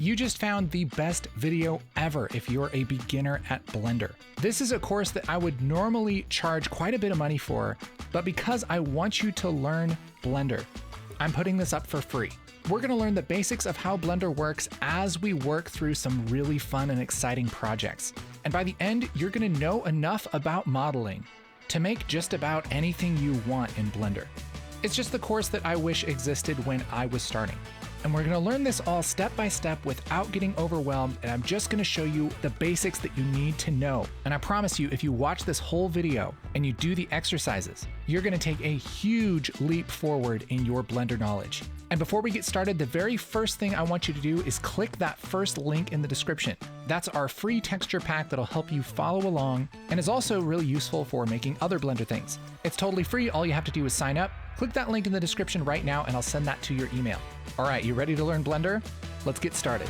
You just found the best video ever if you're a beginner at Blender. This is a course that I would normally charge quite a bit of money for, but because I want you to learn Blender, I'm putting this up for free. We're gonna learn the basics of how Blender works as we work through some really fun and exciting projects. And by the end, you're gonna know enough about modeling to make just about anything you want in Blender. It's just the course that I wish existed when I was starting. And we're gonna learn this all step by step without getting overwhelmed, and I'm just gonna show you the basics that you need to know. And I promise you, if you watch this whole video and you do the exercises, you're gonna take a huge leap forward in your Blender knowledge. And before we get started, the very first thing I want you to do is click that first link in the description. That's our free texture pack that'll help you follow along and is also really useful for making other Blender things. It's totally free. All you have to do is sign up. Click that link in the description right now and I'll send that to your email. All right, you ready to learn Blender? Let's get started.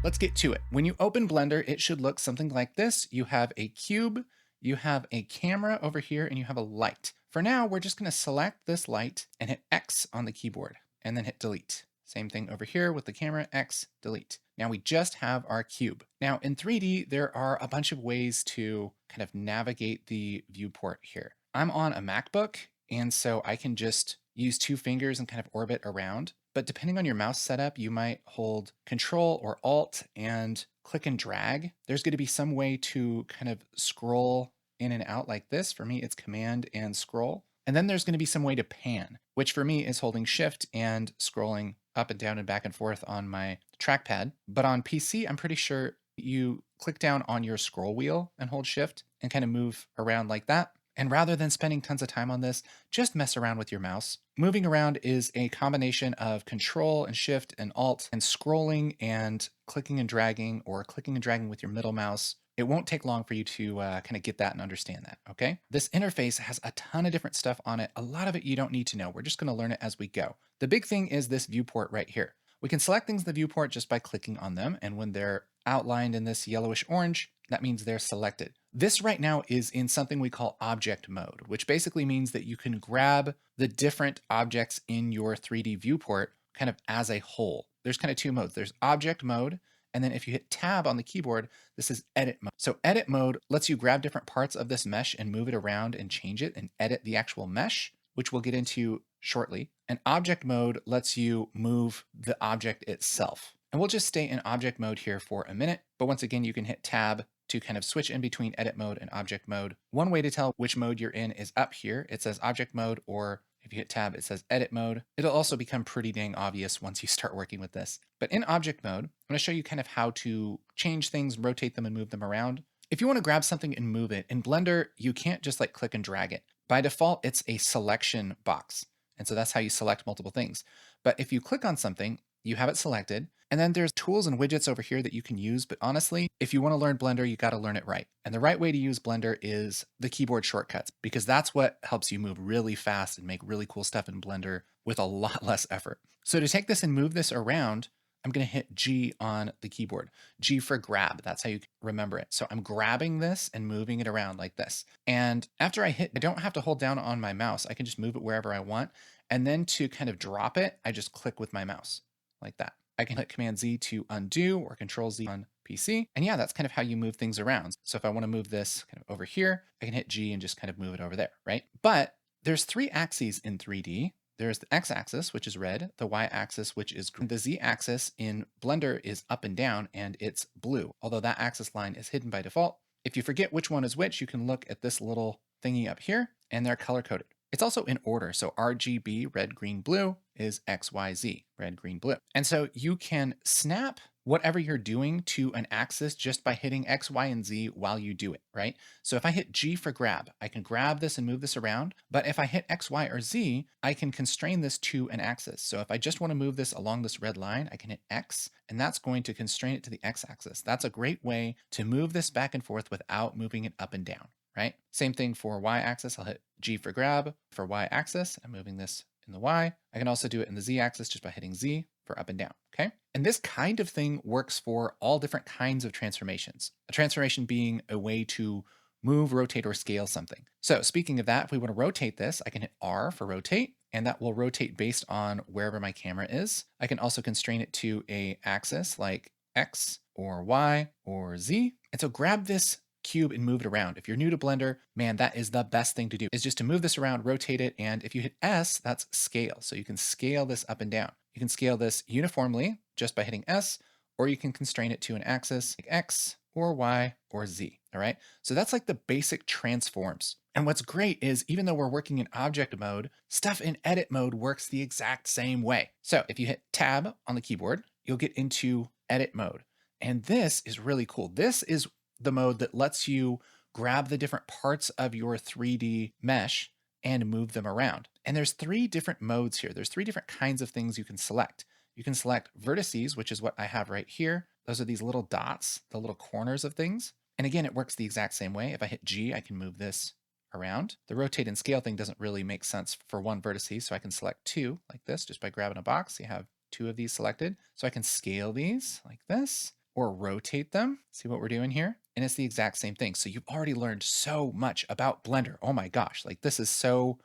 Let's get to it. When you open Blender, it should look something like this. You have a cube, you have a camera over here, and you have a light. For now, we're just gonna select this light and hit X on the keyboard and then hit delete. Same thing over here with the camera, X, delete. Now we just have our cube. Now in 3D, there are a bunch of ways to kind of navigate the viewport here. I'm on a MacBook, and so I can just use 2 fingers and kind of orbit around. But depending on your mouse setup, you might hold Control or Alt and click and drag. There's gonna be some way to kind of scroll in and out like this. For me, it's Command and scroll. And then there's gonna be some way to pan, which for me is holding Shift and scrolling up and down and back and forth on my trackpad. But on PC, I'm pretty sure you click down on your scroll wheel and hold Shift and kind of move around like that. And rather than spending tons of time on this, just mess around with your mouse. Moving around is a combination of Control and Shift and Alt and scrolling and clicking and dragging, or clicking and dragging with your middle mouse. It won't take long for you to kind of get that and understand that, okay? This interface has a ton of different stuff on it. A lot of it you don't need to know. We're just gonna learn it as we go. The big thing is this viewport right here. We can select things in the viewport just by clicking on them, and when they're outlined in this yellowish orange, that means they're selected. This right now is in something we call object mode, which basically means that you can grab the different objects in your 3D viewport kind of as a whole. There's kind of 2 modes. There's object mode, and then if you hit tab on the keyboard, this is edit mode. So edit mode lets you grab different parts of this mesh and move it around and change it and edit the actual mesh, which we'll get into shortly. And object mode lets you move the object itself. And we'll just stay in object mode here for a minute. But once again, you can hit tab to kind of switch in between edit mode and object mode. One way to tell which mode you're in is up here. It says object mode, or if you hit tab, it says edit mode. It'll also become pretty dang obvious once you start working with this. But in object mode, I'm gonna show you kind of how to change things, rotate them and move them around. If you wanna grab something and move it, in Blender, you can't just like click and drag it. By default, it's a selection box. And so that's how you select multiple things. But if you click on something, you have it selected, and then there's tools and widgets over here that you can use. But honestly, if you want to learn Blender, you got to learn it right. And the right way to use Blender is the keyboard shortcuts, because that's what helps you move really fast and make really cool stuff in Blender with a lot less effort. So to take this and move this around, I'm going to hit G on the keyboard. G for grab. That's how you remember it. So I'm grabbing this and moving it around like this. And after I hit, I don't have to hold down on my mouse. I can just move it wherever I want. And then to kind of drop it, I just click with my mouse like that. I can hit Command Z to undo, or Control Z on PC. And yeah, that's kind of how you move things around. So if I want to move this kind of over here, I can hit G and just kind of move it over there, right? But there's 3 axes in 3D. There's the X-axis, which is red, the Y-axis, which is green. The Z-axis in Blender is up and down, and it's blue, although that axis line is hidden by default. If you forget which one is which, you can look at this little thingy up here, and they're color-coded. It's also in order. So RGB, red, green, blue, is XYZ, red, green, blue. And so you can snap whatever you're doing to an axis just by hitting X, Y, and Z while you do it, right? So if I hit G for grab, I can grab this and move this around. But if I hit X, Y, or Z, I can constrain this to an axis. So if I just want to move this along this red line, I can hit X, and that's going to constrain it to the X axis. That's a great way to move this back and forth without moving it up and down, right? Same thing for Y axis. I'll hit G for grab for Y axis. I'm moving this in the Y. I can also do it in the Z axis just by hitting Z for up and down, okay? And this kind of thing works for all different kinds of transformations. A transformation being a way to move, rotate, or scale something. So speaking of that, if we want to rotate this, I can hit R for rotate, and that will rotate based on wherever my camera is. I can also constrain it to a axis like X or Y or Z. And so grab this cube and move it around. If you're new to Blender, man, that is the best thing to do, is just to move this around, rotate it, and if you hit S, that's scale. So you can scale this up and down. You can scale this uniformly just by hitting S, or you can constrain it to an axis like X or Y or Z, all right? So that's like the basic transforms. And what's great is even though we're working in object mode, stuff in edit mode works the exact same way. So if you hit Tab on the keyboard, you'll get into edit mode. And this is really cool. This is the mode that lets you grab the different parts of your 3D mesh and move them around. And there's 3 different modes here. There's 3 different kinds of things you can select. You can select vertices, which is what I have right here. Those are these little dots, the little corners of things. And again, it works the exact same way. If I hit G, I can move this around. The rotate and scale thing doesn't really make sense for one vertice, so I can select 2 like this just by grabbing a box. You have 2 of these selected. So I can scale these like this or rotate them. See what we're doing here? And it's the exact same thing. So you've already learned so much about Blender. Oh my gosh, like this is so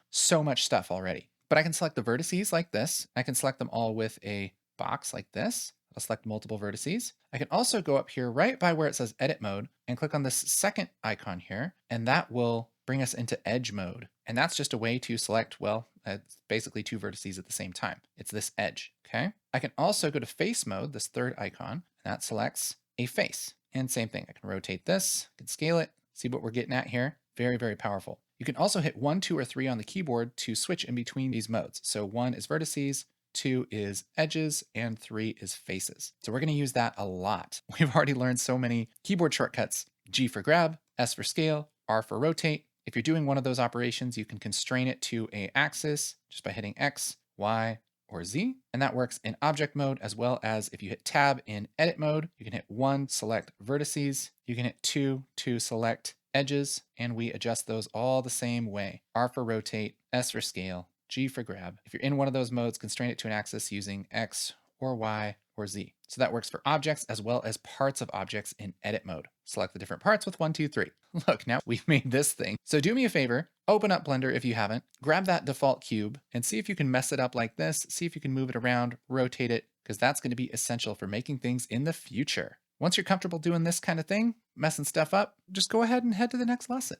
much stuff already. But I can select the vertices like this. I can select them all with a box like this. I'll select multiple vertices. I can also go up here right by where it says edit mode and click on this second icon here, and that will bring us into edge mode. And that's just a way to select, well, it's basically 2 vertices at the same time. It's this edge, okay? I can also go to face mode, this third icon, and that selects a face. And same thing, I can rotate this, I can scale it, see what we're getting at here. Very, very powerful. You can also hit 1, 2, or 3 on the keyboard to switch in between these modes. So 1 is vertices, 2 is edges, and 3 is faces. So we're going to use that a lot. We've already learned so many keyboard shortcuts. G for grab, S for scale, R for rotate. If you're doing one of those operations, you can constrain it to an axis just by hitting X, Y, or Z. And that works in object mode, as well as if you hit Tab in edit mode, you can hit 1, select vertices. You can hit 2 to select edges, and we adjust those all the same way. R for rotate, S for scale, G for grab. If you're in one of those modes, constrain it to an axis using X or Y or Z. So that works for objects as well as parts of objects in edit mode. Select the different parts with 1, 2, 3. Look, now we've made this thing. So do me a favor, open up Blender if you haven't, grab that default cube and see if you can mess it up like this. See if you can move it around, rotate it, because that's going to be essential for making things in the future. Once you're comfortable doing this kind of thing, messing stuff up, just go ahead and head to the next lesson.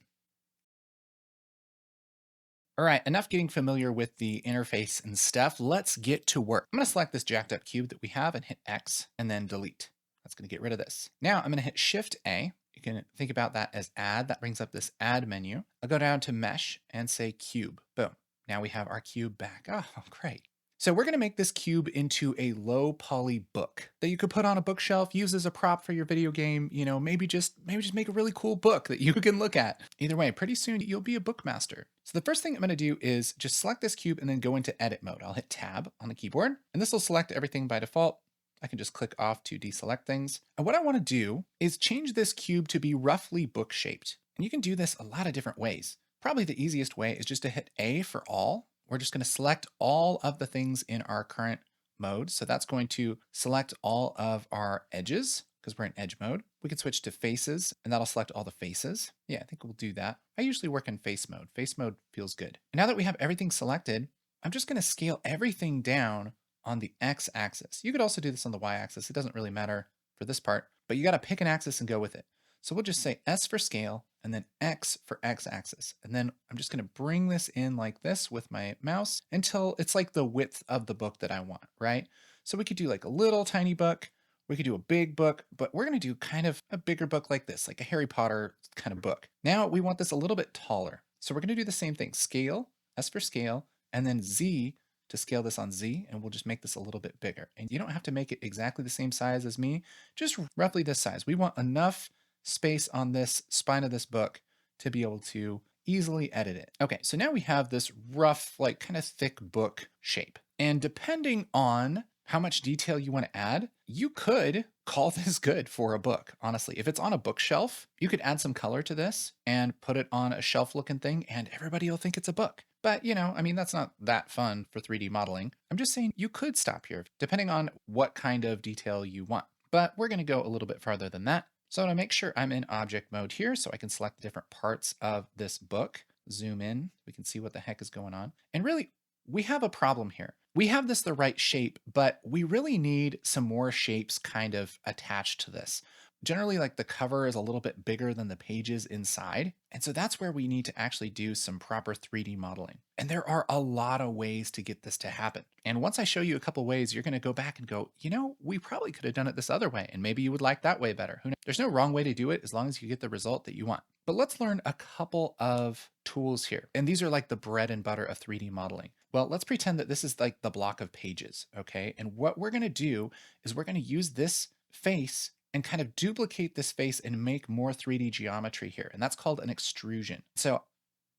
All right, enough getting familiar with the interface and stuff. Let's get to work. I'm going to select this jacked up cube that we have and hit X and then delete. That's going to get rid of this. Now I'm going to hit Shift A. You can think about that as add. That brings up this add menu. I'll go down to mesh and say cube. Boom. Now we have our cube back. Oh, great. So we're going to make this cube into a low poly book that you could put on a bookshelf, use as a prop for your video game, you know, maybe just make a really cool book that you can look at. Either way, pretty soon you'll be a book master. So the first thing I'm going to do is just select this cube and then go into edit mode. I'll hit Tab on the keyboard and this will select everything by default. I can just click off to deselect things. And what I want to do is change this cube to be roughly book shaped. And you can do this a lot of different ways. Probably the easiest way is just to hit A for all. We're just going to select all of the things in our current mode. So that's going to select all of our edges because we're in edge mode. We can switch to faces and that'll select all the faces. Yeah, I think we'll do that. I usually work in face mode. Face mode feels good. And now that we have everything selected, I'm just going to scale everything down on the X axis. You could also do this on the Y axis. It doesn't really matter for this part, but you got to pick an axis and go with it. So we'll just say S for scale and then X for X axis. And then I'm just going to bring this in like this with my mouse until it's like the width of the book that I want, right? So we could do like a little tiny book. We could do a big book, but we're going to do kind of a bigger book like this, like a Harry Potter kind of book. Now we want this a little bit taller. So we're going to do the same thing, scale, S for scale, and then Z to scale this on Z, and we'll just make this a little bit bigger. And you don't have to make it exactly the same size as me, just roughly this size. We want enough space on this spine of this book to be able to easily edit it. Okay, so now we have this rough, like kind of thick book shape. And depending on how much detail you want to add, you could call this good for a book. Honestly, if it's on a bookshelf, you could add some color to this and put it on a shelf looking thing and everybody will think it's a book. But you know, I mean, that's not that fun for 3D modeling. I'm just saying you could stop here depending on what kind of detail you want. But we're going to go a little bit farther than that. So I'm going to make sure I'm in object mode here so I can select the different parts of this book. Zoom in, we can see what the heck is going on. And really we have a problem here. We have this the right shape, but we really need some more shapes kind of attached to this. Generally, like the cover is a little bit bigger than the pages inside. And so that's where we need to actually do some proper 3D modeling. And there are a lot of ways to get this to happen. And once I show you a couple ways, you're going to go back and go, you know, we probably could have done it this other way. And maybe you would like that way better. Who knows? There's no wrong way to do it as long as you get the result that you want. But let's learn a couple of tools here. And these are like the bread and butter of 3D modeling. Well, let's pretend that this is like the block of pages, okay? And what we're gonna do is we're gonna use this face and kind of duplicate this face and make more 3D geometry here. And that's called an extrusion. So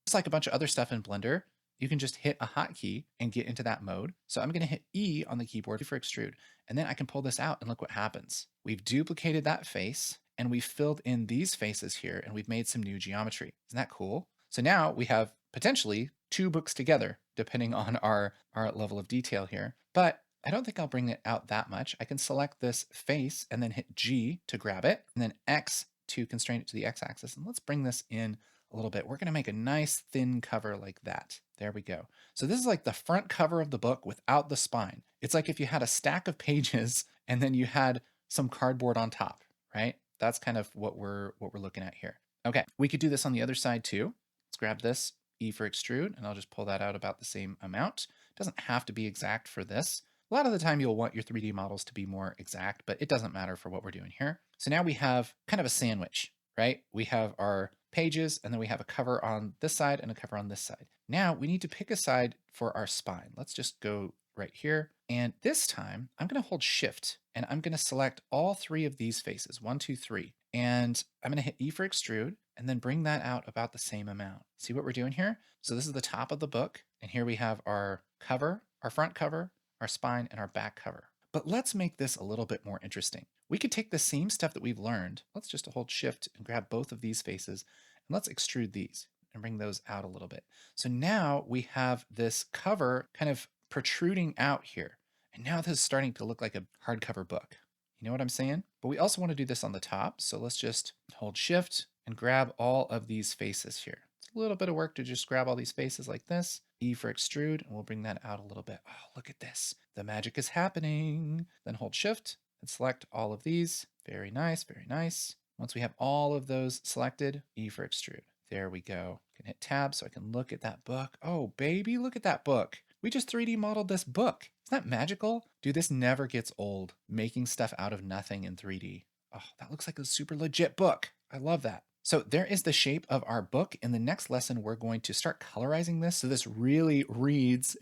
just like a bunch of other stuff in Blender, you can just hit a hotkey and get into that mode. So I'm gonna hit E on the keyboard for extrude, and then I can pull this out and look what happens. We've duplicated that face and we've filled in these faces here and we've made some new geometry. Isn't that cool? So now we have potentially two books together, depending on our level of detail here. But I don't think I'll bring it out that much. I can select this face and then hit G to grab it, and then X to constrain it to the X-axis. And let's bring this in a little bit. We're gonna make a nice thin cover like that. There we go. So this is like the front cover of the book without the spine. It's like if you had a stack of pages and then you had some cardboard on top, right? That's kind of what we're looking at here. Okay, we could do this on the other side too. Let's grab this, E for extrude, and I'll just pull that out about the same amount. It doesn't have to be exact for this. A lot of the time you'll want your 3D models to be more exact, but it doesn't matter for what we're doing here. So now we have kind of a sandwich, right? We have our pages and then we have a cover on this side and a cover on this side. Now we need to pick a side for our spine. Let's just go right here. And this time I'm going to hold shift and I'm going to select all three of these faces, 1, 2, 3. And I'm going to hit E for extrude and then bring that out about the same amount. See what we're doing here? So this is the top of the book. And here we have our cover, our front cover, our spine, and our back cover. But let's make this a little bit more interesting. We could take the same stuff that we've learned. Let's just hold shift and grab both of these faces and let's extrude these and bring those out a little bit. So now we have this cover kind of protruding out here. And now this is starting to look like a hardcover book. You know what I'm saying? But we also want to do this on the top. So let's just hold shift and grab all of these faces here. It's a little bit of work to just grab all these faces like this. E for extrude, and we'll bring that out a little bit. Oh, look at this. The magic is happening. Then hold shift and select all of these. Very nice, very nice. Once we have all of those selected, E for extrude. There we go. I can hit tab so I can look at that book. Oh, baby, look at that book. We just 3D modeled this book. Isn't that magical? Dude, this never gets old, making stuff out of nothing in 3D. Oh, that looks like a super legit book. I love that. So there is the shape of our book. In the next lesson, we're going to start colorizing this so this really reads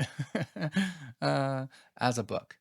as a book.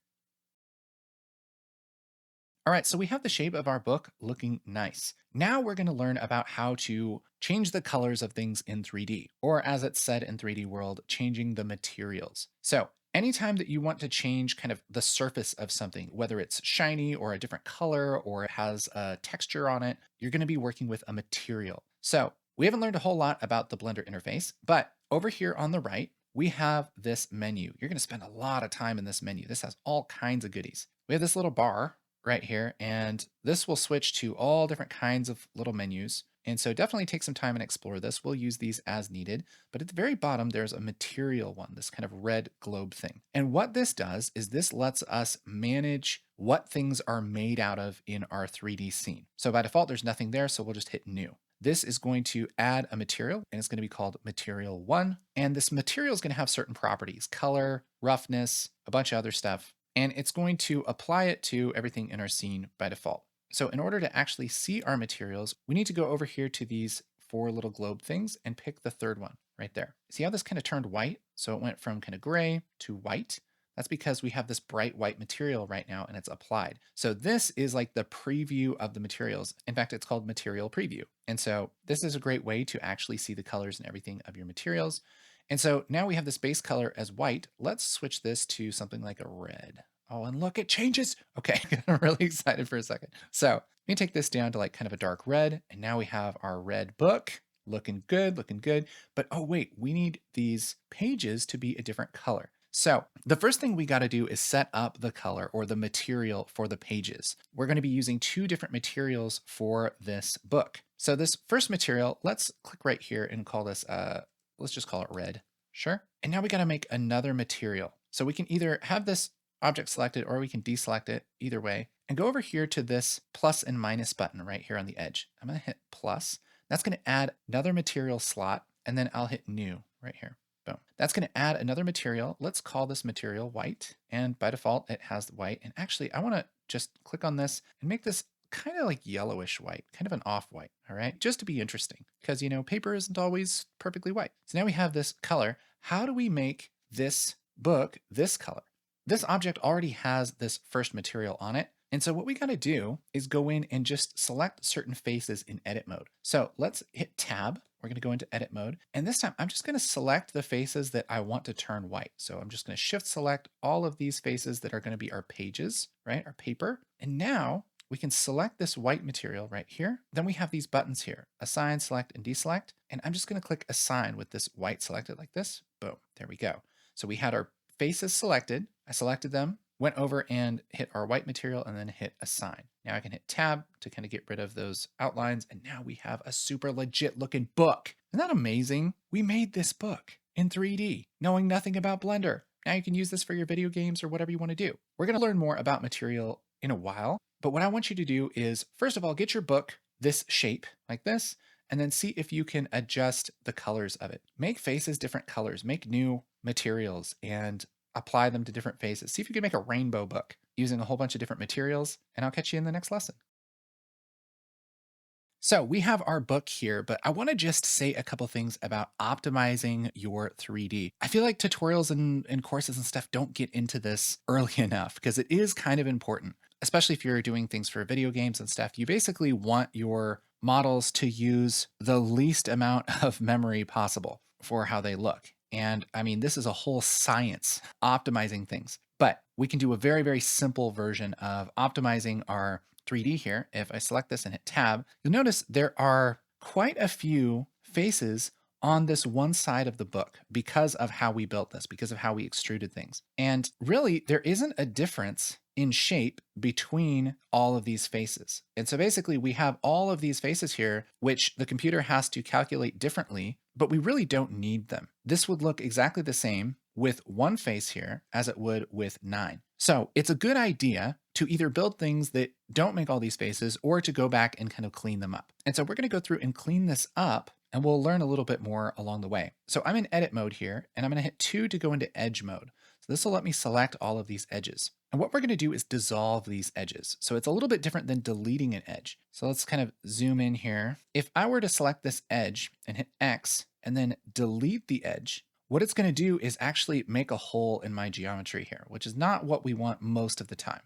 All right, so we have the shape of our book looking nice. Now we're going to learn about how to change the colors of things in 3D, or as it's said in 3D World, changing the materials. So anytime that you want to change kind of the surface of something, whether it's shiny or a different color or it has a texture on it, you're going to be working with a material. So we haven't learned a whole lot about the Blender interface, but over here on the right, we have this menu. You're going to spend a lot of time in this menu. This has all kinds of goodies. We have this little bar right here, and this will switch to all different kinds of little menus. And so definitely take some time and explore this. We'll use these as needed. But at the very bottom, there's a material one, this kind of red globe thing. And what this does is this lets us manage what things are made out of in our 3D scene. So by default, there's nothing there, so we'll just hit new. This is going to add a material, and it's going to be called material 1. And this material is going to have certain properties, color, roughness, a bunch of other stuff. And it's going to apply it to everything in our scene by default. So in order to actually see our materials, we need to go over here to these 4 little globe things and pick the third one right there. See how this kind of turned white? So it went from kind of gray to white. That's because we have this bright white material right now and it's applied. So this is like the preview of the materials. In fact, it's called material preview. And so this is a great way to actually see the colors and everything of your materials. And so now we have this base color as white. Let's switch this to something like a red. Oh, and look, it changes. Okay, I'm really excited for a second. So let me take this down to like kind of a dark red. And now we have our red book. Looking good, looking good. But oh wait, we need these pages to be a different color. So the first thing we got to do is set up the color or the material for the pages. We're going to be using 2 different materials for this book. So this first material, let's click right here and call this let's just call it red. Sure. And now we got to make another material. So we can either have this object selected or we can deselect it either way and go over here to this plus and minus button right here on the edge. I'm going to hit plus. That's going to add another material slot, and then I'll hit new right here. Boom. That's going to add another material. Let's call this material white. And by default, it has the white. And actually, I want to just click on this and make this kind of like yellowish white, kind of an off-white, all right? Just to be interesting, because, you know, paper isn't always perfectly white. So now we have this color. How do we make this book this color? This object already has this first material on it. And so what we got to do is go in and just select certain faces in edit mode. So let's hit tab. We're going to go into edit mode. And this time I'm just going to select the faces that I want to turn white. So I'm just going to shift select all of these faces that are going to be our pages, right? Our paper. And now we can select this white material right here. Then we have these buttons here, assign, select, and deselect. And I'm just going to click assign with this white selected like this. Boom, there we go. So we had our faces selected. I selected them, went over and hit our white material and then hit assign. Now I can hit tab to kind of get rid of those outlines. And now we have a super legit looking book. Isn't that amazing? We made this book in 3D, knowing nothing about Blender. Now you can use this for your video games or whatever you want to do. We're going to learn more about material in a while, but what I want you to do is, first of all, get your book this shape like this, and then see if you can adjust the colors of it. Make faces different colors, make new materials and apply them to different faces. See if you can make a rainbow book using a whole bunch of different materials, and I'll catch you in the next lesson. So we have our book here, but I want to just say a couple things about optimizing your 3D. I feel like tutorials and courses and stuff don't get into this early enough because it is kind of important, especially if you're doing things for video games and stuff. You basically want your models to use the least amount of memory possible for how they look. And I mean, this is a whole science optimizing things, but we can do a very, very simple version of optimizing our 3D here. If I select this and hit tab, you'll notice there are quite a few faces on this one side of the book because of how we built this, because of how we extruded things. And really, there isn't a difference in shape between all of these faces. And so basically we have all of these faces here, which the computer has to calculate differently, but we really don't need them. This would look exactly the same with one face here as it would with 9. So it's a good idea to either build things that don't make all these faces or to go back and kind of clean them up. And so we're going to go through and clean this up, and we'll learn a little bit more along the way. So I'm in edit mode here, and I'm going to hit 2 to go into edge mode. So this will let me select all of these edges. And what we're going to do is dissolve these edges. So it's a little bit different than deleting an edge. So let's kind of zoom in here. If I were to select this edge and hit X and then delete the edge, what it's going to do is actually make a hole in my geometry here, which is not what we want most of the time.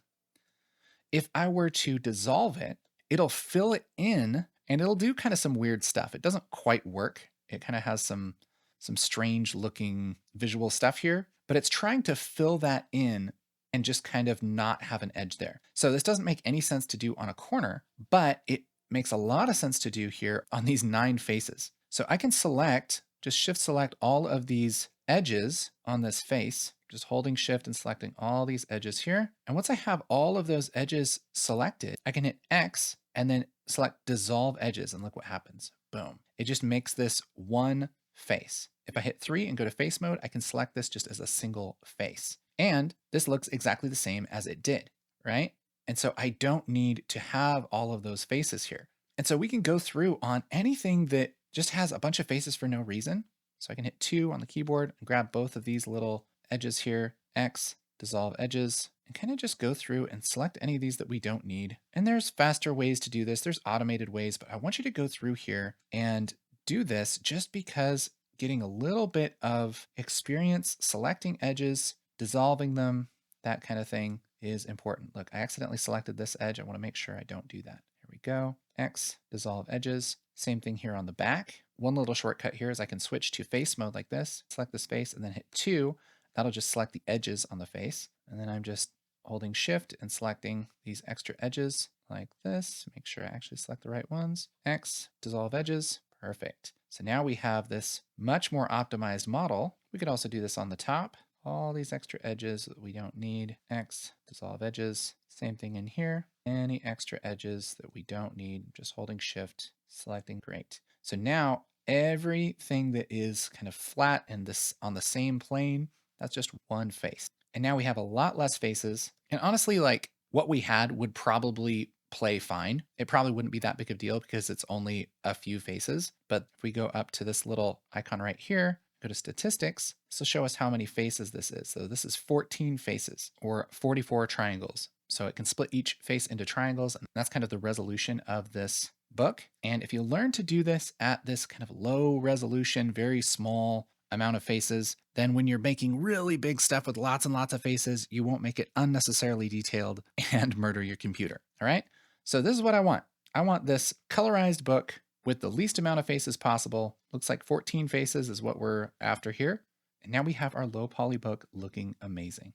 If I were to dissolve it, it'll fill it in and it'll do kind of some weird stuff. It doesn't quite work. It kind of has some strange looking visual stuff here, but it's trying to fill that in and just kind of not have an edge there. So this doesn't make any sense to do on a corner, but it makes a lot of sense to do here on these 9 faces. So I can select, just shift select all of these edges on this face, just holding shift and selecting all these edges here. And once I have all of those edges selected, I can hit X and then select dissolve edges, and look what happens. Boom. It just makes this one face. If I hit 3 and go to face mode, I can select this just as a single face. And this looks exactly the same as it did, right? And so I don't need to have all of those faces here. And so we can go through on anything that just has a bunch of faces for no reason. So I can hit 2 on the keyboard and grab both of these little edges here, X, dissolve edges, and kind of just go through and select any of these that we don't need. And there's faster ways to do this. There's automated ways, but I want you to go through here and do this just because getting a little bit of experience selecting edges, dissolving them, that kind of thing is important. Look, I accidentally selected this edge. I want to make sure I don't do that. Here we go. X, dissolve edges. Same thing here on the back. One little shortcut here is I can switch to face mode like this, select this face, and then hit 2. That'll just select the edges on the face. And then I'm just holding shift and selecting these extra edges like this. Make sure I actually select the right ones. X, dissolve edges. Perfect. So now we have this much more optimized model. We could also do this on the top. All these extra edges that we don't need. X, dissolve edges. Same thing in here. Any extra edges that we don't need, just holding shift, selecting. Great. So now Everything that is kind of flat and this on the same plane, that's just one face. And now we have a lot less faces. And honestly, like what we had would probably play fine. It probably wouldn't be that big of a deal because it's only a few faces. But if we go up to this little icon right here, go to statistics, this will show us how many faces this is. So this is 14 faces or 44 triangles. So it can split each face into triangles, and that's kind of the resolution of this book. And if you learn to do this at this kind of low resolution, very small amount of faces, then when you're making really big stuff with lots and lots of faces, you won't make it unnecessarily detailed and murder your computer. All right. So this is what I want. I want this colorized book with the least amount of faces possible. Looks like 14 faces is what we're after here. And now we have our low poly book looking amazing.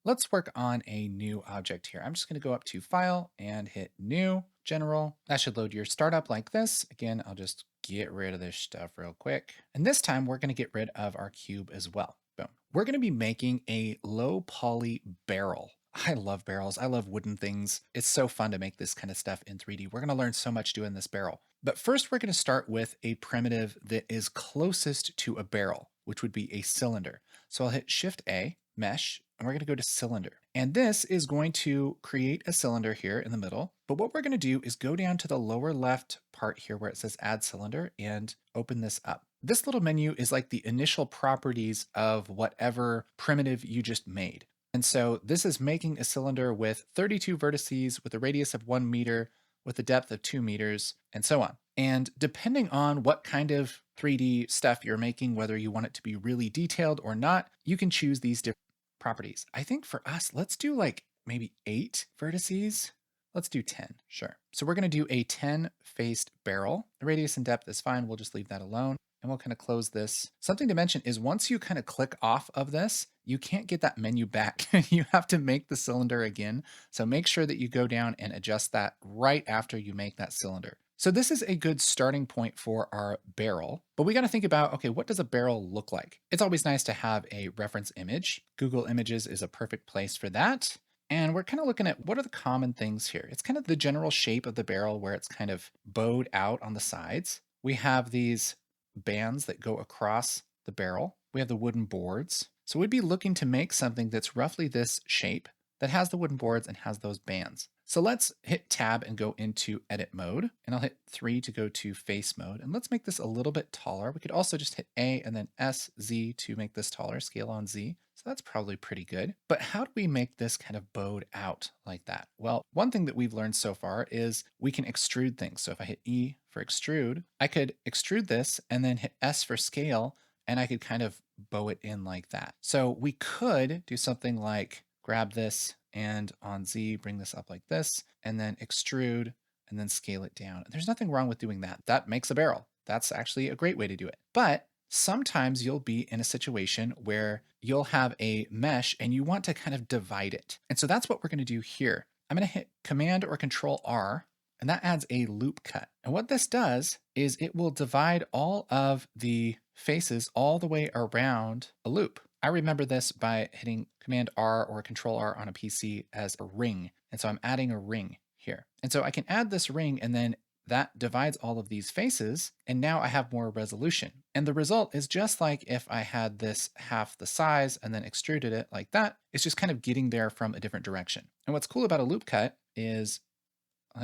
Let's work on a new object here. I'm just going to go up to File and hit New, General. That should load your startup like this. Again, I'll just get rid of this stuff real quick. And this time we're going to get rid of our cube as well. Boom. We're going to be making a low poly barrel. I love barrels. I love wooden things. It's so fun to make this kind of stuff in 3D. We're going to learn so much doing this barrel. But first, we're going to start with a primitive that is closest to a barrel, which would be a cylinder. So I'll hit Shift A, Mesh, and we're going to go to Cylinder. And this is going to create a cylinder here in the middle. But what we're going to do is go down to the lower left part here where it says Add Cylinder and open this up. This little menu is like the initial properties of whatever primitive you just made. And so this is making a cylinder with 32 vertices with a radius of 1 meter, with a depth of 2 meters, and so on. And depending on what kind of 3D stuff you're making, whether you want it to be really detailed or not, you can choose these different properties. I think for us, let's do like maybe 8 vertices. Let's do 10, sure. So we're gonna do a 10-faced barrel. The radius and depth is fine, we'll just leave that alone. And we'll kind of close this. Something to mention is once you kind of click off of this, you can't get that menu back. You have to make the cylinder again. So make sure that you go down and adjust that right after you make that cylinder. So this is a good starting point for our barrel, but we got to think about, okay, what does a barrel look like? It's always nice to have a reference image. Google Images is a perfect place for that. And we're kind of looking at what are the common things here. It's kind of the general shape of the barrel where it's kind of bowed out on the sides. We have these bands that go across the barrel. We have the wooden boards. So we'd be looking to make something that's roughly this shape that has the wooden boards and has those bands. So let's hit Tab and go into edit mode. And I'll hit 3 to go to face mode. And let's make this a little bit taller. We could also just hit A and then S, Z to make this taller, scale on Z. So that's probably pretty good. But how do we make this kind of bowed out like that? Well, one thing that we've learned so far is we can extrude things. So if I hit E for extrude, I could extrude this and then hit S for scale, and I could kind of bow it in like that. So we could do something like grab this and on Z, bring this up like this, and then extrude and then scale it down. There's nothing wrong with doing that. That makes a barrel. That's actually a great way to do it. But sometimes you'll be in a situation where you'll have a mesh and you want to kind of divide it. And so that's what we're going to do here. I'm going to hit Command or Control R, and that adds a loop cut. And what this does is it will divide all of the faces all the way around a loop. I remember this by hitting Command R or Control R on a PC as a ring. And so I'm adding a ring here. And so I can add this ring and then that divides all of these faces. And now I have more resolution. And the result is just like if I had this half the size and then extruded it like that, it's just kind of getting there from a different direction. And what's cool about a loop cut is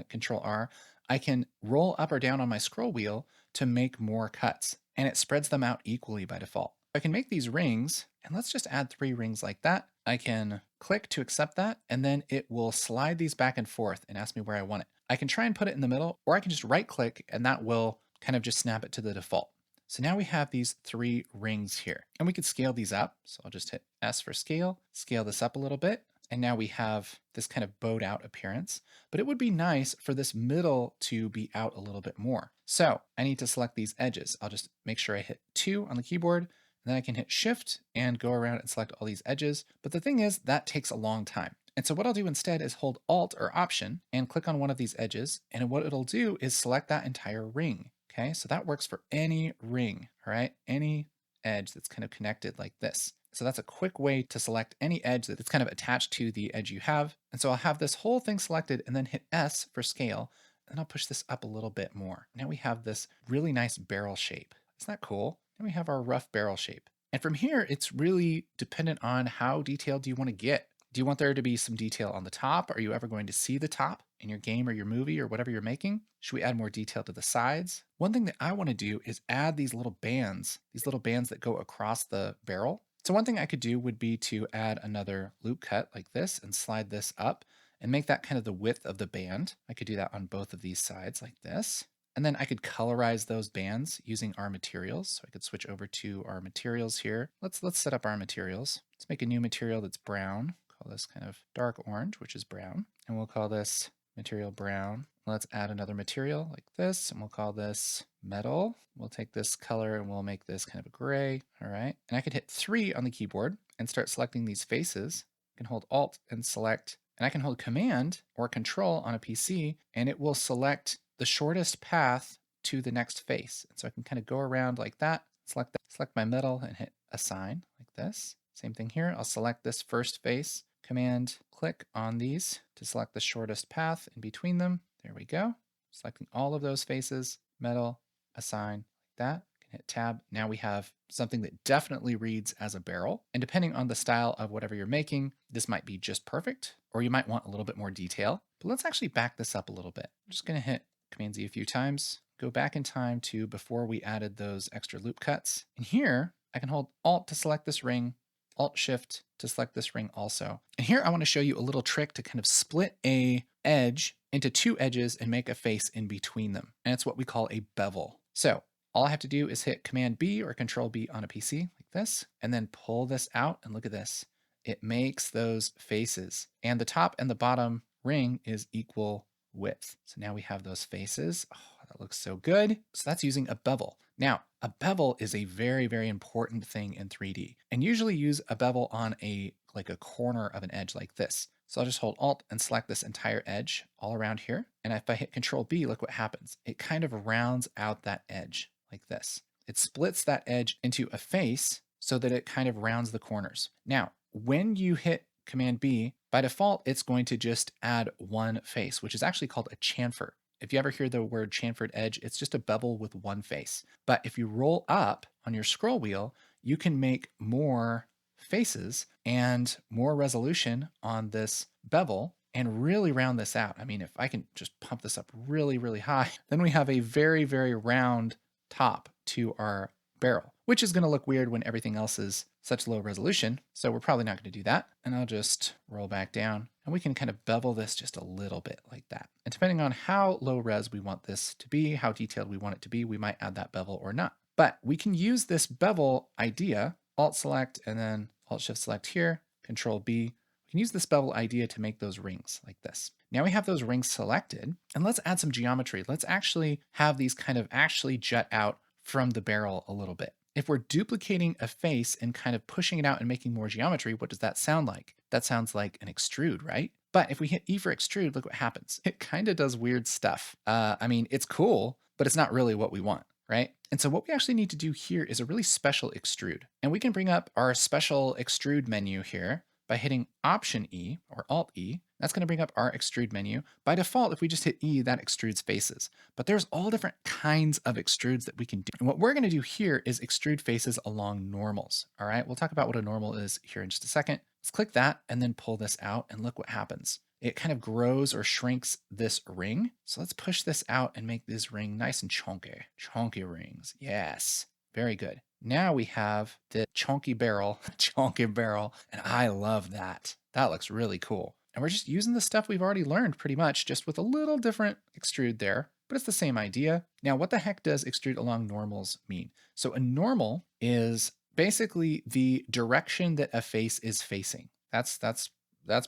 Control R, I can roll up or down on my scroll wheel to make more cuts, and it spreads them out equally by default. I can make these rings, and let's just add 3 rings like that. I can click to accept that, and then it will slide these back and forth and ask me where I want it. I can try and put it in the middle, or I can just right click, and that will kind of just snap it to the default. So now we have these 3 rings here, and we could scale these up. So I'll just hit S for scale this up a little bit. And now we have this kind of bowed out appearance, but it would be nice for this middle to be out a little bit more. So I need to select these edges. I'll just make sure I hit 2 on the keyboard, and then I can hit Shift and go around and select all these edges. But the thing is, that takes a long time. And so what I'll do instead is hold Alt or Option and click on one of these edges. And what it'll do is select that entire ring. Okay, so that works for any ring, all right? Any edge that's kind of connected like this. So that's a quick way to select any edge that's kind of attached to the edge you have. And so I'll have this whole thing selected and then hit S for scale. and I'll push this up a little bit more. Now we have this really nice barrel shape. Isn't that cool? And we have our rough barrel shape. And from here, it's really dependent on how detailed do you want to get. Do you want there to be some detail on the top? Are you ever going to see the top in your game or your movie or whatever you're making? Should we add more detail to the sides? One thing that I want to do is add these little bands that go across the barrel. So one thing I could do would be to add another loop cut like this and slide this up and make that kind of the width of the band. I could do that on both of these sides like this. And then I could colorize those bands using our materials. So I could switch over to our materials here. Let's set up our materials. Let's make a new material that's brown. Call this kind of dark orange, which is brown. And we'll call this material brown. Let's add another material like this, and we'll call this metal. We'll take this color and we'll make this kind of a gray. All right. And I could hit 3 on the keyboard and start selecting these faces. I can hold Alt and select, and I can hold Command or Control on a PC, and it will select the shortest path to the next face. And so I can kind of go around like that, select my metal and hit Assign like this. Same thing here. I'll select this first face, Command click on these to select the shortest path in between them. There we go. Selecting all of those faces, metal, assign, like that. Can hit tab. Now we have something that definitely reads as a barrel. And depending on the style of whatever you're making, this might be just perfect, or you might want a little bit more detail. But let's actually back this up a little bit. I'm just going to hit Command Z a few times, go back in time to before we added those extra loop cuts. And here I can hold Alt to select this ring, Alt Shift to select this ring also. And here I want to show you a little trick to kind of split a edge into 2 edges and make a face in between them. And it's what we call a bevel. So all I have to do is hit Command B or Control B on a PC like this, and then pull this out, and look at this. It makes those faces, and the top and the bottom ring is equal width. So now we have those faces. Oh, that looks so good. So that's using a bevel. Now, a bevel is a very, very important thing in 3D, and usually use a bevel on a corner of an edge like this. So I'll just hold Alt and select this entire edge all around here. And if I hit Control B, look what happens. It kind of rounds out that edge like this. It splits that edge into a face so that it kind of rounds the corners. Now, when you hit Command B, by default, it's going to just add one face, which is actually called a chamfer. If you ever hear the word chamfered edge, it's just a bevel with one face. But if you roll up on your scroll wheel, you can make more faces and more resolution on this bevel and really round this out. I mean, if I can just pump this up really, really high, then we have a very, very round top to our barrel, which is going to look weird when everything else is such low resolution. So we're probably not going to do that. And I'll just roll back down, and we can kind of bevel this just a little bit like that. And depending on how low res we want this to be, how detailed we want it to be, we might add that bevel or not. But we can use this bevel idea, Alt select and then Alt Shift select here, Control B. We can use this bevel idea to make those rings like this. Now we have those rings selected, and let's add some geometry. Let's actually have these kind of actually jut out from the barrel a little bit. If we're duplicating a face and kind of pushing it out and making more geometry, what does that sound like? That sounds like an extrude, right? But if we hit E for extrude, look what happens. It kind of does weird stuff. I mean, it's cool, but it's not really what we want, right? And so what we actually need to do here is a really special extrude. And we can bring up our special extrude menu here by hitting Option E or Alt E. That's going to bring up our extrude menu. By default, if we just hit E, that extrudes faces. But there's all different kinds of extrudes that we can do. And what we're going to do here is extrude faces along normals. All right, we'll talk about what a normal is here in just a second. Let's click that and then pull this out, and look what happens. It kind of grows or shrinks this ring. So let's push this out and make this ring nice and chunky. Chunky rings. Yes, very good. Now we have the chunky barrel, and I love that. That looks really cool. And we're just using the stuff we've already learned pretty much, just with a little different extrude there, but it's the same idea. Now, what the heck does extrude along normals mean? So a normal is basically the direction that a face is facing. That's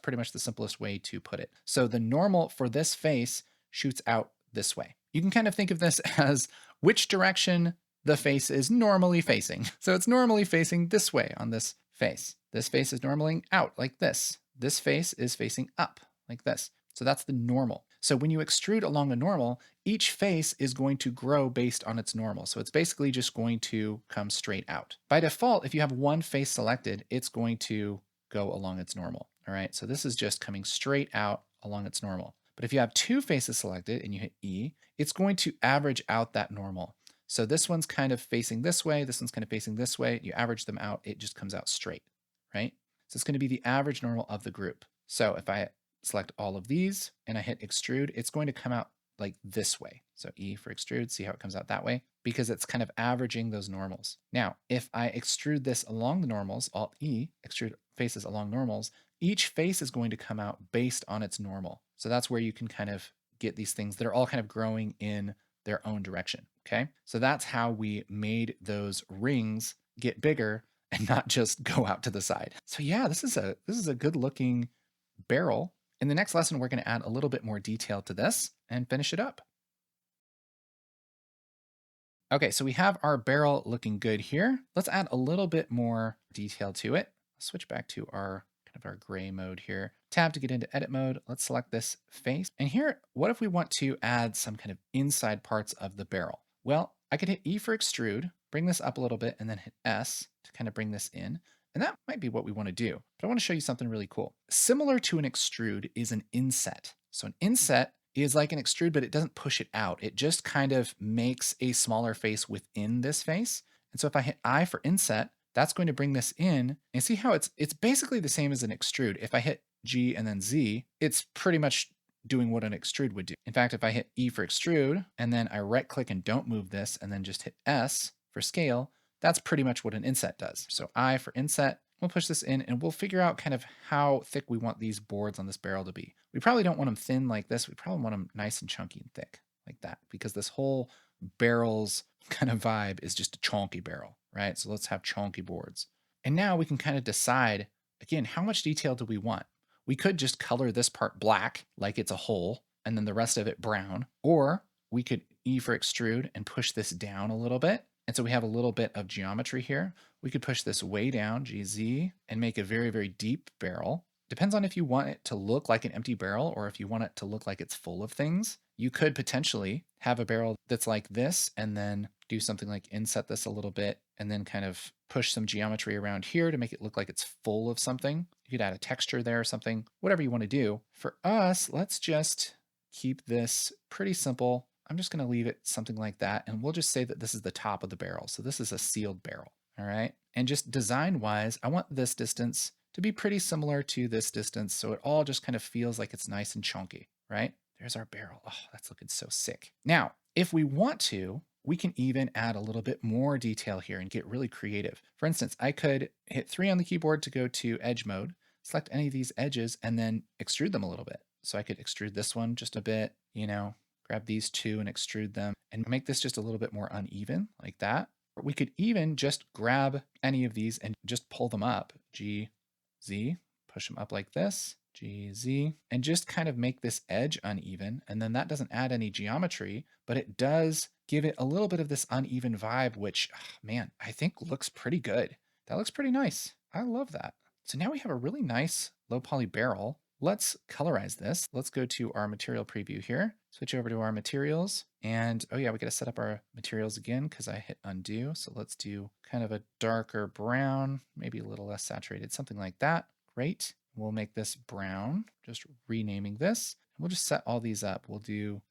pretty much the simplest way to put it. So the normal for this face shoots out this way. You can kind of think of this as which direction the face is normally facing. So it's normally facing this way on this face. This face is normally out like this. This face is facing up like this. So that's the normal. So when you extrude along a normal, each face is going to grow based on its normal. So it's basically just going to come straight out. By default, if you have one face selected, it's going to go along its normal. All right, so this is just coming straight out along its normal. But if you have two faces selected and you hit E, it's going to average out that normal. So this one's kind of facing this way, this one's kind of facing this way. You average them out, it just comes out straight, right? So it's going to be the average normal of the group. So if I select all of these and I hit extrude, it's going to come out like this way. So E for extrude, see how it comes out that way? Because it's kind of averaging those normals. Now, if I extrude this along the normals, Alt E, extrude faces along normals, each face is going to come out based on its normal. So that's where you can kind of get these things that are all kind of growing in their own direction, okay? So that's how we made those rings get bigger and not just go out to the side. So yeah, this is a good looking barrel. In the next lesson, we're going to add a little bit more detail to this and finish it up. Okay, so we have our barrel looking good here. Let's add a little bit more detail to it. Switch back to our kind of our gray mode here. Tab to get into edit mode. Let's select this face. And here, what if we want to add some kind of inside parts of the barrel? Well, I could hit E for extrude, bring this up a little bit, and then hit S to kind of bring this in. And that might be what we want to do. But I want to show you something really cool. Similar to an extrude is an inset. So an inset is like an extrude, but it doesn't push it out. It just kind of makes a smaller face within this face. And so if I hit I for inset, that's going to bring this in, and see how it's basically the same as an extrude. If I hit G and then Z, it's pretty much doing what an extrude would do. In fact, if I hit E for extrude, and then I right click and don't move this, and then just hit S for scale, that's pretty much what an inset does. So I for inset, we'll push this in and we'll figure out kind of how thick we want these boards on this barrel to be. We probably don't want them thin like this. We probably want them nice and chunky and thick like that, because this whole barrel's kind of vibe is just a chonky barrel, right? So let's have chonky boards. And now we can kind of decide, again, how much detail do we want? We could just color this part black like it's a hole and then the rest of it brown, or we could E for extrude and push this down a little bit. And so we have a little bit of geometry here. We could push this way down, GZ, and make a very, very deep barrel. Depends on if you want it to look like an empty barrel or if you want it to look like it's full of things. You could potentially have a barrel that's like this and then do something like inset this a little bit and then kind of push some geometry around here to make it look like it's full of something. You could add a texture there or something, whatever you want to do. For us, let's just keep this pretty simple. I'm just going to leave it something like that, and we'll just say that this is the top of the barrel. So this is a sealed barrel, all right? And just design-wise, I want this distance to be pretty similar to this distance, so it all just kind of feels like it's nice and chunky, right? There's our barrel. Oh, that's looking so sick. Now, if we want to, we can even add a little bit more detail here and get really creative. For instance, I could hit 3 on the keyboard to go to edge mode, select any of these edges, and then extrude them a little bit. So I could extrude this one just a bit, you know, grab these two and extrude them and make this just a little bit more uneven like that. Or we could even just grab any of these and just pull them up, G, Z, push them up like this, G, Z, and just kind of make this edge uneven. And then that doesn't add any geometry, but it does give it a little bit of this uneven vibe, which, man, I think looks pretty good. That looks pretty nice. I love that. So now we have a really nice low poly barrel. Let's colorize this. Let's go to our material preview here, switch over to our materials, and oh yeah, we got to set up our materials again because I hit undo. So let's do kind of a darker brown, maybe a little less saturated, something like that. Great. We'll make this brown, just renaming this. We'll just set all these up. We'll do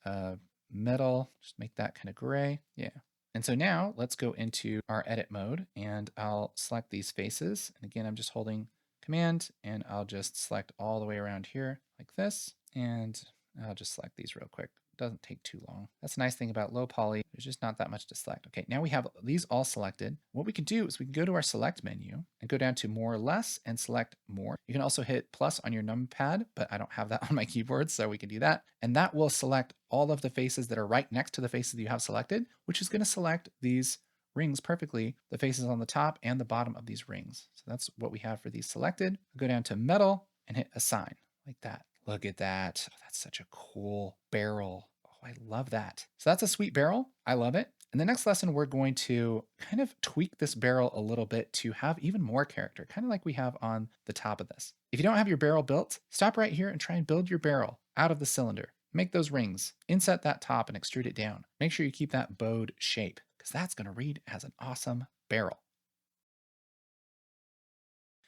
metal, just make that kind of gray. Yeah. And so now let's go into our edit mode and I'll select these faces. And again, I'm just holding Command and I'll just select all the way around here like this. And I'll just select these real quick. Doesn't take too long. That's a nice thing about low poly. There's just not that much to select. Okay, now we have these all selected. What we can do is we can go to our select menu and go down to more or less and select more. You can also hit plus on your numpad, but I don't have that on my keyboard, so we can do that. And that will select all of the faces that are right next to the faces that you have selected, which is going to select these rings perfectly, the faces on the top and the bottom of these rings. So that's what we have for these selected. Go down to metal and hit assign like that. Look at that. Oh, that's such a cool barrel. Oh, I love that. So that's a sweet barrel. I love it. In the next lesson, we're going to kind of tweak this barrel a little bit to have even more character, kind of like we have on the top of this. If you don't have your barrel built, stop right here and try and build your barrel out of the cylinder. Make those rings, inset that top and extrude it down. Make sure you keep that bowed shape because that's going to read as an awesome barrel.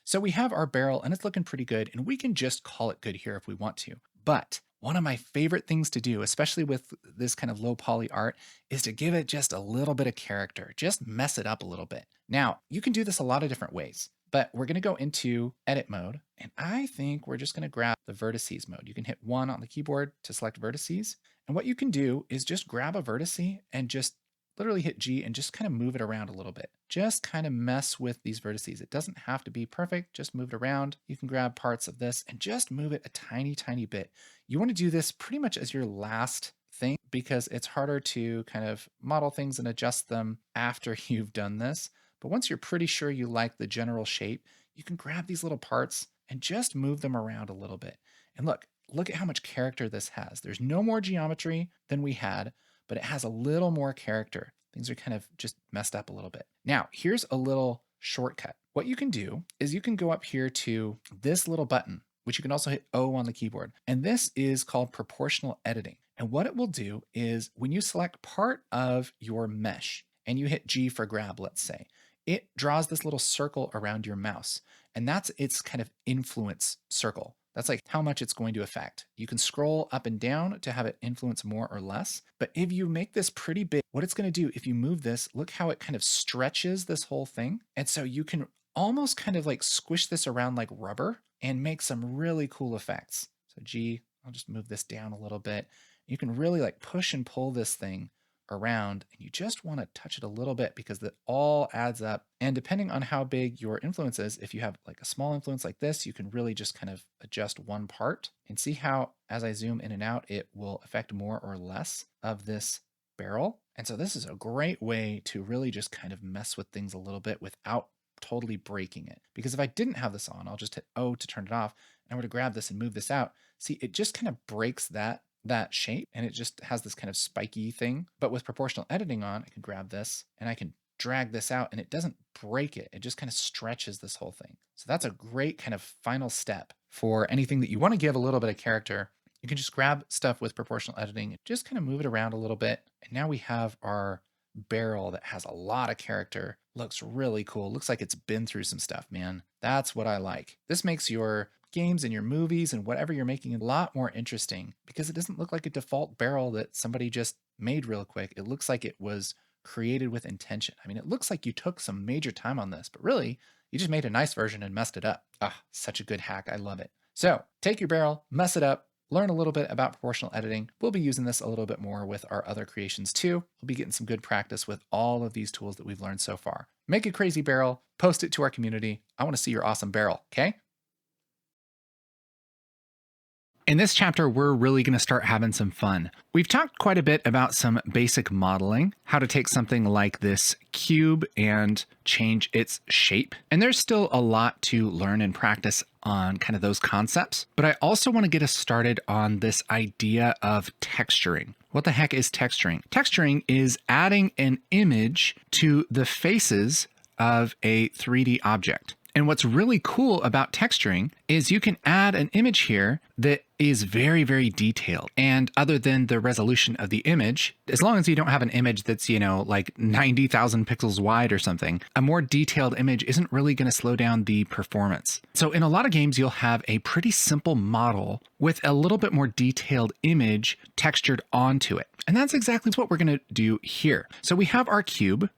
So we have our barrel and it's looking pretty good and we can just call it good here if we want to. But one of my favorite things to do, especially with this kind of low poly art, is to give it just a little bit of character, just mess it up a little bit. Now, you can do this a lot of different ways, but we're going to go into edit mode. And I think we're just going to grab the vertices mode. You can hit 1 on the keyboard to select vertices. And what you can do is just grab a vertice and just literally hit G and just kind of move it around a little bit. Just kind of mess with these vertices. It doesn't have to be perfect, just move it around. You can grab parts of this and just move it a tiny, tiny bit. You want to do this pretty much as your last thing because it's harder to kind of model things and adjust them after you've done this. But once you're pretty sure you like the general shape, you can grab these little parts and just move them around a little bit. And look at how much character this has. There's no more geometry than we had, but it has a little more character. Things are kind of just messed up a little bit. Now, here's a little shortcut. What you can do is you can go up here to this little button, which you can also hit O on the keyboard. And this is called proportional editing. And what it will do is when you select part of your mesh and you hit G for grab, let's say, it draws this little circle around your mouse. And that's its kind of influence circle. That's like how much it's going to affect. You can scroll up and down to have it influence more or less. But if you make this pretty big, what it's going to do, if you move this, look how it kind of stretches this whole thing. And so you can almost kind of like squish this around like rubber and make some really cool effects. So G, I'll just move this down a little bit. You can really like push and pull this thing around, and you just want to touch it a little bit because that all adds up. And depending on how big your influence is, if you have like a small influence like this, you can really just kind of adjust one part and see how as I zoom in and out, it will affect more or less of this barrel. And so this is a great way to really just kind of mess with things a little bit without totally breaking it. Because if I didn't have this on, I'll just hit O to turn it off, and I were to grab this and move this out, see, it just kind of breaks that shape, and it just has this kind of spiky thing. But with proportional editing on, I can grab this and I can drag this out and it doesn't break it. It just kind of stretches this whole thing. So that's a great kind of final step for anything that you want to give a little bit of character. You can just grab stuff with proportional editing and just kind of move it around a little bit. And now we have our barrel that has a lot of character. Looks really cool. Looks like it's been through some stuff, man. That's what I like. This makes your games and your movies and whatever you're making a lot more interesting because it doesn't look like a default barrel that somebody just made real quick. It looks like it was created with intention. I mean, it looks like you took some major time on this, but really you just made a nice version and messed it up. Ah, such a good hack. I love it. So take your barrel, mess it up, learn a little bit about proportional editing. We'll be using this a little bit more with our other creations too. We'll be getting some good practice with all of these tools that we've learned so far. Make a crazy barrel, post it to our community. I want to see your awesome barrel, okay? In this chapter, we're really going to start having some fun. We've talked quite a bit about some basic modeling, how to take something like this cube and change its shape. And there's still a lot to learn and practice on kind of those concepts. But I also want to get us started on this idea of texturing. What the heck is texturing? Texturing is adding an image to the faces of a 3D object. And what's really cool about texturing is you can add an image here that is very, very detailed. And other than the resolution of the image, as long as you don't have an image that's, like 90,000 pixels wide or something, a more detailed image isn't really going to slow down the performance. So in a lot of games, you'll have a pretty simple model with a little bit more detailed image textured onto it. And that's exactly what we're going to do here. So we have our cube.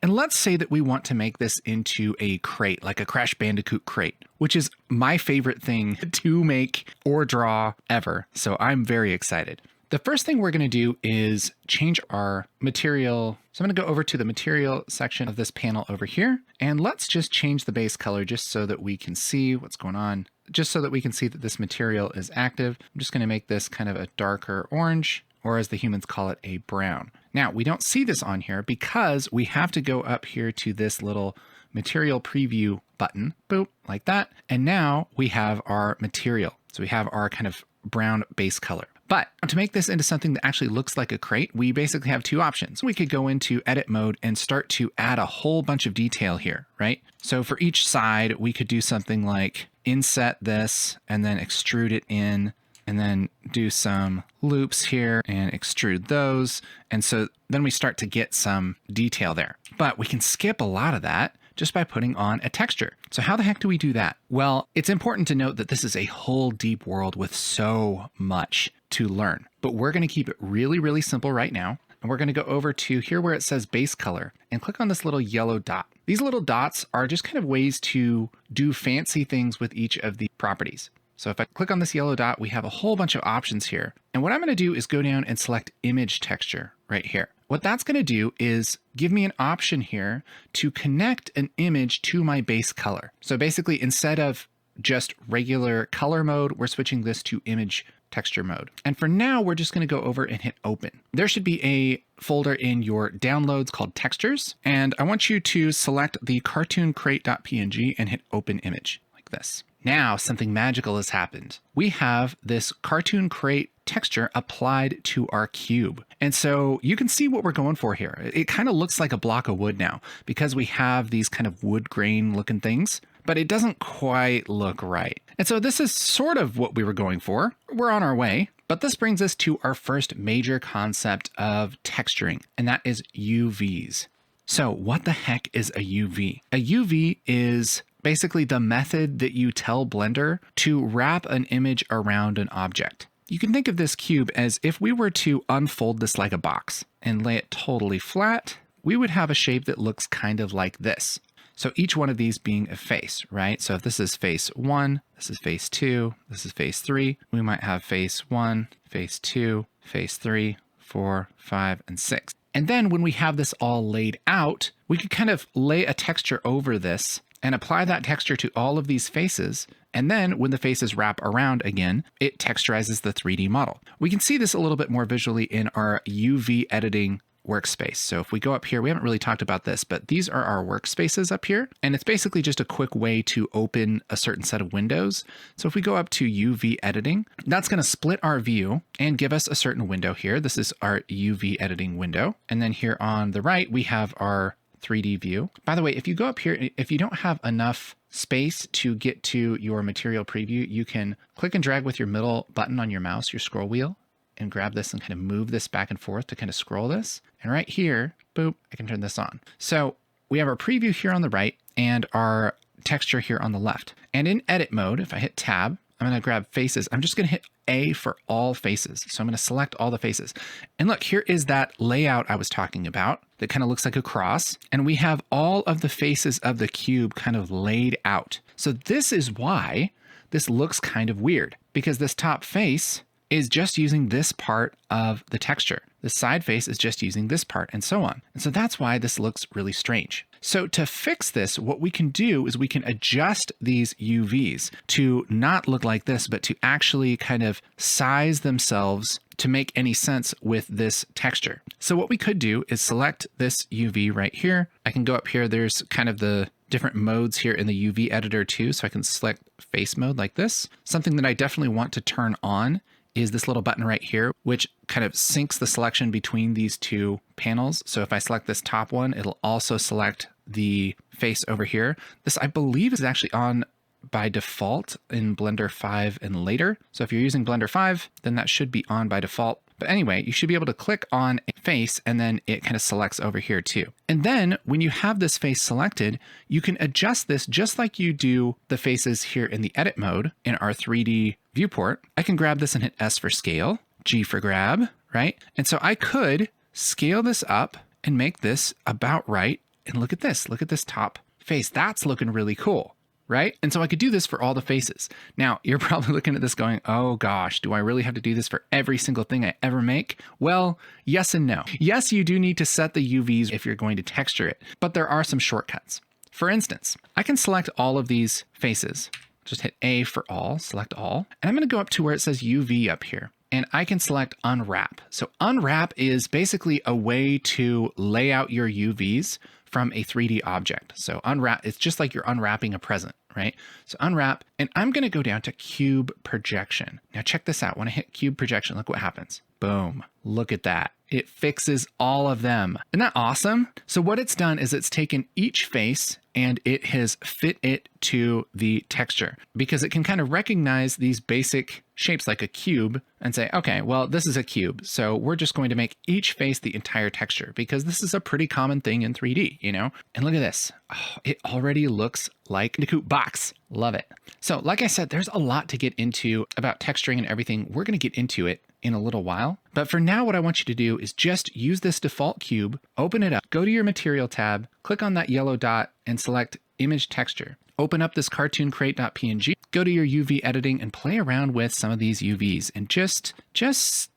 And let's say that we want to make this into a crate, like a Crash Bandicoot crate, which is my favorite thing to make or draw ever. So I'm very excited. The first thing we're going to do is change our material. So I'm going to go over to the material section of this panel over here. And let's just change the base color just so that we can see what's going on, just so that we can see that this material is active. I'm just going to make this kind of a darker orange, or as the humans call it, a brown. Now, we don't see this on here because we have to go up here to this little material preview button, boop, like that. And now we have our material. So we have our kind of brown base color. But to make this into something that actually looks like a crate, we basically have two options. We could go into edit mode and start to add a whole bunch of detail here, right? So for each side, we could do something like inset this and then extrude it in, and then do some loops here and extrude those. And so then we start to get some detail there. But we can skip a lot of that just by putting on a texture. So how the heck do we do that? Well, it's important to note that this is a whole deep world with so much to learn, but we're going to keep it really, really simple right now. And we're going to go over to here where it says base color and click on this little yellow dot. These little dots are just kind of ways to do fancy things with each of the properties. So if I click on this yellow dot, we have a whole bunch of options here. And what I'm going to do is go down and select image texture right here. What that's going to do is give me an option here to connect an image to my base color. So basically, instead of just regular color mode, we're switching this to image texture mode. And for now, we're just going to go over and hit open. There should be a folder in your downloads called textures. And I want you to select the cartoon crate.png and hit open image like this. Now something magical has happened. We have this cartoon crate texture applied to our cube. And so you can see what we're going for here. It kind of looks like a block of wood now because we have these kind of wood grain looking things, but it doesn't quite look right. And so this is sort of what we were going for. We're on our way. But this brings us to our first major concept of texturing, and that is UVs. So what the heck is a UV? A UV is basically the method that you tell Blender to wrap an image around an object. You can think of this cube as if we were to unfold this like a box and lay it totally flat, we would have a shape that looks kind of like this. So each one of these being a face, right? So if this is face 1, this is face 2, this is face 3, we might have face 1, face 2, face 3, 4, 5, and 6. And then when we have this all laid out, we could kind of lay a texture over this and apply that texture to all of these faces. And then when the faces wrap around again, it texturizes the 3D model. We can see this a little bit more visually in our UV editing workspace. So if we go up here, we haven't really talked about this, but these are our workspaces up here. And it's basically just a quick way to open a certain set of windows. So if we go up to UV editing, that's going to split our view and give us a certain window here. This is our UV editing window. And then here on the right, we have our 3D view. By the way, if you go up here, if you don't have enough space to get to your material preview, you can click and drag with your middle button on your mouse, your scroll wheel, and grab this and kind of move this back and forth to kind of scroll this. And right here, boop, I can turn this on. So we have our preview here on the right and our texture here on the left. And in edit mode, if I hit tab, I'm going to grab faces. I'm just going to hit A for all faces. So I'm going to select all the faces. And look, here is that layout I was talking about that kind of looks like a cross. And we have all of the faces of the cube kind of laid out. So this is why this looks kind of weird, because this top face is just using this part of the texture. The side face is just using this part, and so on. And so that's why this looks really strange. So to fix this, what we can do is we can adjust these UVs to not look like this, but to actually kind of size themselves to make any sense with this texture. So what we could do is select this UV right here. I can go up here. There's kind of the different modes here in the UV editor too. So I can select face mode like this. Something that I definitely want to turn on is this little button right here, which kind of syncs the selection between these two panels. So if I select this top one, it'll also select the face over here. This, I believe, is actually on by default in Blender 5 and later. So if you're using Blender 5, then that should be on by default. But anyway, you should be able to click on a face and then it kind of selects over here too. And then when you have this face selected, you can adjust this just like you do the faces here in the edit mode in our 3D viewport. I can grab this and hit S for scale, G for grab, right? And so I could scale this up and make this about right. And look at this top face. That's looking really cool, right? And so I could do this for all the faces. Now, you're probably looking at this going, oh gosh, do I really have to do this for every single thing I ever make? Well, yes and no. Yes, you do need to set the UVs if you're going to texture it, but there are some shortcuts. For instance, I can select all of these faces. Just hit A for all, select all. And I'm going to go up to where it says UV up here. And I can select unwrap. So unwrap is basically a way to lay out your UVs from a 3D object. So unwrap, it's just like you're unwrapping a present, right? So unwrap, and I'm going to go down to cube projection. Now check this out. When I hit cube projection, look what happens. Boom. Look at that. It fixes all of them. Isn't that awesome? So what it's done is it's taken each face and it has fit it to the texture because it can kind of recognize these basic shapes like a cube and say, okay, well, this is a cube. So we're just going to make each face the entire texture because this is a pretty common thing in 3D, you know? And look at this. Oh, it already looks like a Coop box. Love it. So like I said, there's a lot to get into about texturing and everything. We're going to get into it in a little while. But for now, what I want you to do is just use this default cube, open it up, go to your material tab, click on that yellow dot and select image texture. Open up this cartoon crate.png, go to your UV editing and play around with some of these UVs and just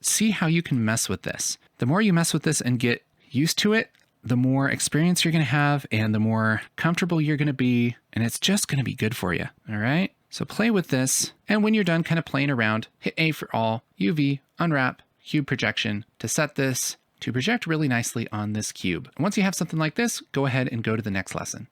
see how you can mess with this. The more you mess with this and get used to it, the more experience you're going to have and the more comfortable you're going to be, and it's just going to be good for you. All right. So play with this. And when you're done kind of playing around, hit A for all, UV, unwrap, cube projection to set this to project really nicely on this cube. And once you have something like this, go ahead and go to the next lesson.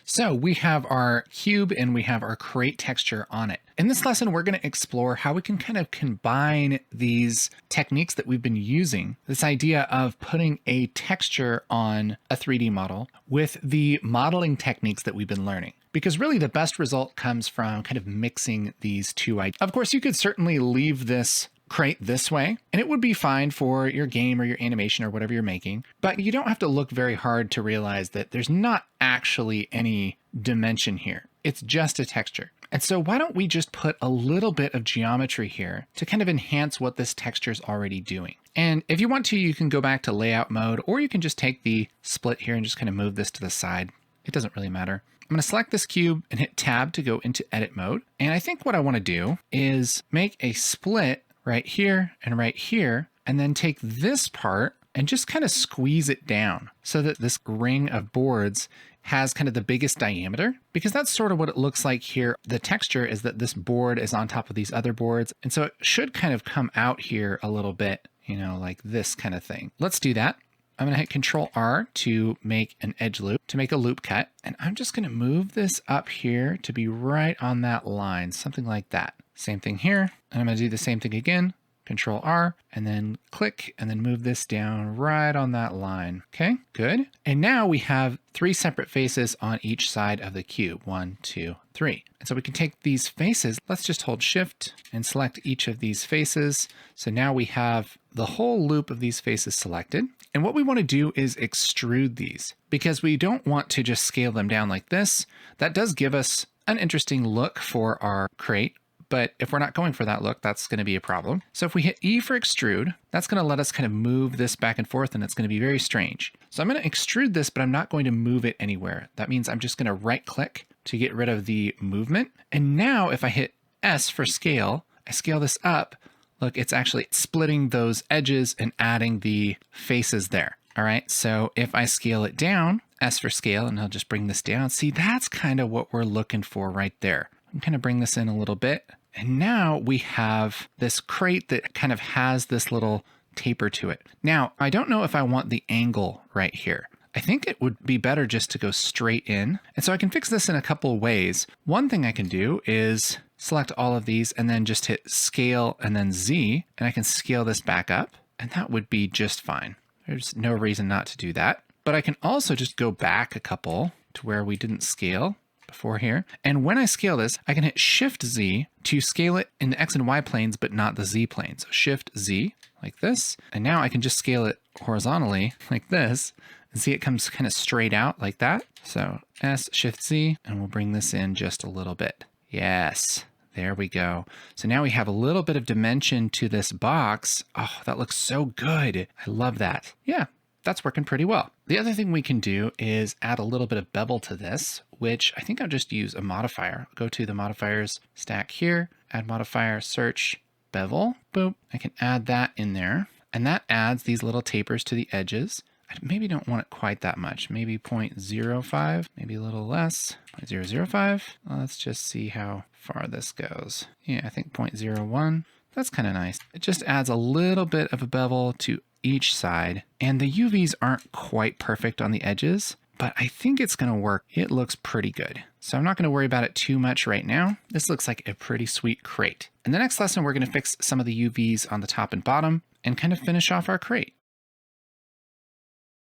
So we have our cube and we have our crate texture on it. In this lesson, we're going to explore how we can kind of combine these techniques that we've been using, this idea of putting a texture on a 3D model with the modeling techniques that we've been learning. Because really the best result comes from kind of mixing these two ideas. Of course, you could certainly leave this crate this way, and it would be fine for your game or your animation or whatever you're making, but you don't have to look very hard to realize that there's not actually any dimension here. It's just a texture. And so why don't we just put a little bit of geometry here to kind of enhance what this texture is already doing. And if you want to, you can go back to layout mode, or you can just take the split here and just kind of move this to the side. It doesn't really matter. I'm going to select this cube and hit tab to go into edit mode. And I think what I want to do is make a split right here, and then take this part and just kind of squeeze it down so that this ring of boards has kind of the biggest diameter, because that's sort of what it looks like here. The texture is that this board is on top of these other boards. And so it should kind of come out here a little bit, you know, like this kind of thing. Let's do that. I'm going to hit Control R to make an edge loop, to make a loop cut. And I'm just going to move this up here to be right on that line, something like that. Same thing here. And I'm going to do the same thing again. Control R, and then click, and then move this down right on that line. Okay, good. And now we have 3 separate faces on each side of the cube. 1, 2, 3. And so we can take these faces. Let's just hold Shift and select each of these faces. So now we have the whole loop of these faces selected. And what we want to do is extrude these, because we don't want to just scale them down like this. That does give us an interesting look for our crate. But if we're not going for that look, that's going to be a problem. So if we hit E for extrude, that's going to let us kind of move this back and forth, and it's going to be very strange. So I'm going to extrude this, but I'm not going to move it anywhere. That means I'm just going to right click to get rid of the movement. And now if I hit S for scale, I scale this up. Look, it's actually splitting those edges and adding the faces there. All right, so if I scale it down, S for scale, and I'll just bring this down. See, that's kind of what we're looking for right there. I'm going to bring this in a little bit. And now we have this crate that kind of has this little taper to it. Now, I don't know if I want the angle right here. I think it would be better just to go straight in. And so I can fix this in a couple of ways. One thing I can do is select all of these and then just hit scale and then Z, and I can scale this back up, and that would be just fine. There's no reason not to do that. But I can also just go back a couple to where we didn't scale before here. And when I scale this, I can hit Shift Z to scale it in the X and Y planes, but not the Z plane. So Shift Z like this. And now I can just scale it horizontally like this, and see it comes kind of straight out like that. So S, Shift Z, and we'll bring this in just a little bit. Yes, there we go. So now we have a little bit of dimension to this box. Oh, that looks so good. I love that. Yeah, that's working pretty well. The other thing we can do is add a little bit of bevel to this, which I think I'll just use a modifier. Go to the modifiers stack here, add modifier, search, bevel, boop. I can add that in there. And that adds these little tapers to the edges. I maybe don't want it quite that much. Maybe 0.05, maybe a little less, 0.005. Let's just see how far this goes. Yeah, I think 0.01. That's kind of nice. It just adds a little bit of a bevel to each side. And the UVs aren't quite perfect on the edges, but I think it's going to work. It looks pretty good. So I'm not going to worry about it too much right now. This looks like a pretty sweet crate. In the next lesson, we're going to fix some of the UVs on the top and bottom and kind of finish off our crate.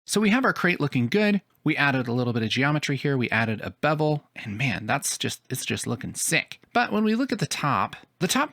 So we have our crate looking good. We added a little bit of geometry here. We added a bevel, and man, it's just looking sick. But when we look at the top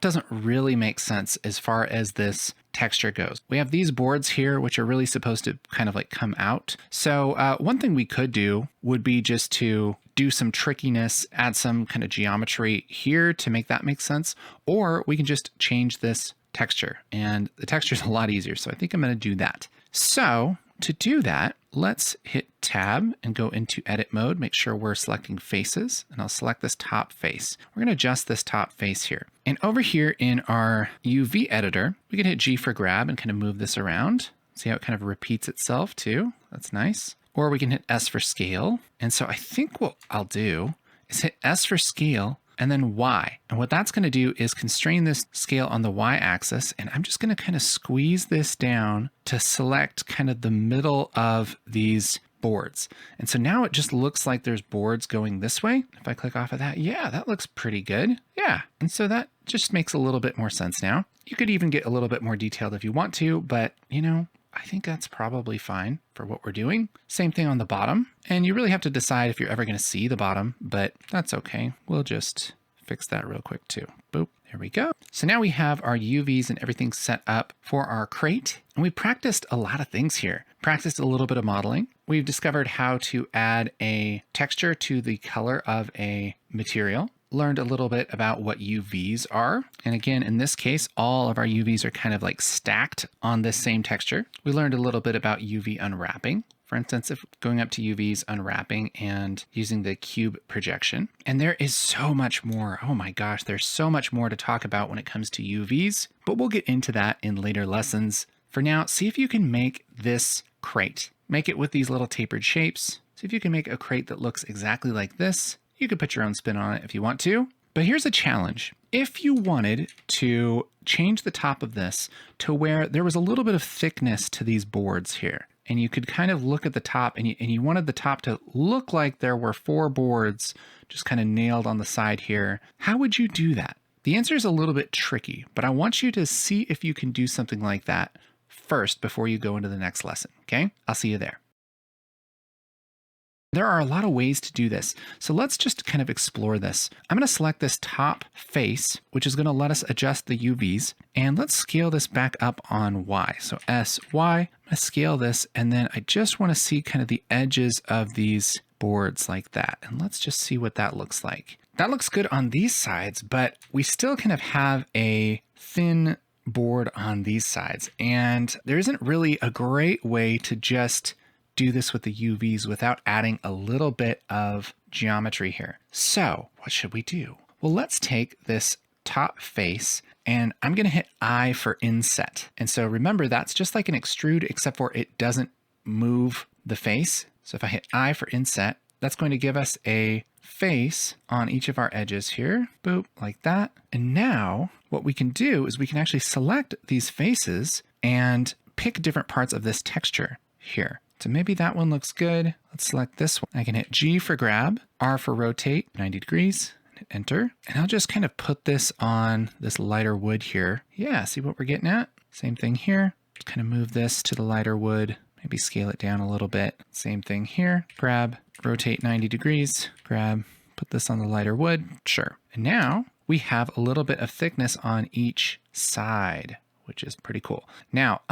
doesn't really make sense as far as this texture goes. We have these boards here, which are really supposed to kind of like come out. So one thing we could do would be just to do some trickiness, add some kind of geometry here to make that make sense, or we can just change this texture, and the texture is a lot easier. So I think I'm going to do that. So to do that, let's hit Tab and go into edit mode. Make sure we're selecting faces, and I'll select this top face. We're going to adjust this top face here. And over here in our UV editor, we can hit G for grab and kind of move this around. See how it kind of repeats itself too? That's nice. Or we can hit S for scale. And so I think what I'll do is hit S for scale and then Y. And what that's going to do is constrain this scale on the Y axis. And I'm just going to kind of squeeze this down to select kind of the middle of these boards. And so now it just looks like there's boards going this way. If I click off of that, yeah, that looks pretty good. Yeah. And so that just makes a little bit more sense now. You could even get a little bit more detailed if you want to, but you know, I think that's probably fine for what we're doing. Same thing on the bottom. And you really have to decide if you're ever going to see the bottom, but that's okay. We'll just fix that real quick too. Boop. There we go. So now we have our UVs and everything set up for our crate. And we practiced a lot of things here. Practiced a little bit of modeling. We've discovered how to add a texture to the color of a material. Learned a little bit about what UVs are. And again, in this case, all of our UVs are kind of like stacked on this same texture. We learned a little bit about UV unwrapping. For instance, if going up to UVs, unwrapping, and using the cube projection. And there is so much more. Oh my gosh, there's so much more to talk about when it comes to UVs, but we'll get into that in later lessons. For now, see if you can make this crate. Make it with these little tapered shapes. See if you can make a crate that looks exactly like this. You could put your own spin on it if you want to, but here's a challenge. If you wanted to change the top of this to where there was a little bit of thickness to these boards here, and you could kind of look at the top and you wanted the top to look like there were 4 boards just kind of nailed on the side here, how would you do that? The answer is a little bit tricky, but I want you to see if you can do something like that first before you go into the next lesson, okay? I'll see you there. There are a lot of ways to do this, so let's just kind of explore this. I'm going to select this top face, which is going to let us adjust the UVs, and let's scale this back up on Y. So S, Y, I'm going to scale this, and then I just want to see kind of the edges of these boards like that, and let's just see what that looks like. That looks good on these sides, but we still kind of have a thin board on these sides, and there isn't really a great way to just do this with the UVs without adding a little bit of geometry here. So what should we do? Well, let's take this top face and I'm going to hit I for inset. And so remember, that's just like an extrude, except for it doesn't move the face. So if I hit I for inset, that's going to give us a face on each of our edges here. Boop, like that. And now what we can do is we can actually select these faces and pick different parts of this texture here. So maybe that one looks good. Let's select this one. I can hit G for grab, R for rotate 90 degrees, and hit enter. And I'll just kind of put this on this lighter wood here. Yeah, see what we're getting at? Same thing here. Just kind of move this to the lighter wood, maybe scale it down a little bit. Same thing here. Grab, rotate 90 degrees, grab, put this on the lighter wood. Sure. And now we have a little bit of thickness on each side, which is pretty cool. Now,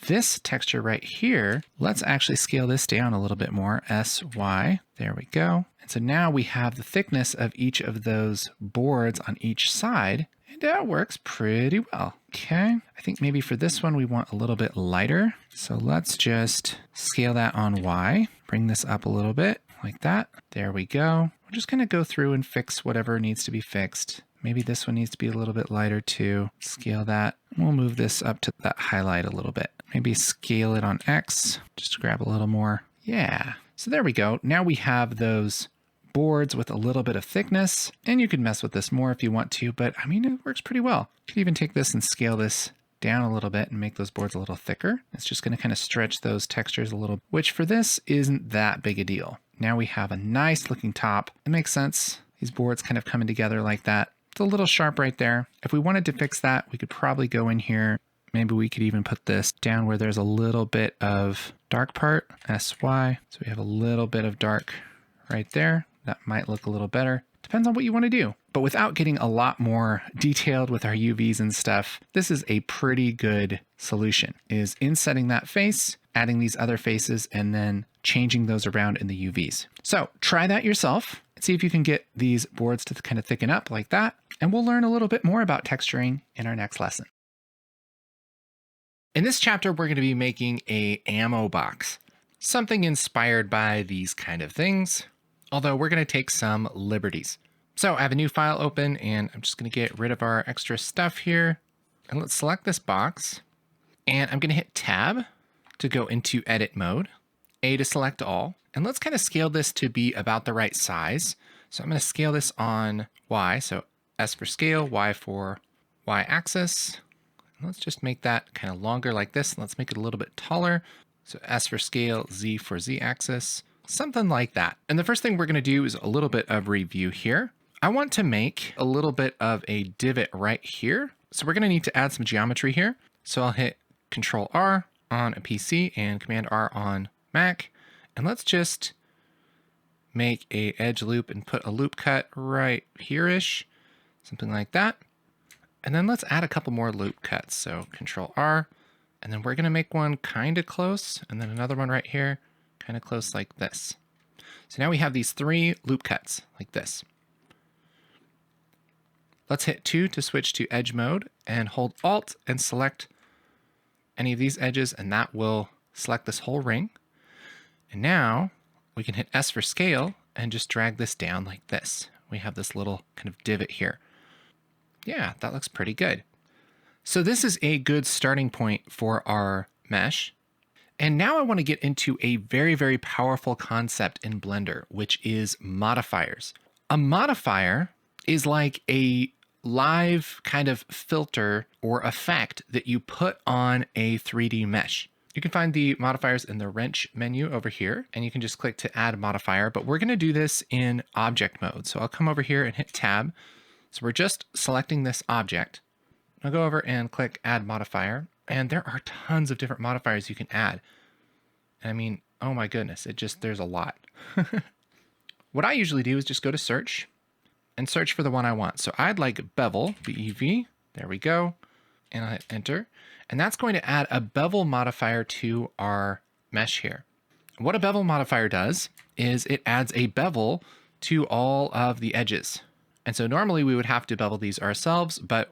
this texture right here, let's actually scale this down a little bit more. S, Y, there we go. And so now we have the thickness of each of those boards on each side, and that works pretty well. Okay, I think maybe for this one, we want a little bit lighter. So let's just scale that on Y, bring this up a little bit like that. There we go. We're just gonna go through and fix whatever needs to be fixed. Maybe this one needs to be a little bit lighter too. Scale that. We'll move this up to that highlight a little bit. Maybe scale it on X, just to grab a little more. Yeah. So there we go. Now we have those boards with a little bit of thickness, and you can mess with this more if you want to, but I mean, it works pretty well. You can even take this and scale this down a little bit and make those boards a little thicker. It's just going to kind of stretch those textures a little, which for this isn't that big a deal. Now we have a nice looking top. It makes sense. These boards kind of coming together like that. It's a little sharp right there. If we wanted to fix that, we could probably go in here. Maybe we could even put this down where there's a little bit of dark part, SY. So we have a little bit of dark right there. That might look a little better. Depends on what you want to do. But without getting a lot more detailed with our UVs and stuff, this is a pretty good solution, is insetting that face, adding these other faces, and then changing those around in the UVs. So try that yourself and see if you can get these boards to kind of thicken up like that. And we'll learn a little bit more about texturing in our next lesson. In this chapter, we're going to be making a ammo box, something inspired by these kind of things, although we're going to take some liberties. So I have a new file open and I'm just going to get rid of our extra stuff here. And let's select this box. And I'm going to hit Tab to go into edit mode, A to select all. And let's kind of scale this to be about the right size. So I'm going to scale this on Y. So S for scale, Y for Y axis. And let's just make that kind of longer like this. Let's make it a little bit taller. So S for scale, Z for Z axis. Something like that. And the first thing we're going to do is a little bit of review here. I want to make a little bit of a divot right here. So we're going to need to add some geometry here. So I'll hit Control R on a PC and Command R on Mac. And let's just make a edge loop and put a loop cut right here-ish, something like that. And then let's add a couple more loop cuts. So Control R, and then we're going to make one kind of close, and then another one right here, kind of close like this. So now we have these 3 loop cuts like this. Let's hit 2 to switch to edge mode and hold Alt and select any of these edges, and that will select this whole ring. And now we can hit S for scale and just drag this down like this. We have this little kind of divot here. Yeah, that looks pretty good. So this is a good starting point for our mesh. And now I want to get into a very, very powerful concept in Blender, which is modifiers. A modifier is like a live kind of filter or effect that you put on a 3D mesh. You can find the modifiers in the wrench menu over here, and you can just click to add modifier, but we're going to do this in object mode. So I'll come over here and hit Tab. So we're just selecting this object. I'll go over and click add modifier, and there are tons of different modifiers you can add. I mean, oh my goodness, there's a lot. What I usually do is just go to search and search for the one I want. So I'd like bevel, B-E-V, there we go, and I hit enter. And that's going to add a bevel modifier to our mesh here. What a bevel modifier does is it adds a bevel to all of the edges. And so normally we would have to bevel these ourselves, but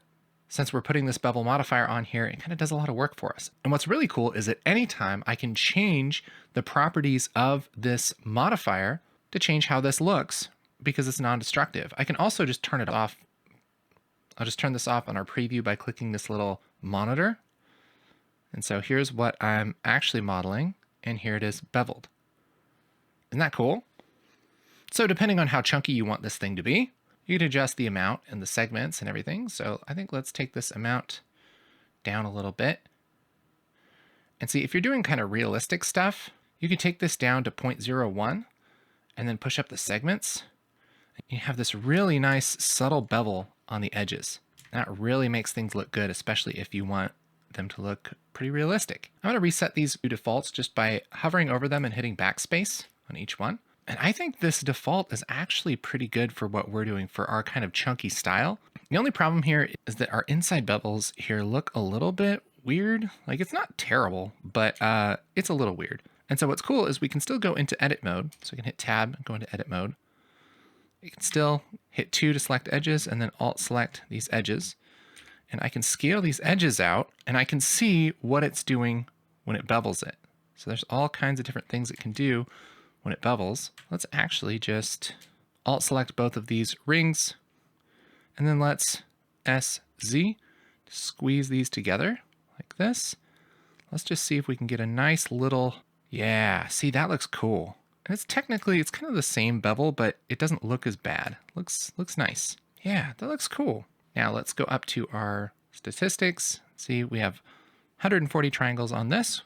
since we're putting this bevel modifier on here, it kind of does a lot of work for us. And what's really cool is that anytime I can change the properties of this modifier to change how this looks, because it's non-destructive. I can also just turn it off. I'll just turn this off on our preview by clicking this little monitor. And so here's what I'm actually modeling, and here it is beveled. Isn't that cool? So depending on how chunky you want this thing to be, you can adjust the amount and the segments and everything. So I think let's take this amount down a little bit. And see, if you're doing kind of realistic stuff, you can take this down to 0.01 and then push up the segments. You have this really nice subtle bevel on the edges. That really makes things look good, especially if you want them to look pretty realistic. I'm going to reset these to defaults just by hovering over them and hitting backspace on each one. And I think this default is actually pretty good for what we're doing for our kind of chunky style. The only problem here is that our inside bevels here look a little bit weird. Like, it's not terrible, but it's a little weird. And so what's cool is we can still go into edit mode. So we can hit tab and go into edit mode. You can still hit 2 to select edges and then alt select these edges. And I can scale these edges out and I can see what it's doing when it bevels it. So there's all kinds of different things it can do when it bevels. Let's actually just alt select both of these rings and then let's SZ squeeze these together like this. Let's just see if we can get a nice little, yeah, see, that looks cool. And it's technically, it's kind of the same bevel, but it doesn't look as bad. Looks nice. Yeah, that looks cool. Now let's go up to our statistics. See, we have 140 triangles on this,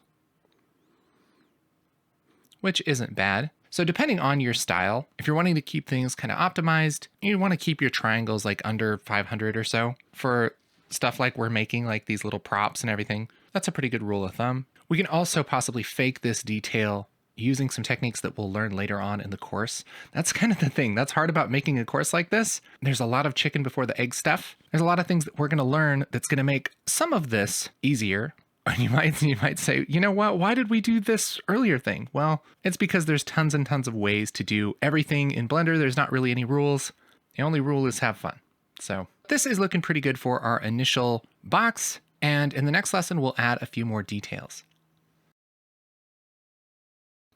which isn't bad. So depending on your style, if you're wanting to keep things kind of optimized, you want to keep your triangles like under 500 or so. For stuff like we're making, like these little props and everything, that's a pretty good rule of thumb. We can also possibly fake this detail using some techniques that we'll learn later on in the course. That's kind of the thing that's hard about making a course like this. There's a lot of chicken before the egg stuff. There's a lot of things that we're going to learn that's going to make some of this easier. And you might say, you know what, why did we do this earlier thing? Well, it's because there's tons and tons of ways to do everything in Blender. There's not really any rules. The only rule is have fun. So this is looking pretty good for our initial box. And in the next lesson, we'll add a few more details.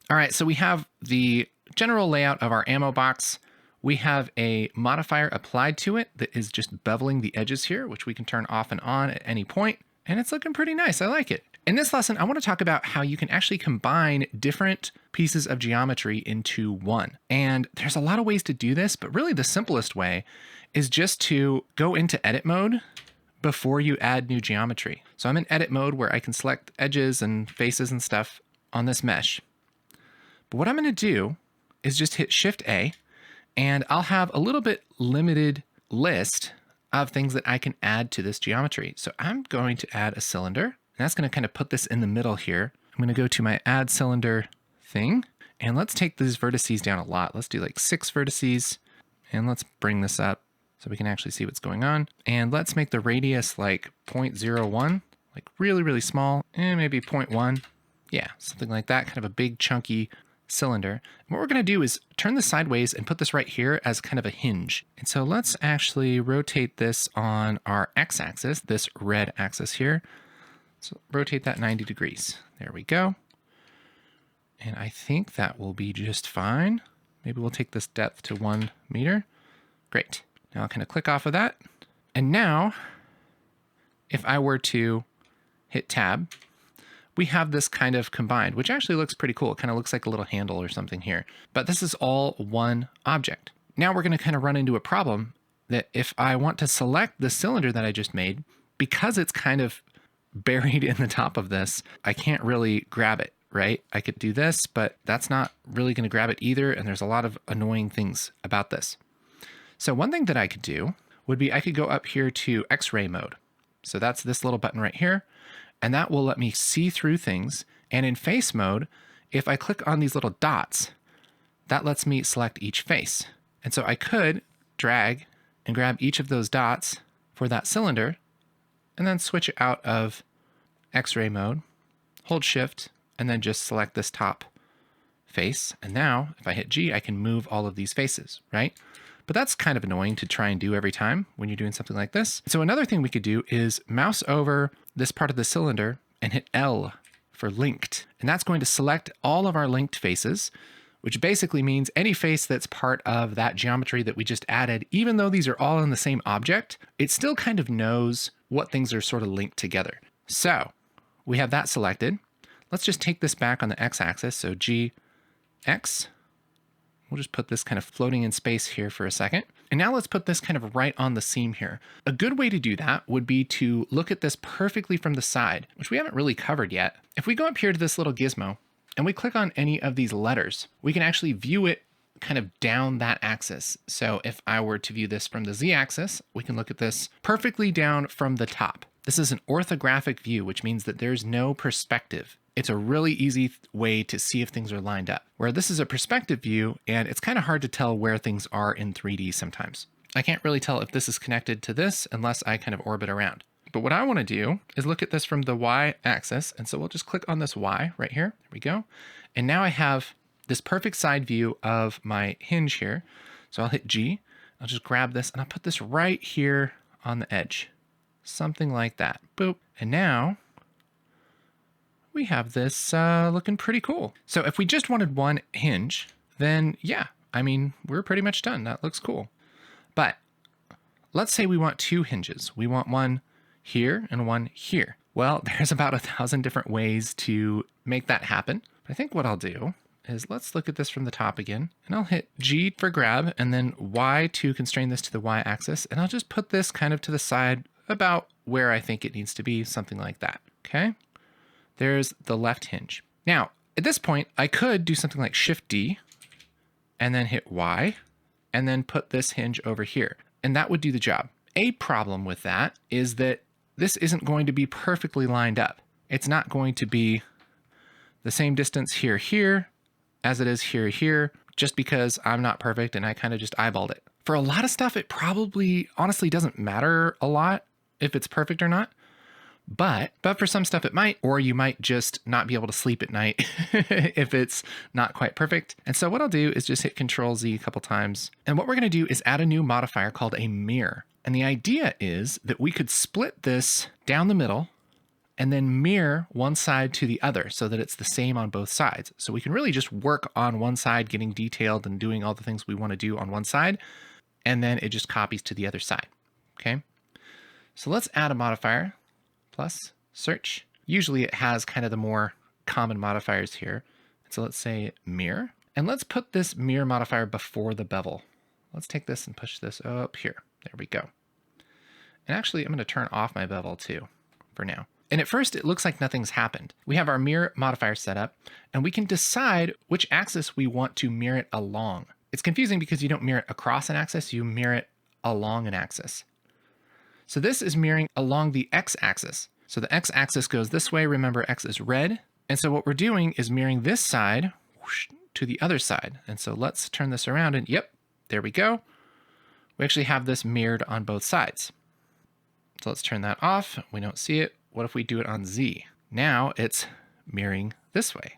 All right, so we have the general layout of our ammo box. We have a modifier applied to it that is just beveling the edges here, which we can turn off and on at any point. And it's looking pretty nice. I like it. In this lesson, I want to talk about how you can actually combine different pieces of geometry into one. And there's a lot of ways to do this, but really the simplest way is just to go into edit mode before you add new geometry. So I'm in edit mode where I can select edges and faces and stuff on this mesh. But what I'm going to do is just hit Shift A, and I'll have a little bit limited list of things that I can add to this geometry. So I'm going to add a cylinder, and that's going to kind of put this in the middle here. I'm going to go to my add cylinder thing, and let's take these vertices down a lot. Let's do like 6 vertices, and let's bring this up so we can actually see what's going on. And let's make the radius like 0.01, like really, really small, and maybe 0.1. Yeah, something like that, kind of a big chunky cylinder. And what we're going to do is turn this sideways and put this right here as kind of a hinge. And so let's actually rotate this on our x-axis, this red axis here. So rotate that 90 degrees. There we go. And I think that will be just fine. Maybe we'll take this depth to 1 meter. Great. Now I'll kind of click off of that. And now, if I were to hit tab, we have this kind of combined, which actually looks pretty cool. It kind of looks like a little handle or something here. But this is all one object. Now we're going to kind of run into a problem that if I want to select the cylinder that I just made, because it's kind of buried in the top of this, I can't really grab it, right? I could do this, but that's not really going to grab it either. And there's a lot of annoying things about this. So one thing that I could do would be I could go up here to X-ray mode. So that's this little button right here. And that will let me see through things. And in face mode, if I click on these little dots, that lets me select each face. And so I could drag and grab each of those dots for that cylinder and then switch it out of X-ray mode, hold Shift, and then just select this top face. And now if I hit G, I can move all of these faces, right? But that's kind of annoying to try and do every time when you're doing something like this. So another thing we could do is mouse over this part of the cylinder and hit L for linked. And that's going to select all of our linked faces, which basically means any face that's part of that geometry that we just added, even though these are all in the same object, it still kind of knows what things are sort of linked together. So we have that selected. Let's just take this back on the x-axis. So G, X. We'll just put this kind of floating in space here for a second. And now let's put this kind of right on the seam here. A good way to do that would be to look at this perfectly from the side, which we haven't really covered yet. If we go up here to this little gizmo and we click on any of these letters, we can actually view it kind of down that axis. So if I were to view this from the z-axis, we can look at this perfectly down from the top. This is an orthographic view, which means that there's no perspective. It's a really easy way to see if things are lined up. Where this is a perspective view, and it's kind of hard to tell where things are in 3D sometimes. I can't really tell if this is connected to this unless I kind of orbit around. But what I want to do is look at this from the y-axis, and so we'll just click on this y right here. There we go. And now I have this perfect side view of my hinge here. So I'll hit G, I'll just grab this, and I'll put this right here on the edge. Something like that. Boop. And now we have this looking pretty cool. So if we just wanted one hinge, then yeah, I mean, we're pretty much done. That looks cool. But let's say we want 2 hinges. We want one here and one here. Well, there's about 1,000 different ways to make that happen. I think what I'll do is let's look at this from the top again, and I'll hit G for grab and then Y to constrain this to the Y axis. And I'll just put this kind of to the side about where I think it needs to be, something like that. Okay. There's the left hinge. Now, at this point, I could do something like Shift D and then hit Y and then put this hinge over here. And that would do the job. A problem with that is that this isn't going to be perfectly lined up. It's not going to be the same distance here, here, as it is here, here, just because I'm not perfect and I kind of just eyeballed it. For a lot of stuff, it probably honestly doesn't matter a lot if it's perfect or not. But for some stuff it might, or you might just not be able to sleep at night if it's not quite perfect. And so what I'll do is just hit Control Z a couple times. And what we're gonna do is add a new modifier called a mirror. And the idea is that we could split this down the middle and then mirror one side to the other so that it's the same on both sides. So we can really just work on one side, getting detailed and doing all the things we wanna do on one side, and then it just copies to the other side, okay? So let's add a modifier. Plus search. Usually it has kind of the more common modifiers here. So let's say mirror, and let's put this mirror modifier before the bevel. Let's take this and push this up here. There we go. And actually I'm going to turn off my bevel too for now. And at first it looks like nothing's happened. We have our mirror modifier set up and we can decide which axis we want to mirror it along. It's confusing because you don't mirror it across an axis, you mirror it along an axis. So this is mirroring along the x-axis. So the x-axis goes this way. Remember, x is red. And so what we're doing is mirroring this side whoosh, to the other side. And so let's turn this around and yep, there we go. We actually have this mirrored on both sides. So let's turn that off. We don't see it. What if we do it on Z? Now it's mirroring this way.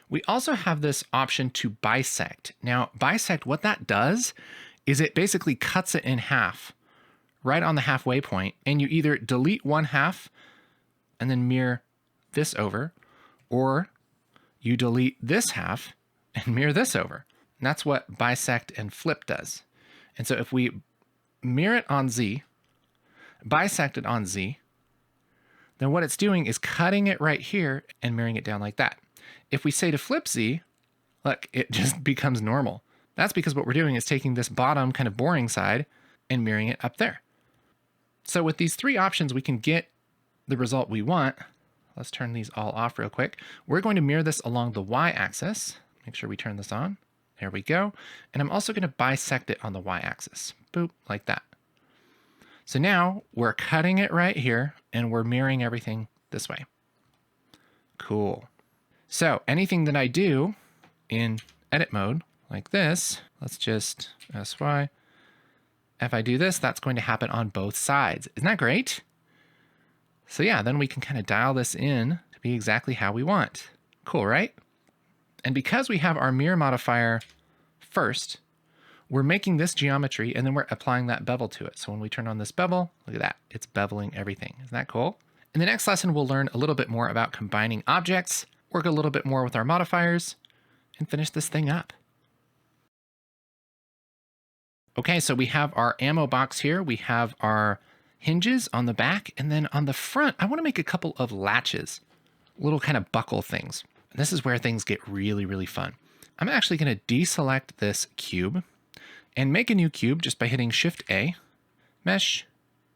We also have this option to bisect. Now, bisect, what that does is it basically cuts it in half, right on the halfway point, and you either delete one half and then mirror this over, or you delete this half and mirror this over. And that's what bisect and flip does. And so if we mirror it on Z, bisect it on Z, then what it's doing is cutting it right here and mirroring it down like that. If we say to flip Z, look, it just becomes normal. That's because what we're doing is taking this bottom kind of boring side and mirroring it up there. So with these three options, we can get the result we want. Let's turn these all off real quick. We're going to mirror this along the y-axis. Make sure we turn this on. There we go. And I'm also going to bisect it on the y-axis. Boop, like that. So now we're cutting it right here and we're mirroring everything this way. Cool. So anything that I do in edit mode like this, let's just SY. If I do this, that's going to happen on both sides. Isn't that great? So yeah, then we can kind of dial this in to be exactly how we want. Cool, right? And because we have our mirror modifier first, we're making this geometry and then we're applying that bevel to it. So when we turn on this bevel, look at that, it's beveling everything. Isn't that cool? In the next lesson, we'll learn a little bit more about combining objects, work a little bit more with our modifiers, and finish this thing up. Okay, so we have our ammo box here. We have our hinges on the back, and then on the front, I want to make a couple of latches, little kind of buckle things. And this is where things get really, really fun. I'm actually going to deselect this cube and make a new cube just by hitting Shift A, Mesh,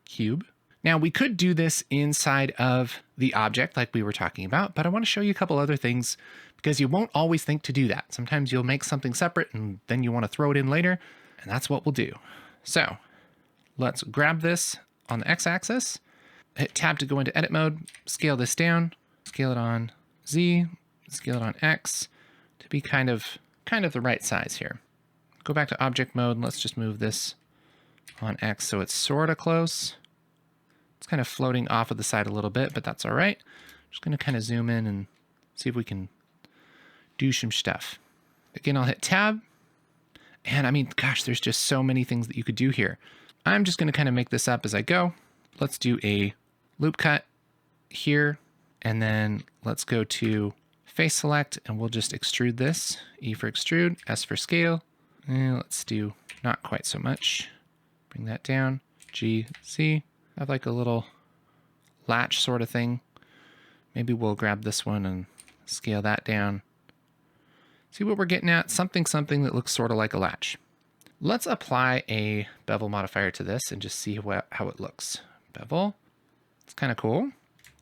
Cube. Now we could do this inside of the object like we were talking about, but I want to show you a couple other things because you won't always think to do that. Sometimes you'll make something separate and then you want to throw it in later. And that's what we'll do. So let's grab this on the x-axis, hit tab to go into edit mode, scale this down, scale it on Z, scale it on X to be kind of the right size here. Go back to object mode and let's just move this on X so it's sort of close. It's kind of floating off of the side a little bit, but that's all right. Just going to kind of zoom in and see if we can do some stuff. Again, I'll hit tab. And I mean, gosh, there's just so many things that you could do here. I'm just going to kind of make this up as I go. Let's do a loop cut here. And then let's go to face select and we'll just extrude this. E for extrude, S for scale. And let's do not quite so much. Bring that down. G, Z. I have like a little latch sort of thing. Maybe we'll grab this one and scale that down. See what we're getting at? Something that looks sort of like a latch. Let's apply a bevel modifier to this and just see how it looks. Bevel. It's kind of cool.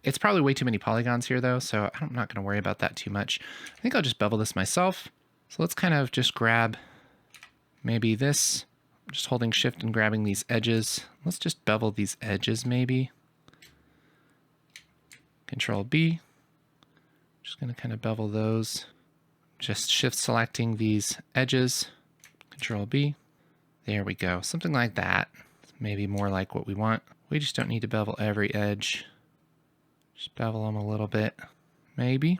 It's probably way too many polygons here though, so I'm not going to worry about that too much. I think I'll just bevel this myself. So let's kind of just grab maybe this. I'm just holding shift and grabbing these edges. Let's just bevel these edges maybe. Control B. Just going to kind of bevel those. Just shift selecting these edges, Control B. There we go, something like that. Maybe more like what we want. We just don't need to bevel every edge. Just bevel them a little bit, maybe.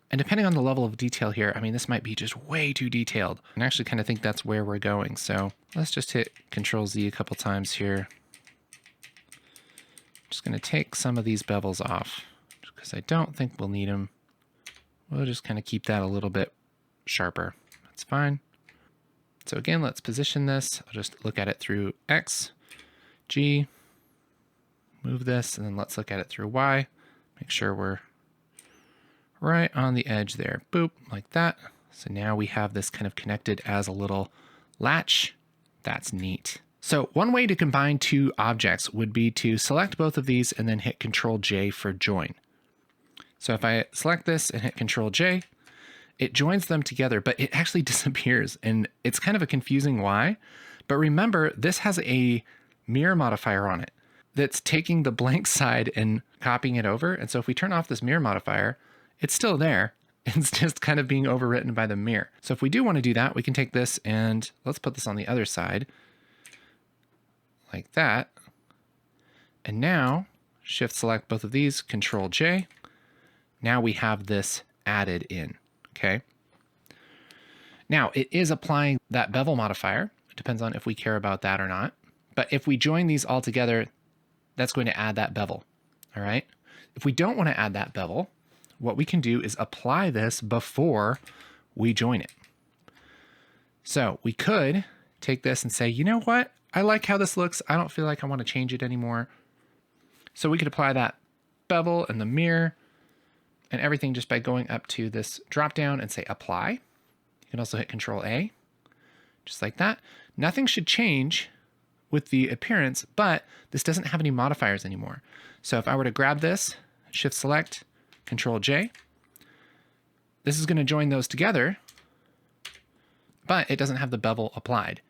And depending on the level of detail here, I mean, this might be just way too detailed. And I actually kind of think that's where we're going. So let's just hit Control Z a couple times here. Just going to take some of these bevels off because I don't think we'll need them. We'll just kind of keep that a little bit sharper. That's fine. So again, let's position this. I'll just look at it through X, G, move this, and then let's look at it through Y. Make sure we're right on the edge there. Boop, like that. So now we have this kind of connected as a little latch. That's neat. So one way to combine two objects would be to select both of these and then hit Control J for join. So if I select this and hit Control J, it joins them together, but it actually disappears. And it's kind of a confusing why. But remember, this has a mirror modifier on it that's taking the blank side and copying it over. And so if we turn off this mirror modifier, it's still there. It's just kind of being overwritten by the mirror. So if we do want to do that, we can take this and let's put this on the other side like that. And now shift select both of these, Control J. Now we have this added in, okay? Now it is applying that bevel modifier. It depends on if we care about that or not. But if we join these all together, that's going to add that bevel, all right? If we don't want to add that bevel, what we can do is apply this before we join it. So we could take this and say, you know what? I like how this looks. I don't feel like I want to change it anymore. So we could apply that bevel and the mirror and everything just by going up to this drop down and say apply. You can also hit Control A, just like that. Nothing should change with the appearance, but this doesn't have any modifiers anymore. So if I were to grab this, shift select, Control J, this is going to join those together, but it doesn't have the bevel applied.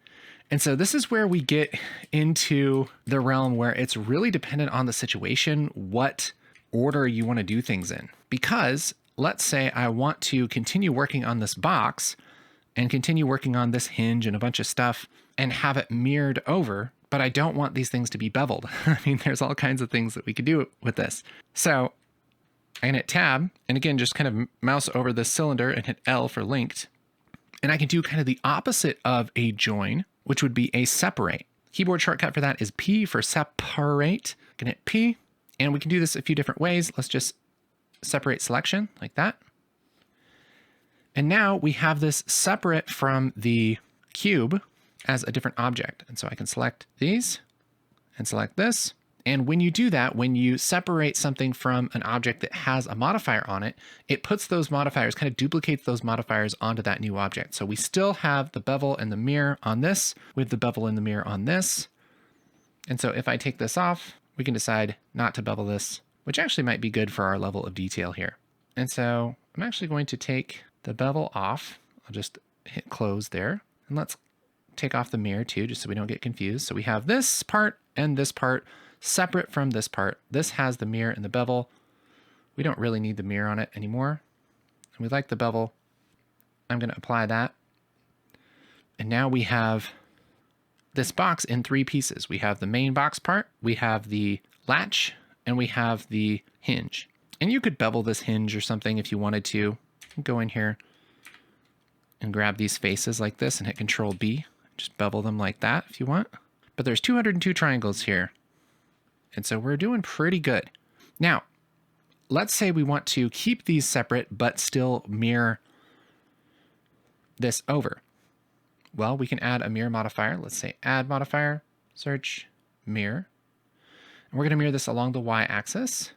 And so this is where we get into the realm where it's really dependent on the situation, what order you want to do things in. Because let's say I want to continue working on this box and continue working on this hinge and a bunch of stuff and have it mirrored over, but I don't want these things to be beveled. I mean, there's all kinds of things that we could do with this. So I can hit Tab, and again, just kind of mouse over this cylinder and hit L for linked. And I can do kind of the opposite of a join, which would be a separate. Keyboard shortcut for that is P for separate. I can hit P, and we can do this a few different ways. Let's just separate selection like that. And now we have this separate from the cube as a different object. And so I can select these and select this. And when you do that, when you separate something from an object that has a modifier on it, it puts those modifiers, kind of duplicates those modifiers onto that new object. So we still have the bevel and the mirror on this with the bevel and the mirror on this. And so if I take this off, we can decide not to bevel this, which actually might be good for our level of detail here. And so I'm actually going to take the bevel off. I'll just hit close there. And let's take off the mirror too, just so we don't get confused. So we have this part and this part separate from this part. This has the mirror and the bevel. We don't really need the mirror on it anymore. And we like the bevel. I'm going to apply that. And now we have this box in three pieces. We have the main box part, we have the latch, and we have the hinge. And you could bevel this hinge or something if you wanted to. Go in here and grab these faces like this and hit Control B. Just bevel them like that if you want. But there's 202 triangles here. And so we're doing pretty good. Now, let's say we want to keep these separate, but still mirror this over. Well, we can add a mirror modifier. Let's say add modifier, search, mirror. And we're going to mirror this along the y-axis.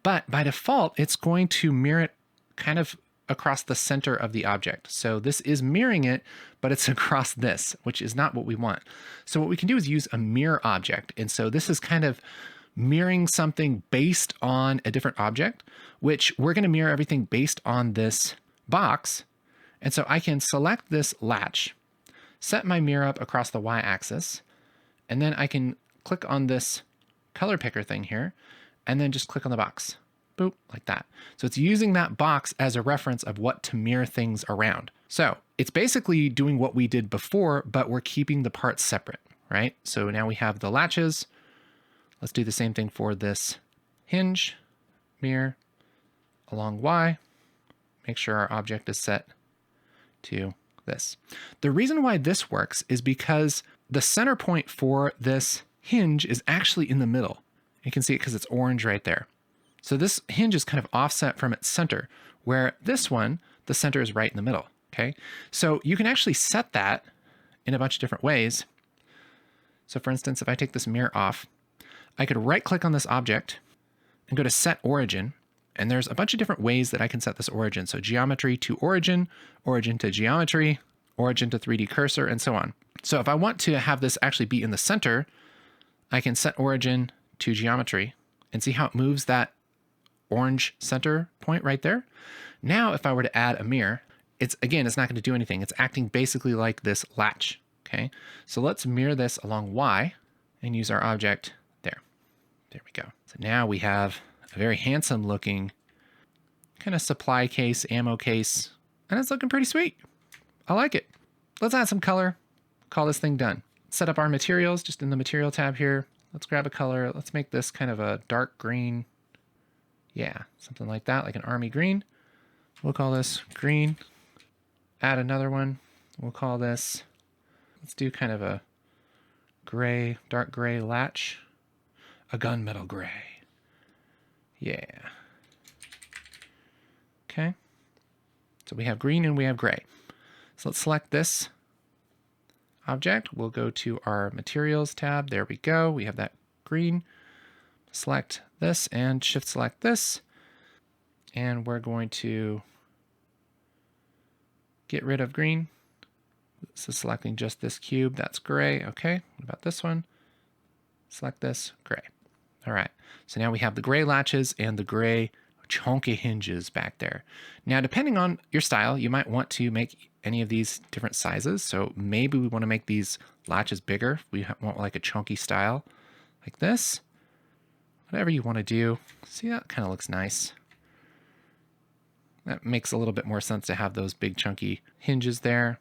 But by default, it's going to mirror it kind of across the center of the object. So this is mirroring it, but it's across this, which is not what we want. So what we can do is use a mirror object. And so this is kind of mirroring something based on a different object, which we're going to mirror everything based on this box. And so I can select this latch, set my mirror up across the y-axis, and then I can click on this color picker thing here, and then just click on the box. boop, like that. So it's using that box as a reference of what to mirror things around. So it's basically doing what we did before, but we're keeping the parts separate, right? So now we have the latches. Let's do the same thing for this hinge, mirror along Y. Make sure our object is set to this. The reason why this works is because the center point for this hinge is actually in the middle. You can see it because it's orange right there. So this hinge is kind of offset from its center, where this one, the center is right in the middle, okay? So you can actually set that in a bunch of different ways. So for instance, if I take this mirror off, I could right click on this object and go to set origin. And there's a bunch of different ways that I can set this origin. So geometry to origin, origin to geometry, origin to 3D cursor, and so on. So if I want to have this actually be in the center, I can set origin to geometry and see how it moves that orange center point right there. Now, if I were to add a mirror, it's not going to do anything. It's acting basically like this latch. Okay. So let's mirror this along Y and use our object there. There we go. So now we have a very handsome looking kind of supply case, ammo case, and it's looking pretty sweet. I like it. Let's add some color. Call this thing done. Set up our materials just in the material tab here. Let's grab a color. Let's make this kind of a dark green. Yeah, something like that, like an army green. We'll call this green. Add another one. We'll call this, let's do kind of a gray, dark gray latch. A gunmetal gray. Yeah. Okay. So we have green and we have gray. So let's select this object. We'll go to our materials tab. There we go. We have that green. Select this and shift select this. And we're going to get rid of green. So selecting just this cube, that's gray. Okay. What about this one? Select this, gray. All right. So now we have the gray latches and the gray chunky hinges back there. Now, depending on your style, you might want to make any of these different sizes. So maybe we want to make these latches bigger. We want like a chunky style like this. Whatever you want to do. See, that kind of looks nice. That makes a little bit more sense to have those big chunky hinges there.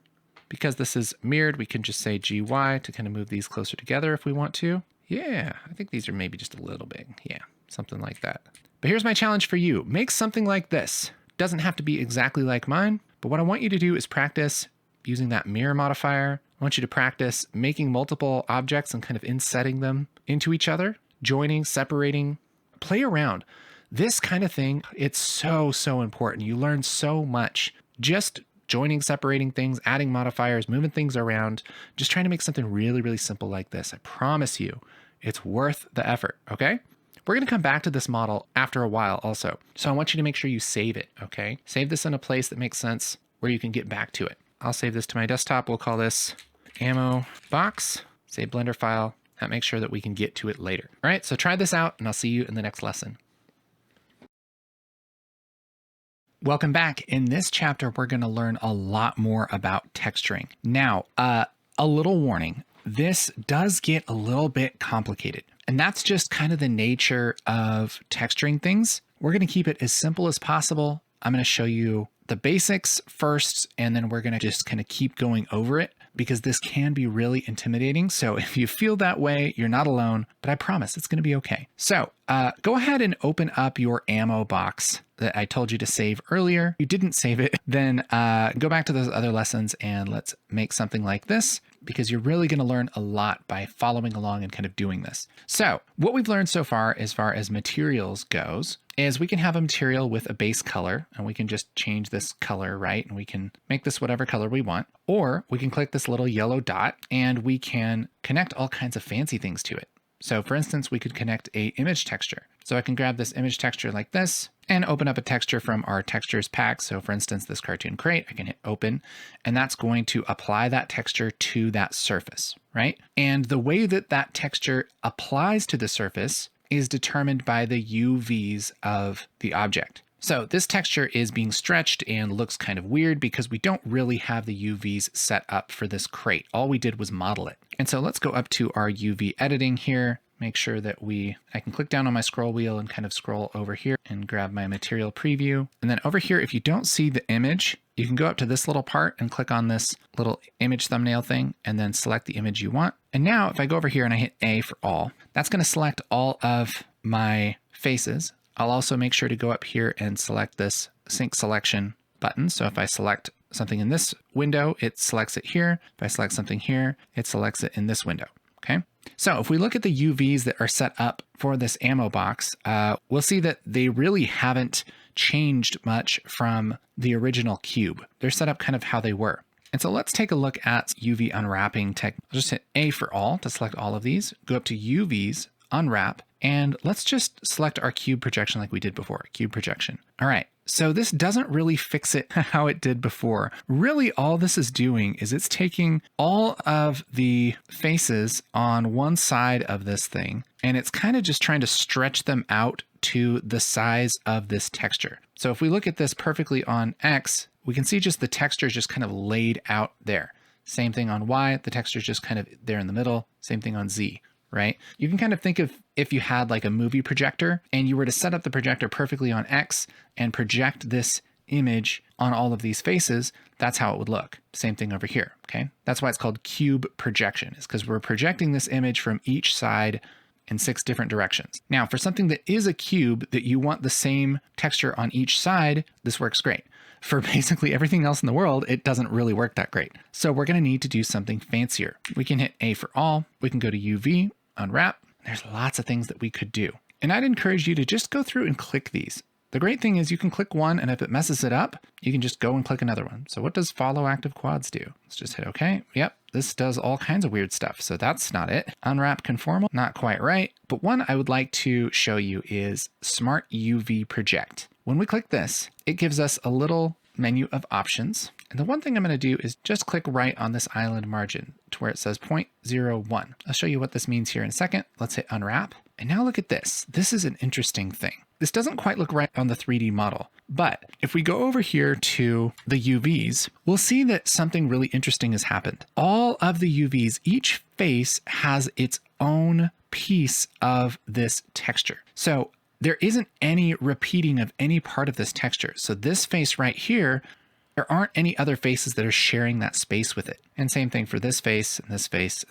Because this is mirrored, we can just say GY to kind of move these closer together if we want to. Yeah, I think these are maybe just a little big. Yeah, something like that. But here's my challenge for you. Make something like this. Doesn't have to be exactly like mine, but what I want you to do is practice using that mirror modifier. I want you to practice making multiple objects and kind of insetting them into each other, joining, separating, play around. This kind of thing, it's so, so important. You learn so much just joining, separating things, adding modifiers, moving things around, just trying to make something really, really simple like this. I promise you, it's worth the effort, okay? We're gonna come back to this model after a while also. So I want you to make sure you save it, okay? Save this in a place that makes sense where you can get back to it. I'll save this to my desktop. We'll call this ammo box, save Blender file. That makes sure that we can get to it later. All right, so try this out and I'll see you in the next lesson. Welcome back. In this chapter, we're going to learn a lot more about texturing. Now, a little warning, this does get a little bit complicated, and that's just kind of the nature of texturing things. We're going to keep it as simple as possible. I'm going to show you the basics first, and then we're going to just kind of keep going over it because this can be really intimidating. So if you feel that way, you're not alone, but I promise it's going to be okay. So go ahead and open up your ammo box that I told you to save earlier. If you didn't save it, then go back to those other lessons and let's make something like this, because you're really going to learn a lot by following along and kind of doing this. So what we've learned so far as materials goes is we can have a material with a base color and we can just change this color, right? And we can make this whatever color we want, or we can click this little yellow dot and we can connect all kinds of fancy things to it. So for instance, we could connect a image texture. So I can grab this image texture like this and open up a texture from our textures pack. So for instance, this cartoon crate, I can hit open, and that's going to apply that texture to that surface, right? And the way that that texture applies to the surface is determined by the UVs of the object. So this texture is being stretched and looks kind of weird because we don't really have the UVs set up for this crate. All we did was model it. And so let's go up to our UV editing here, make sure that I can click down on my scroll wheel and kind of scroll over here and grab my material preview. And then over here, if you don't see the image, you can go up to this little part and click on this little image thumbnail thing and then select the image you want. And now if I go over here and I hit A for all, that's going to select all of my faces. I'll also make sure to go up here and select this sync selection button. So if I select something in this window, it selects it here. If I select something here, it selects it in this window. Okay. So if we look at the UVs that are set up for this ammo box, we'll see that they really haven't changed much from the original cube. They're set up kind of how they were. And so let's take a look at UV unwrapping tech. I'll just hit A for all to select all of these, go up to UVs, unwrap, and let's just select our cube projection like we did before, cube projection. All right. So this doesn't really fix it how it did before. Really, all this is doing is it's taking all of the faces on one side of this thing, and it's kind of just trying to stretch them out to the size of this texture. So if we look at this perfectly on X, we can see just the texture is just kind of laid out there. Same thing on Y, the texture is just kind of there in the middle. Same thing on Z. Right? You can kind of think of if you had like a movie projector and you were to set up the projector perfectly on X and project this image on all of these faces, that's how it would look. Same thing over here. Okay. That's why it's called cube projection, is because we're projecting this image from each side in 6 different directions. Now, for something that is a cube that you want the same texture on each side, this works great. For basically everything else in the world, it doesn't really work that great. So we're going to need to do something fancier. We can hit A for all. We can go to UV, unwrap. There's lots of things that we could do. And I'd encourage you to just go through and click these. The great thing is you can click one, and if it messes it up, you can just go and click another one. So what does follow active quads do? Let's just hit OK. Yep, this does all kinds of weird stuff. So that's not it. Unwrap conformal, not quite right. But one I would like to show you is Smart UV Project. When we click this, it gives us a little menu of options. And the one thing I'm going to do is just click right on this island margin to where it says 0.01. I'll show you what this means here in a second. Let's hit unwrap. And now look at this. This is an interesting thing. This doesn't quite look right on the 3D model, but if we go over here to the UVs, we'll see that something really interesting has happened. All of the UVs, each face has its own piece of this texture. So there isn't any repeating of any part of this texture. So this face right here, there aren't any other faces that are sharing that space with it. And same thing for this face and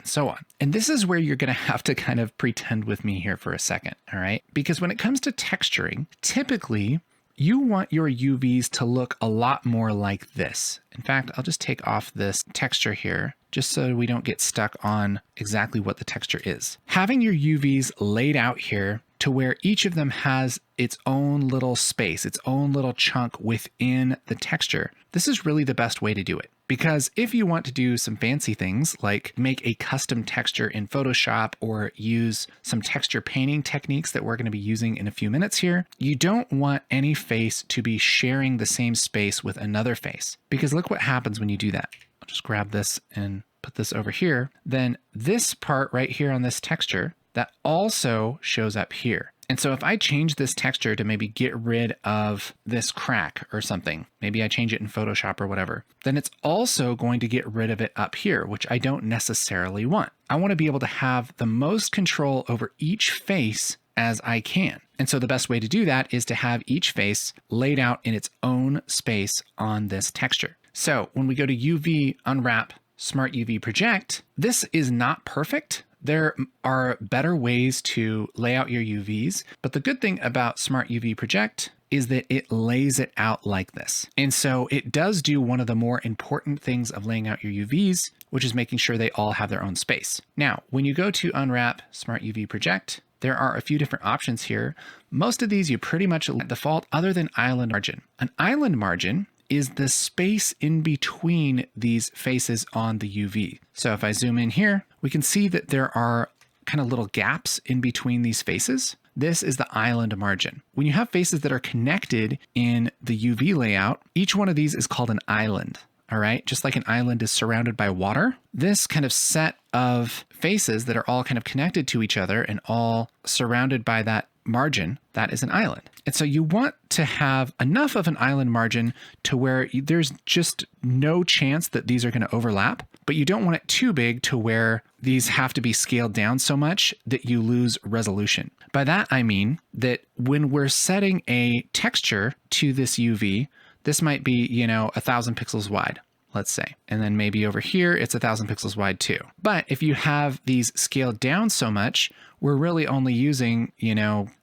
so on. And this is where you're going to have to kind of pretend with me here for a second. All right. Because when it comes to texturing, typically you want your UVs to look a lot more like this. In fact, I'll just take off this texture here just so we don't get stuck on exactly what the texture is. Having your UVs laid out here to where each of them has its own little space, its own little chunk within the texture. This is really the best way to do it. Because if you want to do some fancy things like make a custom texture in Photoshop or use some texture painting techniques that we're going to be using in a few minutes here, you don't want any face to be sharing the same space with another face. Because look what happens when you do that. I'll just grab this and put this over here. Then this part right here on this texture, that also shows up here. And so if I change this texture to maybe get rid of this crack or something, maybe I change it in Photoshop or whatever, then it's also going to get rid of it up here, which I don't necessarily want. I want to be able to have the most control over each face as I can. And so the best way to do that is to have each face laid out in its own space on this texture. So when we go to UV unwrap Smart UV Project, this is not perfect. There are better ways to lay out your UVs, but the good thing about Smart UV Project is that it lays it out like this. And so it does do one of the more important things of laying out your UVs, which is making sure they all have their own space. Now, when you go to unwrap Smart UV Project, there are a few different options here. Most of these you pretty much default other than island margin. An island margin is the space in between these faces on the UV. So if I zoom in here, we can see that there are kind of little gaps in between these faces. This is the island margin. When you have faces that are connected in the UV layout, each one of these is called an island. All right, just like an island is surrounded by water, this kind of set of faces that are all kind of connected to each other and all surrounded by that margin, that is an island. And so you want to have enough of an island margin to where there's just no chance that these are going to overlap, but you don't want it too big to where these have to be scaled down so much that you lose resolution. By that, I mean that when we're setting a texture to this UV, this might be, 1,000 pixels wide, let's say. And then maybe over here, it's 1,000 pixels wide too. But if you have these scaled down so much, we're really only using,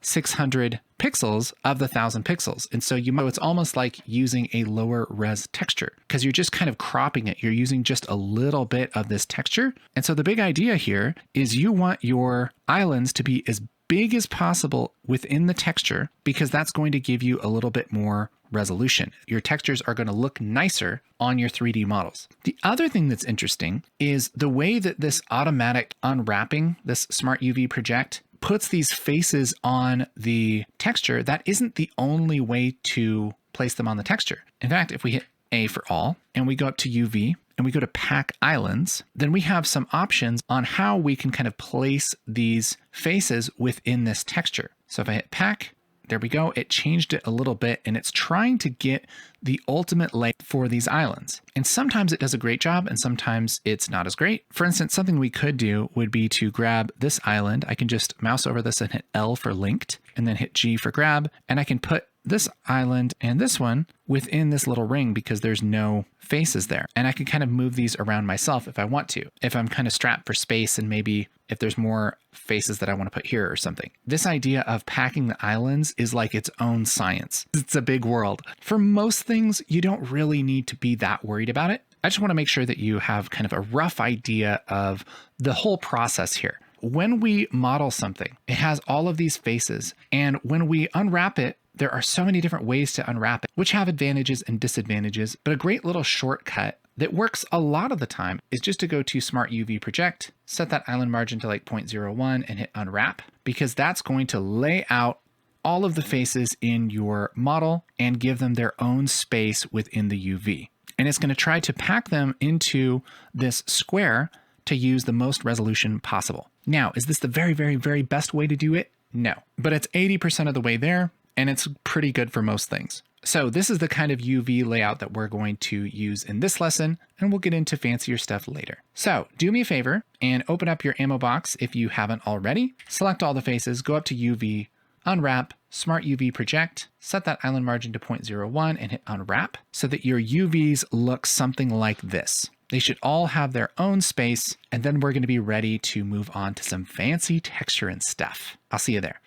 600 pixels of the 1,000 pixels. And so it's almost like using a lower res texture because you're just kind of cropping it. You're using just a little bit of this texture. And so the big idea here is you want your islands to be as big as possible within the texture because that's going to give you a little bit more resolution. Your textures are going to look nicer on your 3D models. The other thing that's interesting is the way that this automatic unwrapping, this Smart UV project, puts these faces on the texture. That isn't the only way to place them on the texture. In fact, if we hit A for all and we go up to UV and we go to pack islands, then we have some options on how we can kind of place these faces within this texture. So if I hit pack, there we go. It changed it a little bit and it's trying to get the ultimate layout for these islands. And sometimes it does a great job and sometimes it's not as great. For instance, something we could do would be to grab this island. I can just mouse over this and hit L for linked and then hit G for grab. And I can put this island and this one within this little ring because there's no faces there. And I can kind of move these around myself if I want to, if I'm kind of strapped for space and maybe if there's more faces that I want to put here or something. This idea of packing the islands is like its own science. It's a big world. For most things, you don't really need to be that worried about it. I just want to make sure that you have kind of a rough idea of the whole process here. When we model something, it has all of these faces. And when we unwrap it, there are so many different ways to unwrap it, which have advantages and disadvantages. But a great little shortcut that works a lot of the time is just to go to Smart UV Project, set that island margin to like 0.01 and hit unwrap, because that's going to lay out all of the faces in your model and give them their own space within the UV. And it's going to try to pack them into this square to use the most resolution possible. Now, is this the very, very, very best way to do it? No, but it's 80% of the way there. And it's pretty good for most things. So this is the kind of UV layout that we're going to use in this lesson, and we'll get into fancier stuff later. So do me a favor and open up your ammo box if you haven't already. Select all the faces, go up to UV, unwrap, Smart UV Project, set that island margin to 0.01 and hit unwrap so that your UVs look something like this. They should all have their own space, and then we're going to be ready to move on to some fancy texture and stuff. I'll see you there.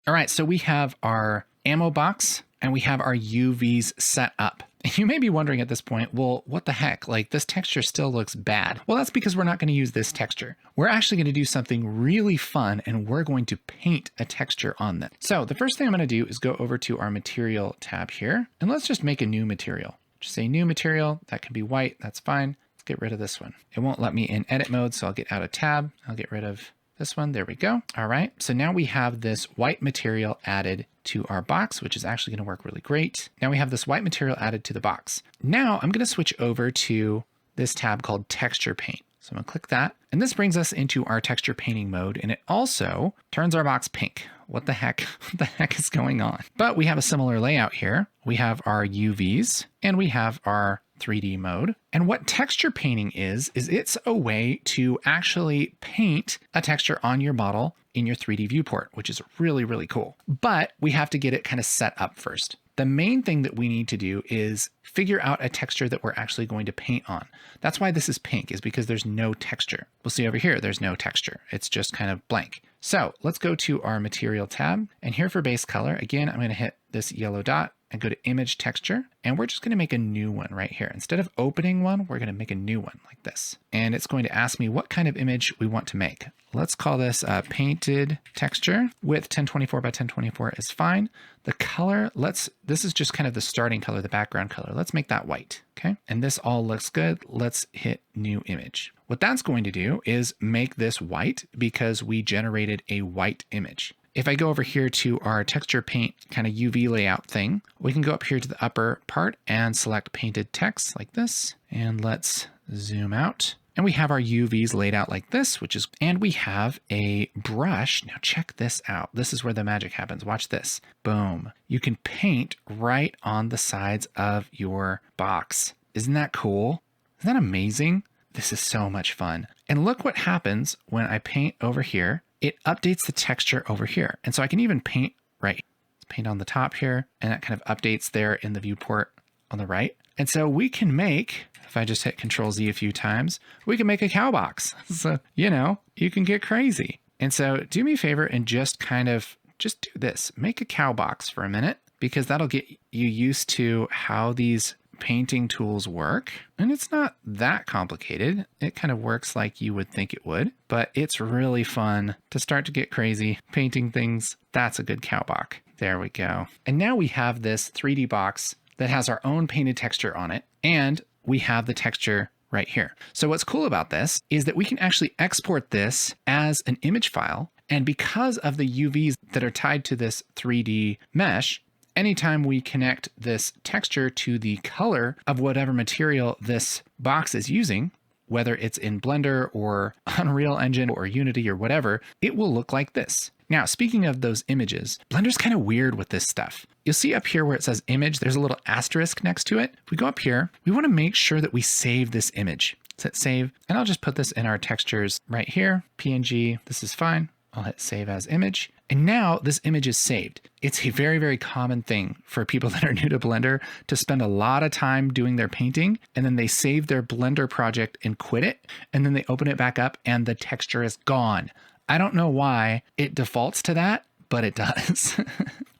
All right, so we have our ammo box and we have our UVs set up. And you may be wondering at this point, well, what the heck? Like this texture still looks bad. Well, that's because we're not going to use this texture. We're actually going to do something really fun and we're going to paint a texture on them. So the first thing I'm going to do is go over to our material tab here and let's just make a new material. Just say new material. That can be white. That's fine. Let's get rid of this one. It won't let me in edit mode, so I'll get out of tab. I'll get rid of this one. There we go. All right. So now we have this white material added to our box, which is actually going to work really great. Now we have this white material added to the box. Now I'm going to switch over to this tab called Texture Paint. So I'm going to click that. And this brings us into our texture painting mode. And it also turns our box pink. What the heck? What the heck is going on? But we have a similar layout here. We have our UVs and we have our 3D mode. And what texture painting is it's a way to actually paint a texture on your model in your 3D viewport, which is really, really cool. But we have to get it kind of set up first. The main thing that we need to do is figure out a texture that we're actually going to paint on. That's why this is pink, is because there's no texture. We'll see over here, there's no texture. It's just kind of blank. So let's go to our material tab, and here for base color, again, I'm going to hit this yellow dot and go to image texture, and we're just going to make a new one right here. Instead of opening one, we're going to make a new one like this. And it's going to ask me what kind of image we want to make. Let's call this a painted texture. Width 1024 by 1024 is fine. The color, this is just kind of the starting color, the background color. Let's make that white, okay? And this all looks good. Let's hit new image. What that's going to do is make this white because we generated a white image. If I go over here to our texture paint kind of UV layout thing, we can go up here to the upper part and select painted text like this. And let's zoom out. And we have our UVs laid out like this, and we have a brush. Now check this out. This is where the magic happens. Watch this. Boom. You can paint right on the sides of your box. Isn't that cool? Isn't that amazing? This is so much fun. And look what happens when I paint over here. It updates the texture over here. And so I can even paint right here. Paint on the top here, and that kind of updates there in the viewport on the right. And so we can make, if I just hit Control Z a few times, we can make a cow box. So, you know, you can get crazy. And so do me a favor and just do this. Make a cow box for a minute, because that'll get you used to how these painting tools work. And it's not that complicated. It kind of works like you would think it would, but it's really fun to start to get crazy painting things. That's a good cow box. There we go. And now we have this 3D box that has our own painted texture on it, and we have the texture right here. So what's cool about this is that we can actually export this as an image file. And because of the UVs that are tied to this 3D mesh, anytime we connect this texture to the color of whatever material this box is using, whether it's in Blender or Unreal Engine or Unity or whatever, it will look like this. Now, speaking of those images, Blender's kind of weird with this stuff. You'll see up here where it says image, there's a little asterisk next to it. If we go up here, we want to make sure that we save this image. Let's hit save, and I'll just put this in our textures right here. PNG, this is fine. I'll hit save as image. And now this image is saved. It's a very, very common thing for people that are new to Blender to spend a lot of time doing their painting, and then they save their Blender project and quit it, and then they open it back up and the texture is gone. I don't know why it defaults to that, but it does.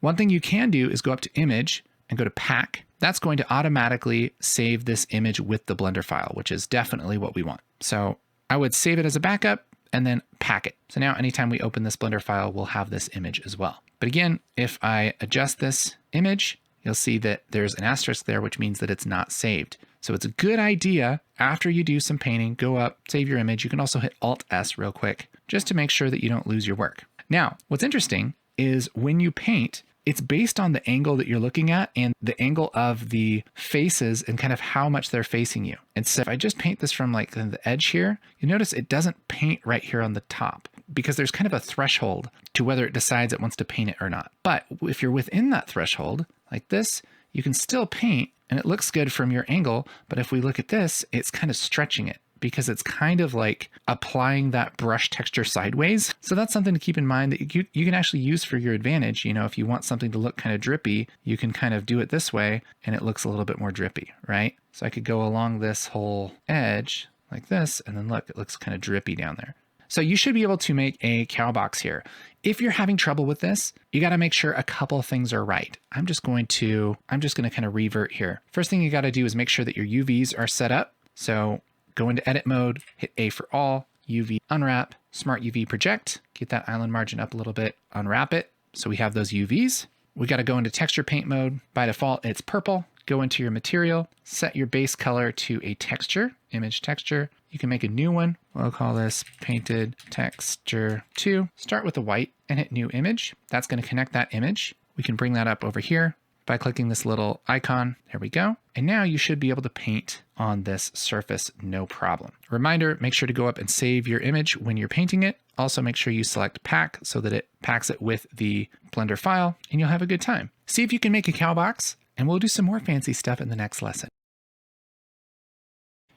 One thing you can do is go up to image and go to pack. That's going to automatically save this image with the Blender file, which is definitely what we want. So I would save it as a backup and then pack it. So now anytime we open this Blender file, we'll have this image as well. But again, if I adjust this image, you'll see that there's an asterisk there, which means that it's not saved. So it's a good idea after you do some painting, go up, save your image. You can also hit Alt S real quick, just to make sure that you don't lose your work. Now, what's interesting is when you paint, it's based on the angle that you're looking at and the angle of the faces and kind of how much they're facing you. And so if I just paint this from like the edge here, you notice it doesn't paint right here on the top because there's kind of a threshold to whether it decides it wants to paint it or not. But if you're within that threshold like this, you can still paint and it looks good from your angle. But if we look at this, it's kind of stretching it because it's kind of like applying that brush texture sideways. So that's something to keep in mind that you can actually use for your advantage. You know, if you want something to look kind of drippy, you can kind of do it this way and it looks a little bit more drippy, right? So I could go along this whole edge like this, and then look, it looks kind of drippy down there. So you should be able to make a cow box here. If you're having trouble with this, you got to make sure a couple of things are right. I'm just going to kind of revert here. First thing you got to do is make sure that your UVs are set up. So go into edit mode, hit A for all, UV unwrap, smart UV project, get that island margin up a little bit, unwrap it. So we have those UVs. We got to go into texture paint mode. By default, it's purple. Go into your material, set your base color to a texture, image texture. You can make a new one. We'll call this painted texture 2. Start with the white and hit new image. That's going to connect that image. We can bring that up over here by clicking this little icon. There we go. And now you should be able to paint on this surface, no problem. Reminder, make sure to go up and save your image when you're painting it. Also make sure you select pack so that it packs it with the Blender file and you'll have a good time. See if you can make a cow box, and we'll do some more fancy stuff in the next lesson.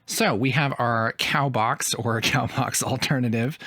So we have our cow box or cow box alternative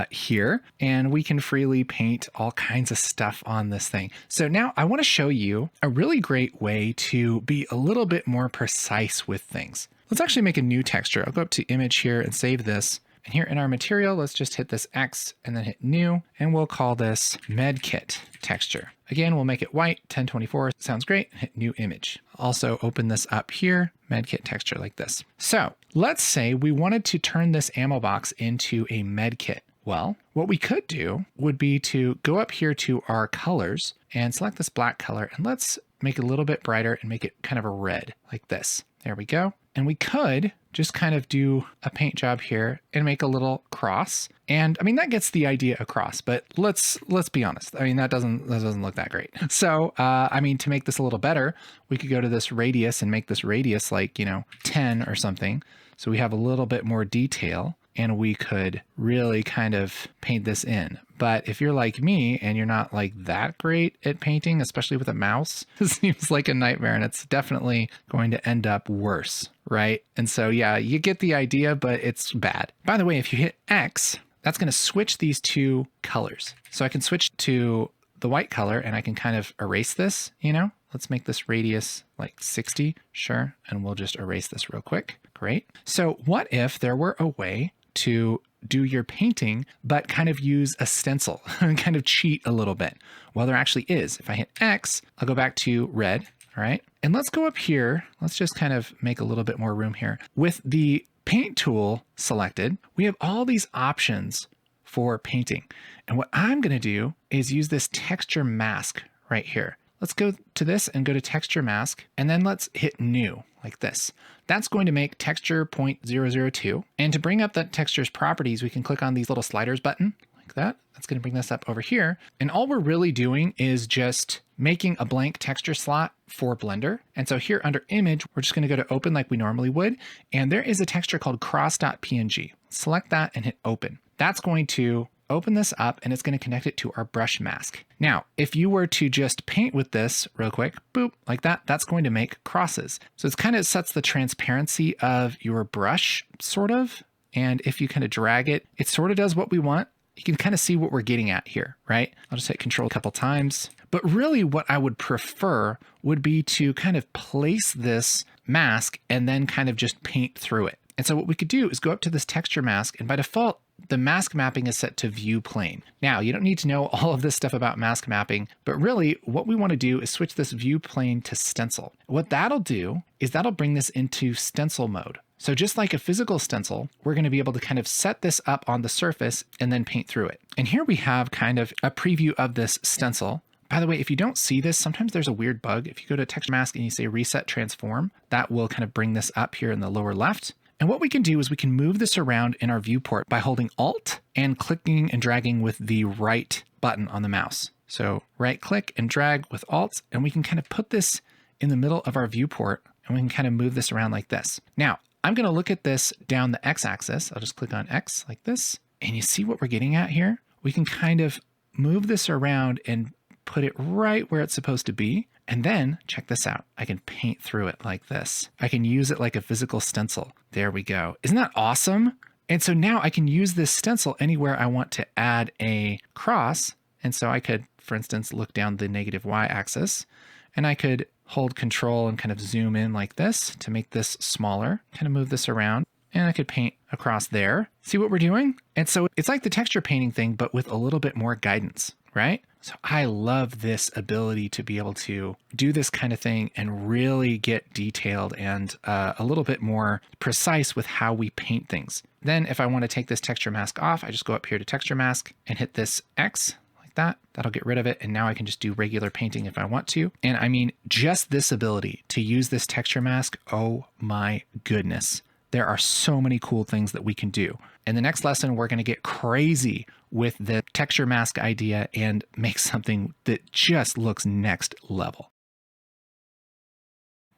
here, and we can freely paint all kinds of stuff on this thing. So now I want to show you a really great way to be a little bit more precise with things. Let's actually make a new texture. I'll go up to image here and save this. And here in our material, let's just hit this X and then hit new, and we'll call this medkit texture. Again, we'll make it white, 1024, sounds great, hit new image. Also open this up here, medkit texture like this. So let's say we wanted to turn this ammo box into a medkit. Well, what we could do would be to go up here to our colors and select this black color, and let's make it a little bit brighter and make it kind of a red like this. There we go. And we could just kind of do a paint job here and make a little cross. And I mean, that gets the idea across, but let's be honest. I mean, that doesn't look that great. So, I mean, to make this a little better, we could go to this radius and make this radius like, 10 or something. So we have a little bit more detail and we could really kind of paint this in. But if you're like me and you're not like that great at painting, especially with a mouse, it seems like a nightmare and it's definitely going to end up worse, right? And so, yeah, you get the idea, but it's bad. By the way, if you hit X, that's going to switch these two colors. So I can switch to the white color and I can kind of erase this, you know? Let's make this radius like 60, sure. And we'll just erase this real quick. Great. So what if there were a way to do your painting, but kind of use a stencil and kind of cheat a little bit? Well, there actually is. If I hit X, I'll go back to red. All right. And let's go up here. Let's just kind of make a little bit more room here. With the paint tool selected, we have all these options for painting. And what I'm going to do is use this texture mask right here. Let's go to this and go to texture mask, and then let's hit new like this. That's going to make texture 0.002. And to bring up that texture's properties, we can click on these little sliders button like that. That's going to bring this up over here. And all we're really doing is just making a blank texture slot for Blender. And so here under image, we're just going to go to open like we normally would. And there is a texture called cross.png. Select that and hit open. That's going to open this up and it's going to connect it to our brush mask. Now, if you were to just paint with this real quick, boop, like that, that's going to make crosses. So it's kind of sets the transparency of your brush, sort of. And if you kind of drag it, it sort of does what we want. You can kind of see what we're getting at here, right? I'll just hit Control a couple times. But really what I would prefer would be to kind of place this mask and then kind of just paint through it. And so what we could do is go up to this texture mask, and by default, the mask mapping is set to view plane. Now, you don't need to know all of this stuff about mask mapping, but really what we want to do is switch this view plane to stencil. What that'll do is that'll bring this into stencil mode. So just like a physical stencil, we're going to be able to kind of set this up on the surface and then paint through it. And here we have kind of a preview of this stencil. By the way, if you don't see this, sometimes there's a weird bug. If you go to texture mask and you say reset transform, that will kind of bring this up here in the lower left. And what we can do is we can move this around in our viewport by holding Alt and clicking and dragging with the right button on the mouse. So right click and drag with Alt, and we can kind of put this in the middle of our viewport and we can kind of move this around like this. Now, I'm going to look at this down the X axis. I'll just click on X like this. And you see what we're getting at here? We can kind of move this around and put it right where it's supposed to be. And then check this out. I can paint through it like this. I can use it like a physical stencil. There we go. Isn't that awesome? And so now I can use this stencil anywhere I want to add a cross. And so I could, for instance, look down the negative Y axis, and I could hold Control and kind of zoom in like this to make this smaller, kind of move this around, and I could paint across there. See what we're doing? And so it's like the texture painting thing, but with a little bit more guidance, right? So I love this ability to be able to do this kind of thing and really get detailed and a little bit more precise with how we paint things. Then if I want to take this texture mask off, I just go up here to texture mask and hit this X like that. That'll get rid of it. And now I can just do regular painting if I want to. And I mean, just this ability to use this texture mask, oh my goodness. There are so many cool things that we can do. In the next lesson, we're going to get crazy with the texture mask idea and make something that just looks next level.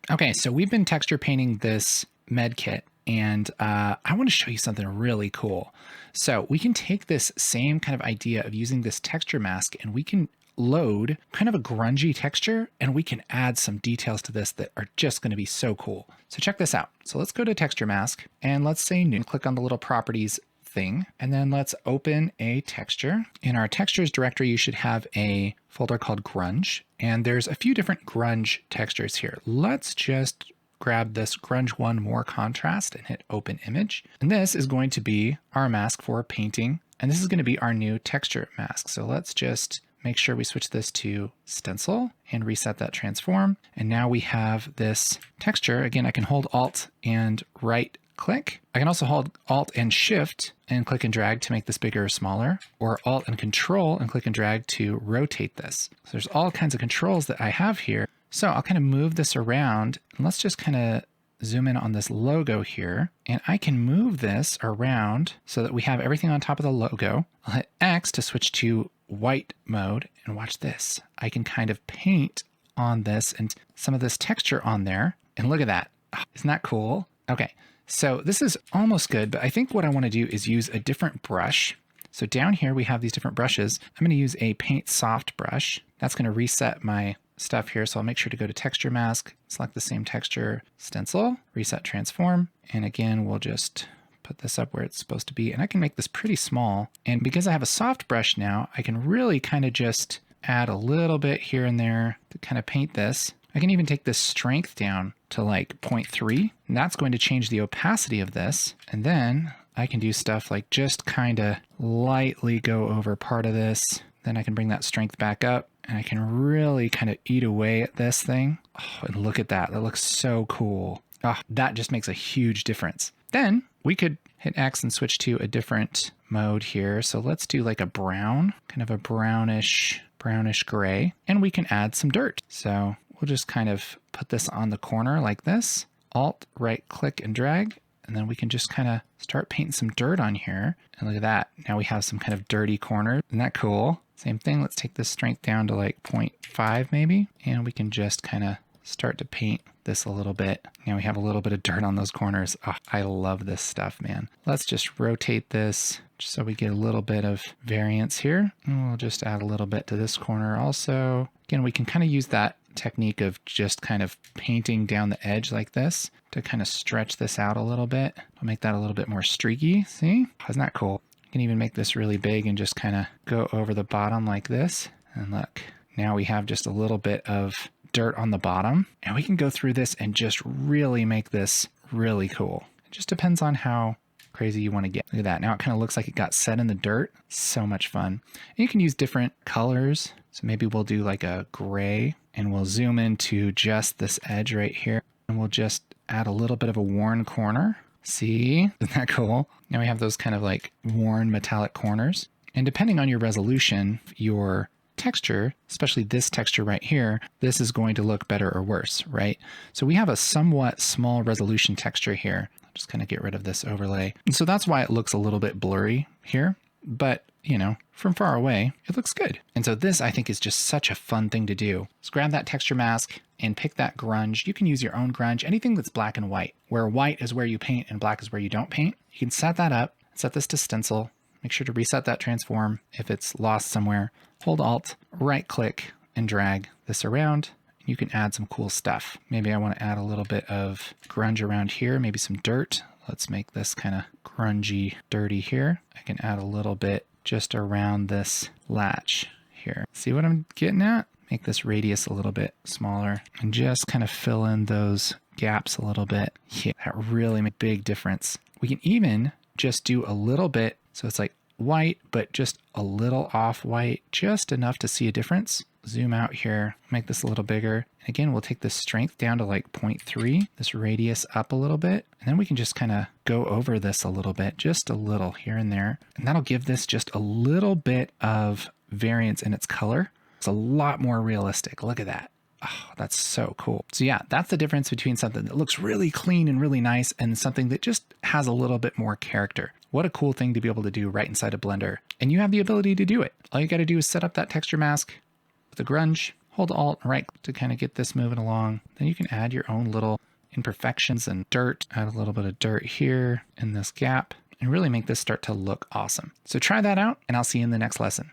Okay, so we've been texture painting this med kit, and I want to show you something really cool. So we can take this same kind of idea of using this texture mask, and we can load kind of a grungy texture, and we can add some details to this that are just going to be so cool. So check this out. So let's go to texture mask and let's say new, click on the little properties thing, and then let's open a texture. In our textures directory, you should have a folder called Grunge, and there's a few different grunge textures here. Let's just grab this grunge one more contrast and hit open image. And this is going to be our mask for painting, and this is going to be our new texture mask. So let's just make sure we switch this to stencil and reset that transform. And now we have this texture. Again, I can hold Alt and right click. I can also hold Alt and Shift and click and drag to make this bigger or smaller, or Alt and Control and click and drag to rotate this. So there's all kinds of controls that I have here. So I'll kind of move this around, and let's just kind of zoom in on this logo here, and I can move this around so that we have everything on top of the logo. I'll hit X to switch to white mode, and watch this. I can kind of paint on this and some of this texture on there, and look at that. Isn't that cool? Okay, So this is almost good, but I think what I want to do is use a different brush. So down here we have these different brushes. I'm going to use a paint soft brush. That's going to reset my stuff here. So I'll make sure to go to texture mask, select the same texture, stencil, reset transform. And again, we'll just put this up where it's supposed to be. And I can make this pretty small. And because I have a soft brush now, I can really kind of just add a little bit here and there to kind of paint this. I can even take this strength down to like 0.3, and that's going to change the opacity of this. And then I can do stuff like just kind of lightly go over part of this. Then I can bring that strength back up and I can really kind of eat away at this thing. Oh, and look at that. That looks so cool. Oh, that just makes a huge difference. Then we could hit X and switch to a different mode here. So let's do like a brown, kind of a brownish gray, and we can add some dirt. So we'll just kind of put this on the corner like this, Alt, right click and drag, and then we can just kind of start painting some dirt on here. And look at that. Now we have some kind of dirty corner. Isn't that cool? Same thing. Let's take this strength down to like 0.5 maybe, and we can just kind of start to paint this a little bit. Now we have a little bit of dirt on those corners. Oh, I love this stuff, man. Let's just rotate this just so we get a little bit of variance here. And we'll just add a little bit to this corner also. Again, we can kind of use that technique of just kind of painting down the edge like this to kind of stretch this out a little bit. I'll make that a little bit more streaky. See? Isn't that cool? You can even make this really big and just kind of go over the bottom like this. And look, now we have just a little bit of dirt on the bottom, and we can go through this and just really make this really cool. It just depends on how crazy you want to get. Look at that. Now it kind of looks like it got set in the dirt. So much fun. And you can use different colors. So maybe we'll do like a gray, and we'll zoom into just this edge right here, and we'll just add a little bit of a worn corner. See? Isn't that cool? Now we have those kind of like worn metallic corners. And depending on your resolution, your texture, especially this texture right here, this is going to look better or worse, right? So we have a somewhat small resolution texture here. I'll just kind of get rid of this overlay. And so that's why it looks a little bit blurry here, but you know, from far away, it looks good. And so this, I think, is just such a fun thing to do. So grab that texture mask and pick that grunge. You can use your own grunge, anything that's black and white, where white is where you paint and black is where you don't paint. You can set that up, set this to stencil, make sure to reset that transform if it's lost somewhere. Hold Alt, right click and drag this around. You can add some cool stuff. Maybe I want to add a little bit of grunge around here, maybe some dirt. Let's make this kind of grungy, dirty here. I can add a little bit just around this latch here. See what I'm getting at? Make this radius a little bit smaller and just kind of fill in those gaps a little bit. Yeah, that really makes a big difference. We can even just do a little bit. So it's like white, but just a little off white, just enough to see a difference. Zoom out here, make this a little bigger. And again, we'll take this strength down to like 0.3, this radius up a little bit. And then we can just kind of go over this a little bit, just a little here and there. And that'll give this just a little bit of variance in its color. It's a lot more realistic. Look at that. Oh, that's so cool. So yeah, that's the difference between something that looks really clean and really nice and something that just has a little bit more character. What a cool thing to be able to do right inside of Blender. And you have the ability to do it. All you got to do is set up that texture mask with the grunge, hold Alt and right to kind of get this moving along. Then you can add your own little imperfections and dirt, add a little bit of dirt here in this gap and really make this start to look awesome. So try that out and I'll see you in the next lesson.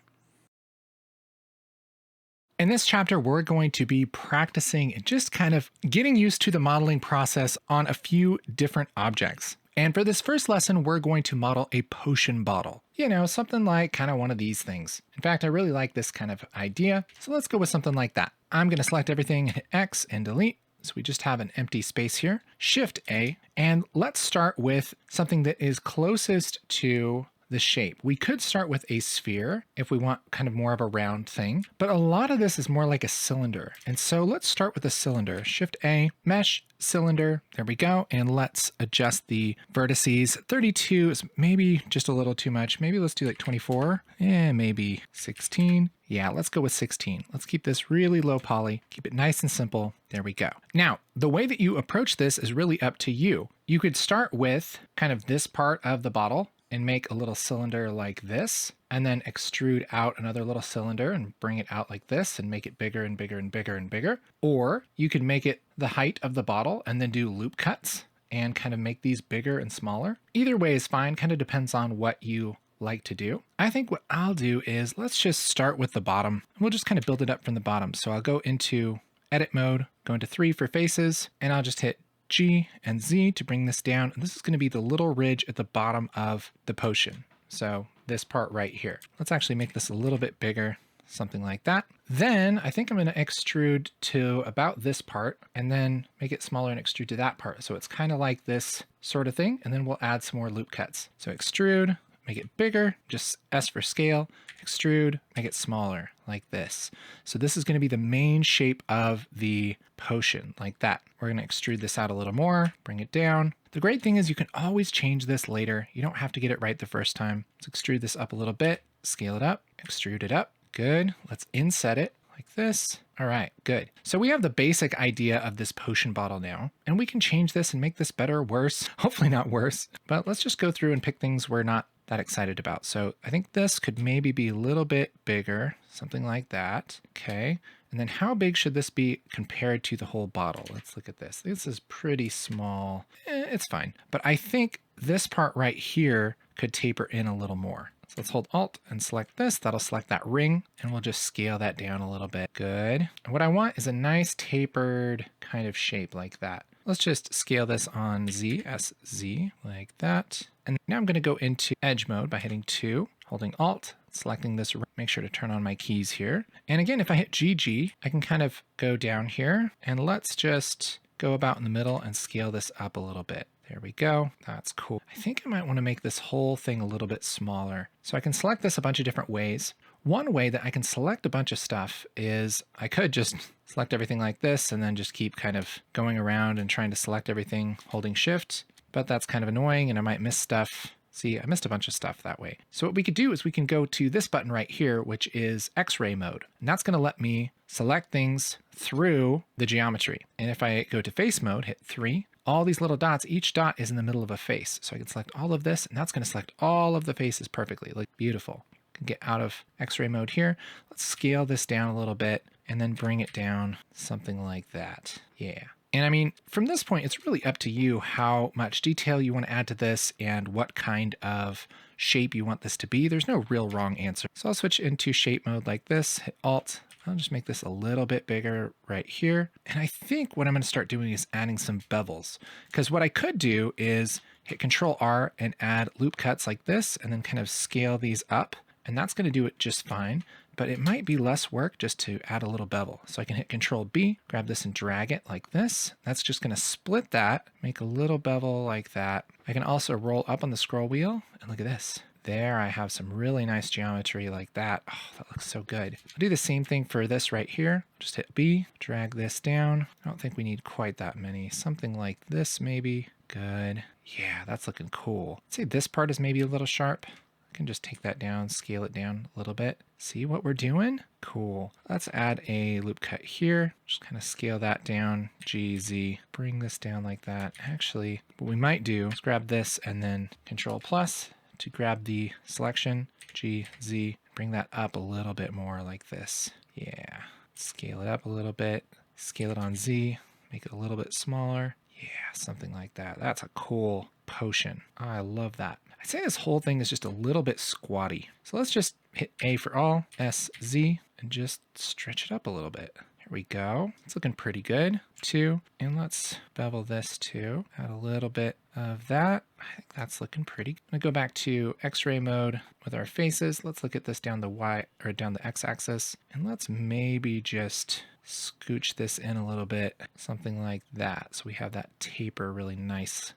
In this chapter, we're going to be practicing and just kind of getting used to the modeling process on a few different objects. And for this first lesson, we're going to model a potion bottle. You know, something like kind of one of these things. In fact, I really like this kind of idea. So let's go with something like that. I'm going to select everything, hit X and delete. So we just have an empty space here. Shift A, and let's start with something that is closest to the shape. We could start with a sphere if we want kind of more of a round thing, but a lot of this is more like a cylinder. And so let's start with a cylinder. Shift A, mesh, cylinder, there we go. And let's adjust the vertices. 32 is maybe just a little too much. Maybe let's do like 24, maybe 16. Yeah, let's go with 16. Let's keep this really low poly, keep it nice and simple. There we go. Now, the way that you approach this is really up to you. You could start with kind of this part of the bottle and make a little cylinder like this, and then extrude out another little cylinder and bring it out like this and make it bigger and bigger and bigger and bigger. Or you could make it the height of the bottle and then do loop cuts and kind of make these bigger and smaller. Either way is fine, kind of depends on what you like to do. I think what I'll do is let's just start with the bottom. We'll just kind of build it up from the bottom. So I'll go into edit mode, go into 3 for faces, and I'll just hit G and Z to bring this down. And this is going to be the little ridge at the bottom of the potion. So this part right here. Let's actually make this a little bit bigger, something like that. Then I think I'm going to extrude to about this part and then make it smaller and extrude to that part. So it's kind of like this sort of thing. And then we'll add some more loop cuts. So extrude, make it bigger, just S for scale, extrude, make it smaller like this. So this is going to be the main shape of the potion like that. We're going to extrude this out a little more, bring it down. The great thing is you can always change this later. You don't have to get it right the first time. Let's extrude this up a little bit, scale it up, extrude it up. Good. Let's inset it like this. All right, good. So we have the basic idea of this potion bottle now, and we can change this and make this better or worse. Hopefully not worse, but let's just go through and pick things we're not that excited about. So I think this could maybe be a little bit bigger, something like that. Okay. And then how big should this be compared to the whole bottle? Let's look at this. This is pretty small. It's fine. But I think this part right here could taper in a little more. So let's hold Alt and select this. That'll select that ring, and we'll just scale that down a little bit. Good. And what I want is a nice tapered kind of shape like that. Let's just scale this on Z, SZ, like that. And now I'm going to go into edge mode by hitting 2, holding Alt, selecting this, make sure to turn on my keys here. And again, if I hit GG, I can kind of go down here, and let's just go about in the middle and scale this up a little bit. There we go. That's cool. I think I might want to make this whole thing a little bit smaller. So I can select this a bunch of different ways. One way that I can select a bunch of stuff is I could just select everything like this and then just keep kind of going around and trying to select everything holding shift, but that's kind of annoying and I might miss stuff. See, I missed a bunch of stuff that way. So what we could do is we can go to this button right here, which is X-ray mode. And that's going to let me select things through the geometry. And if I go to face mode, hit 3, all these little dots, each dot is in the middle of a face. So I can select all of this, and that's going to select all of the faces perfectly. Like, beautiful. I can get out of X-ray mode here. Let's scale this down a little bit and then bring it down something like that. Yeah. And I mean, from this point, it's really up to you how much detail you want to add to this and what kind of shape you want this to be. There's no real wrong answer. So I'll switch into shape mode like this, hit Alt. I'll just make this a little bit bigger right here. And I think what I'm going to start doing is adding some bevels, because what I could do is hit Control R and add loop cuts like this and then kind of scale these up. And that's going to do it just fine. But it might be less work just to add a little bevel. So I can hit Control B, grab this and drag it like this. That's just going to split that, make a little bevel like that. I can also roll up on the scroll wheel and look at this. There I have some really nice geometry like that. Oh, that looks so good. I'll do the same thing for this right here. Just hit B, drag this down. I don't think we need quite that many. Something like this maybe. Good. Yeah, that's looking cool. I'd say this part is maybe a little sharp. I can just take that down, scale it down a little bit. See what we're doing? Cool. Let's add a loop cut here. Just kind of scale that down. G, Z, bring this down like that. Actually, what we might do is grab this and then Control plus to grab the selection, G, Z, bring that up a little bit more like this. Yeah, scale it up a little bit, scale it on Z, make it a little bit smaller. Yeah, something like that. That's a cool potion. I love that. I'd say this whole thing is just a little bit squatty. So let's just hit A for all, S, Z, and just stretch it up a little bit. Here we go. It's looking pretty good. 2, and let's bevel this too. Add a little bit of that. I think that's looking pretty good. I'm gonna go back to X-ray mode with our faces. Let's look at this down the Y or down the X-axis, and let's maybe just scooch this in a little bit, something like that. So we have that taper really nice.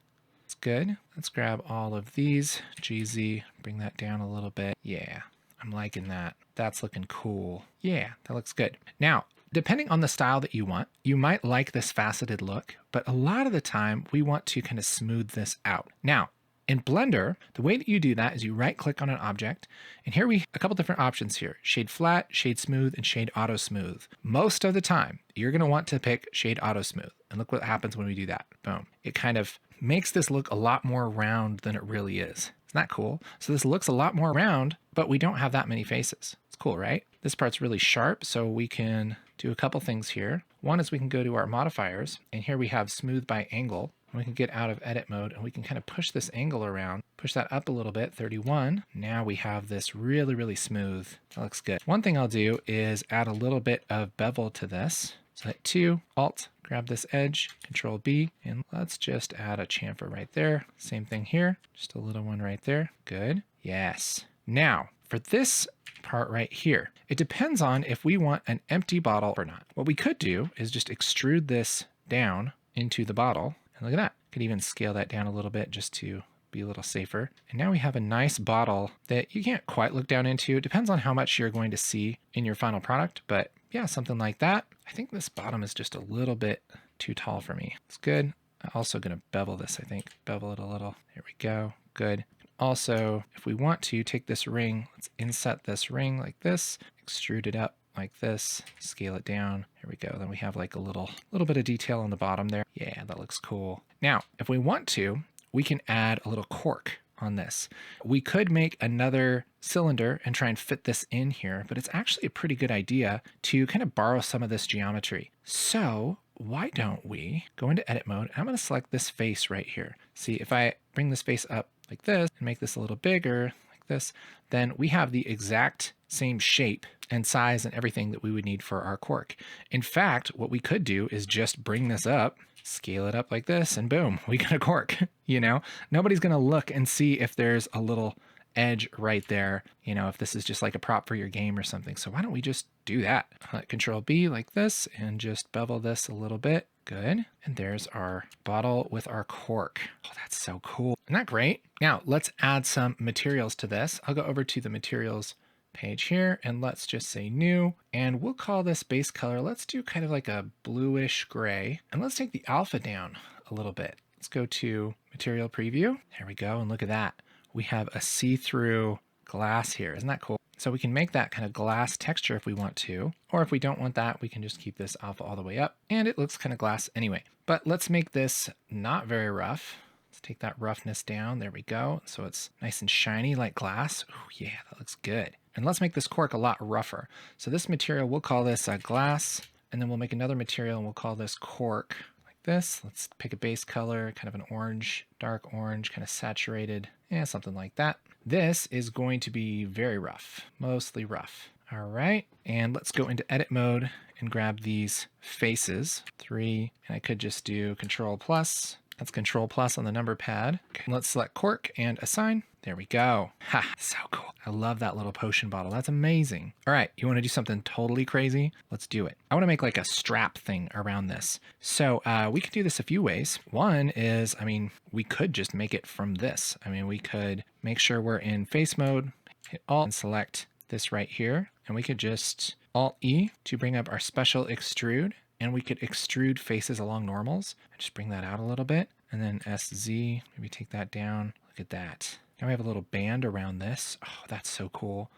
It's good. Let's grab all of these, GZ, bring that down a little bit. Yeah, I'm liking that. That's looking cool. Yeah, that looks good. Now, depending on the style that you want, you might like this faceted look, but a lot of the time we want to kind of smooth this out. Now, in Blender, the way that you do that is you right click on an object, and here we have a couple different options here: shade flat, shade smooth, and shade auto smooth. Most of the time, you're gonna want to pick shade auto smooth, and look what happens when we do that. Boom. It kind of makes this look a lot more round than it really is. Isn't that cool? So this looks a lot more round, but we don't have that many faces. It's cool, right? This part's really sharp, so we can do a couple things here. One is we can go to our modifiers, and here we have smooth by angle. We can get out of edit mode and we can kind of push this angle around, push that up a little bit, 31. Now we have this really, really smooth. That looks good. One thing I'll do is add a little bit of bevel to this. So hit 2, Alt, grab this edge, Control B, and let's just add a chamfer right there. Same thing here, just a little one right there. Good. Yes. Now, for this part right here, it depends on if we want an empty bottle or not. What we could do is just extrude this down into the bottle. And look at that. Could even scale that down a little bit just to be a little safer. And now we have a nice bottle that you can't quite look down into. It depends on how much you're going to see in your final product, but yeah, something like that. I think this bottom is just a little bit too tall for me. It's good. I'm also going to bevel this, I think. Bevel it a little. There we go. Good. Also, if we want to take this ring, let's inset this ring like this, extrude it up like this, scale it down. Here we go. Then we have like a little bit of detail on the bottom there. Yeah, that looks cool. Now, if we want to, we can add a little cork on this. We could make another cylinder and try and fit this in here, but it's actually a pretty good idea to kind of borrow some of this geometry. So why don't we go into edit mode? I'm going to select this face right here. See, if I bring this face up like this and make this a little bigger like this, then we have the exact same shape and size and everything that we would need for our cork. In fact, what we could do is just bring this up, scale it up like this, and boom, we got a cork. You know, nobody's going to look and see if there's a little edge right there, you know, if this is just like a prop for your game or something. So why don't we just do that? Control B like this and just bevel this a little bit. Good. And there's our bottle with our cork. Oh, that's so cool. Isn't that great? Now let's add some materials to this. I'll go over to the materials page here and let's just say new, and we'll call this base color. Let's do kind of like a bluish gray, and let's take the alpha down a little bit. Let's go to material preview. There we go. And look at that. We have a see-through glass here. Isn't that cool? So we can make that kind of glass texture if we want to, or if we don't want that, we can just keep this alpha all the way up, and it looks kind of glass anyway. But let's make this not very rough. Let's take that roughness down. There we go. So it's nice and shiny like glass. Oh yeah, that looks good. And let's make this cork a lot rougher. So this material, we'll call this glass, and then we'll make another material and we'll call this cork like this. Let's pick a base color, kind of an orange, dark orange, kind of saturated, yeah, something like that. This is going to be very rough, mostly rough. All right, and let's go into edit mode and grab these faces, 3, and I could just do Control plus. That's Control plus on the number pad. Okay, let's select cork and assign. There we go. Ha, so cool. I love that little potion bottle. That's amazing. All right, you want to do something totally crazy? Let's do it. I want to make like a strap thing around this. So we could do this a few ways. One is, I mean, we could just make it from this. I mean, we could make sure we're in face mode, hit Alt and select this right here. And we could just Alt E to bring up our special extrude. And we could extrude faces along normals. Just bring that out a little bit. And then SZ, maybe take that down. Look at that. Now we have a little band around this. Oh, that's so cool.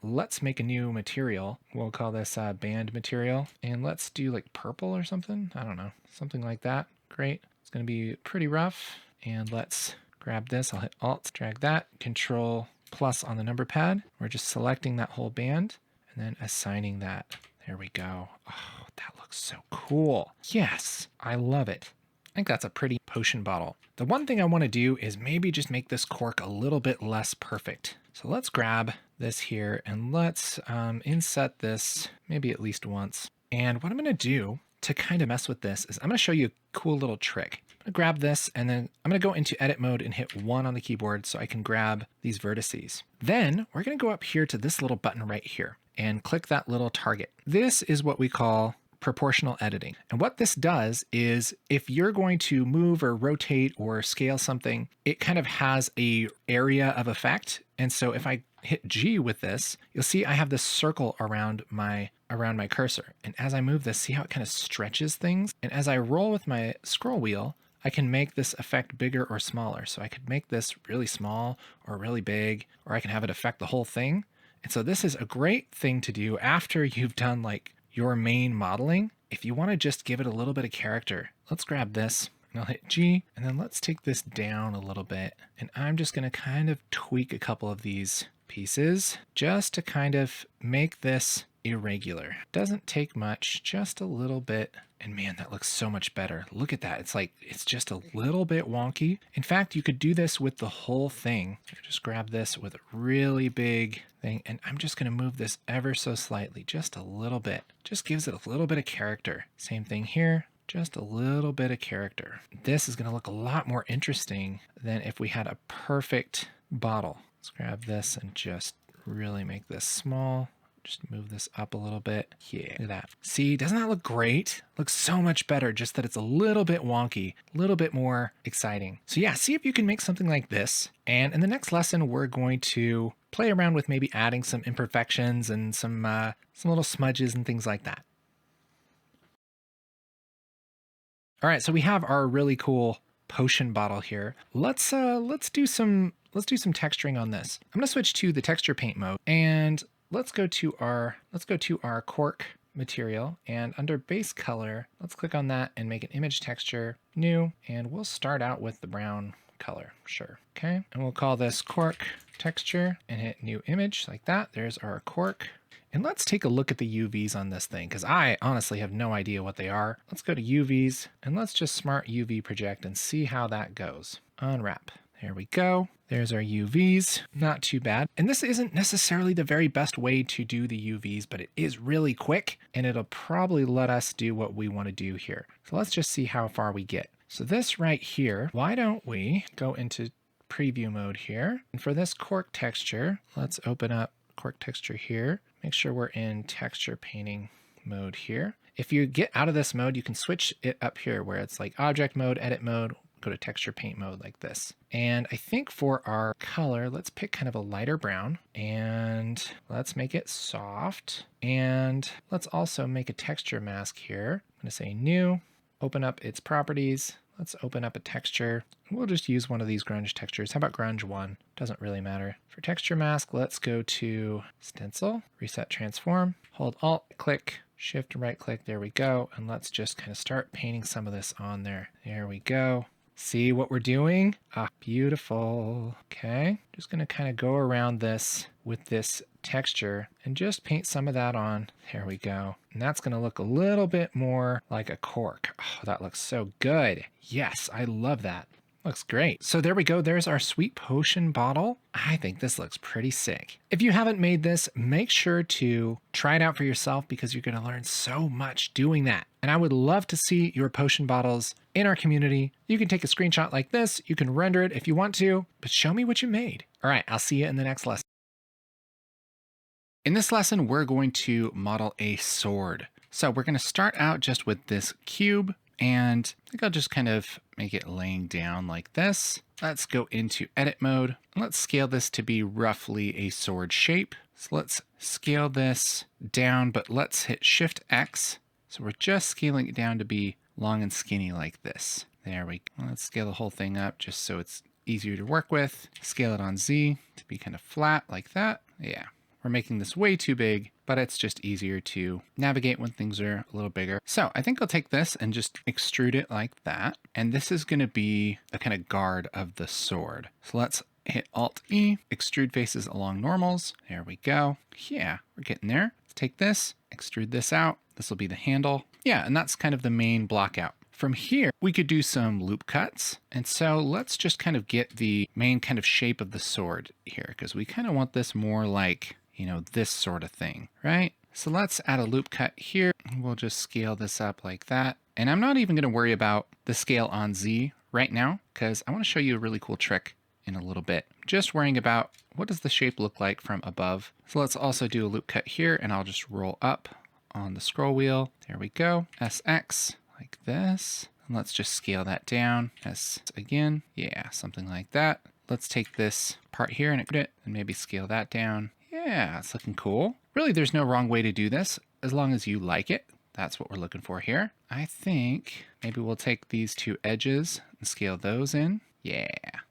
Let's make a new material. We'll call this band material. And let's do like purple or something. I don't know. Something like that. Great. It's going to be pretty rough. And let's grab this. I'll hit Alt, drag that. Control plus on the number pad. We're just selecting that whole band and then assigning that. There we go. Oh, that looks so cool. Yes, I love it. I think that's a pretty potion bottle. The one thing I want to do is maybe just make this cork a little bit less perfect. So let's grab this here and let's inset this maybe at least once. And what I'm going to do to kind of mess with this is I'm going to show you a cool little trick. I'm going to grab this and then I'm going to go into edit mode and hit 1 on the keyboard so I can grab these vertices. Then we're going to go up here to this little button right here and click that little target. This is what we call proportional editing. And what this does is if you're going to move or rotate or scale something, it kind of has a area of effect. And so if I hit G with this, you'll see I have this circle around my cursor. And as I move this, see how it kind of stretches things? And as I roll with my scroll wheel, I can make this effect bigger or smaller. So I could make this really small or really big, or I can have it affect the whole thing. And so this is a great thing to do after you've done like your main modeling. If you want to just give it a little bit of character, let's grab this and I'll hit G, and then let's take this down a little bit. And I'm just going to kind of tweak a couple of these pieces just to kind of make this irregular. Doesn't take much, just a little bit. And man, that looks so much better. Look at that. It's like, it's just a little bit wonky. In fact, you could do this with the whole thing. Just grab this with a really big thing. And I'm just going to move this ever so slightly, just a little bit. Just gives it a little bit of character. Same thing here. Just a little bit of character. This is going to look a lot more interesting than if we had a perfect bottle. Let's grab this and just really make this small. Just move this up a little bit. Yeah, look at that. See, doesn't that look great? Looks so much better, just that it's a little bit wonky, a little bit more exciting. So yeah, see if you can make something like this. And in the next lesson, we're going to play around with maybe adding some imperfections and some little smudges and things like that. All right, so we have our really cool potion bottle here. Let's do some texturing on this. I'm gonna switch to the texture paint mode, and let's go to our cork material, and under base color, let's click on that and make an image texture new, and we'll start out with the brown color. Sure. Okay. And we'll call this cork texture and hit new image like that. There's our cork. And let's take a look at the UVs on this thing, because I honestly have no idea what they are. Let's go to UVs and let's just smart UV project and see how that goes. Unwrap. There we go. There's our UVs. Not too bad. And this isn't necessarily the very best way to do the UVs, but it is really quick and it'll probably let us do what we want to do here. So let's just see how far we get. So this right here, why don't we go into preview mode here? And for this cork texture, let's open up cork texture here. Make sure we're in texture painting mode here. If you get out of this mode, you can switch it up here where it's like object mode, edit mode, go to texture paint mode like this. And I think for our color, let's pick kind of a lighter brown and let's make it soft. And let's also make a texture mask here. I'm gonna say new, open up its properties. Let's open up a texture. We'll just use one of these grunge textures. How about grunge 1? Doesn't really matter. For texture mask, let's go to stencil, reset transform, hold alt, click, shift right click, there we go. And let's just kind of start painting some of this on there. There we go. See what we're doing? Ah, beautiful. Okay, just gonna kind of go around this with this texture and just paint some of that on. There we go. And that's gonna look a little bit more like a cork. Oh, that looks so good. Yes, I love that. Looks great. So there we go. There's our sweet potion bottle. I think this looks pretty sick. If you haven't made this, make sure to try it out for yourself because you're going to learn so much doing that. And I would love to see your potion bottles in our community. You can take a screenshot like this. You can render it if you want to, but show me what you made. All right, I'll see you in the next lesson. In this lesson, we're going to model a sword. So we're going to start out just with this cube. And I think I'll just kind of make it laying down like this. Let's go into edit mode. Let's scale this to be roughly a sword shape. So let's scale this down, but let's hit Shift X. So we're just scaling it down to be long and skinny like this. There we go. Let's scale the whole thing up just so it's easier to work with. Scale it on Z to be kind of flat like that. Yeah. We're making this way too big, but it's just easier to navigate when things are a little bigger. So I think I'll take this and just extrude it like that. And this is going to be a kind of guard of the sword. So let's hit Alt E, extrude faces along normals. There we go. Yeah, we're getting there. Let's take this, extrude this out. This will be the handle. Yeah, and that's kind of the main block out. From here, we could do some loop cuts. And so let's just kind of get the main kind of shape of the sword here because we kind of want this more like, you know, this sort of thing, right? So let's add a loop cut here. We'll just scale this up like that. And I'm not even going to worry about the scale on Z right now because I want to show you a really cool trick in a little bit. Just worrying about what does the shape look like from above. So let's also do a loop cut here and I'll just roll up on the scroll wheel. There we go. SX like this. And let's just scale that down. S again. Yeah, something like that. Let's take this part here and it and maybe scale that down. Yeah, it's looking cool. Really, there's no wrong way to do this as long as you like it. That's what we're looking for here. I think maybe we'll take these two edges and scale those in. Yeah,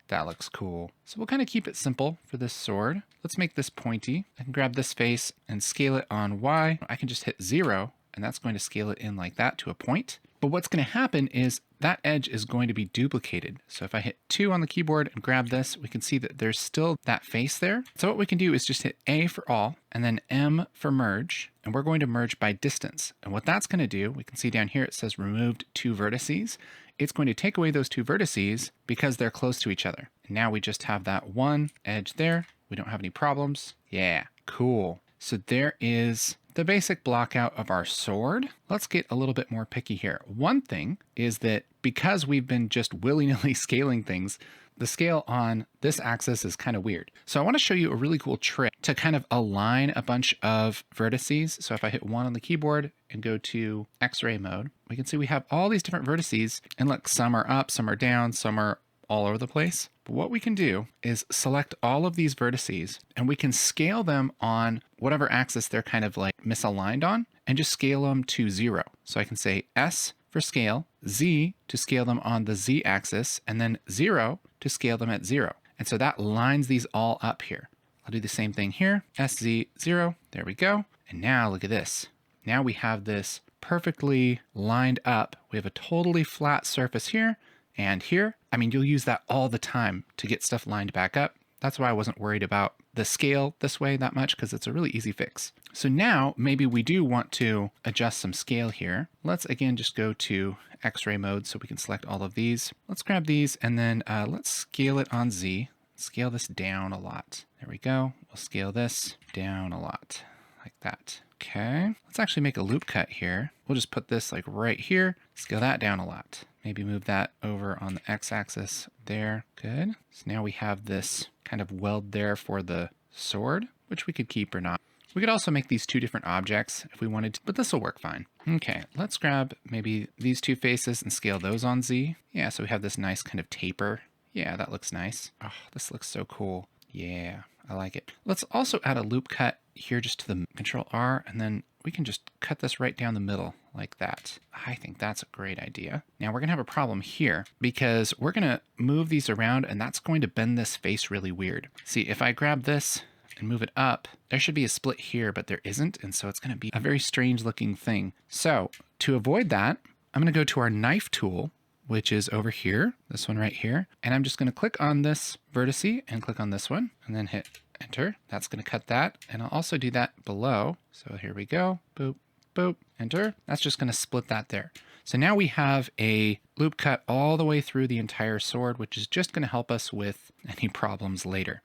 that looks cool. So we'll kind of keep it simple for this sword. Let's make this pointy. I can grab this face and scale it on Y. I can just hit 0 and that's going to scale it in like that to a point. But what's going to happen is that edge is going to be duplicated. So if I hit 2 on the keyboard and grab this, we can see that there's still that face there. So what we can do is just hit A for all and then M for merge. And we're going to merge by distance. And what that's going to do, we can see down here it says removed 2 vertices. It's going to take away those 2 vertices because they're close to each other. And now we just have that one edge there. We don't have any problems. Yeah, cool. So there is the basic block out of our sword. Let's get a little bit more picky here. One thing is that because we've been just willy-nilly scaling things, the scale on this axis is kind of weird. So I want to show you a really cool trick to kind of align a bunch of vertices. So if I hit 1 on the keyboard and go to X-ray mode, we can see we have all these different vertices. And look, some are up, some are down, some are all over the place. But what we can do is select all of these vertices and we can scale them on whatever axis they're kind of like misaligned on and just scale them to 0. So I can say S for scale, Z to scale them on the Z axis, and then 0 to scale them at 0. And so that lines these all up here. I'll do the same thing here, SZ 0, there we go. And now look at this. Now we have this perfectly lined up. We have a totally flat surface here and here. I mean, you'll use that all the time to get stuff lined back up. That's why I wasn't worried about the scale this way that much, because it's a really easy fix. So now maybe we do want to adjust some scale here. Let's again just go to X-ray mode so we can select all of these. Let's grab these and then let's scale it on Z. Scale this down a lot. There we go. We'll scale this down a lot like that. Okay, let's actually make a loop cut here. We'll just put this like right here, scale that down a lot. Maybe move that over on the X-axis there. Good. So now we have this kind of weld there for the sword, which we could keep or not. We could also make these 2 different objects if we wanted to, but this will work fine. Okay, let's grab maybe these 2 faces and scale those on Z. Yeah, so we have this nice kind of taper. Yeah, that looks nice. Oh, this looks so cool. Yeah, I like it. Let's also add a loop cut here just to the Control R, and then we can just cut this right down the middle like that. I think that's a great idea. Now we're gonna have a problem here because we're gonna move these around and that's going to bend this face really weird. See, if I grab this and move it up, there should be a split here, but there isn't. And so it's gonna be a very strange looking thing. So to avoid that, I'm gonna go to our knife tool, which is over here, this one right here. And I'm just gonna click on this vertice and click on this one and then hit Enter. That's going to cut that. And I'll also do that below. So here we go. Boop, boop, Enter. That's just going to split that there. So now we have a loop cut all the way through the entire sword, which is just going to help us with any problems later.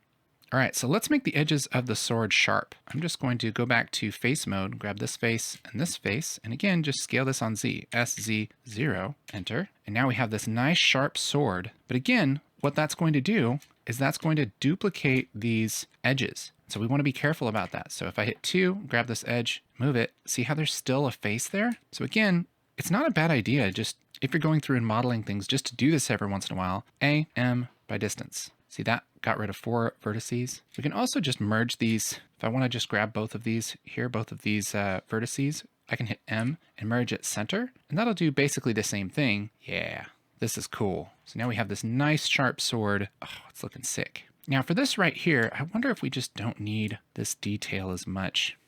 All right, so let's make the edges of the sword sharp. I'm just going to go back to face mode, grab this face, and again, just scale this on Z, SZ0, Enter. And now we have this nice sharp sword. But again, what that's going to do is that's going to duplicate these edges. So we want to be careful about that. So if I hit 2, grab this edge, move it, see how there's still a face there? So again, it's not a bad idea, just if you're going through and modeling things, just to do this every once in a while. A, M by distance. See that? Got rid of 4 vertices. We can also just merge these. If I want to just grab both of these here, both of these vertices, I can hit M and merge at center, and that'll do basically the same thing. Yeah. This is cool. So now we have this nice sharp sword. Oh, it's looking sick. Now for this right here, I wonder if we just don't need this detail as much.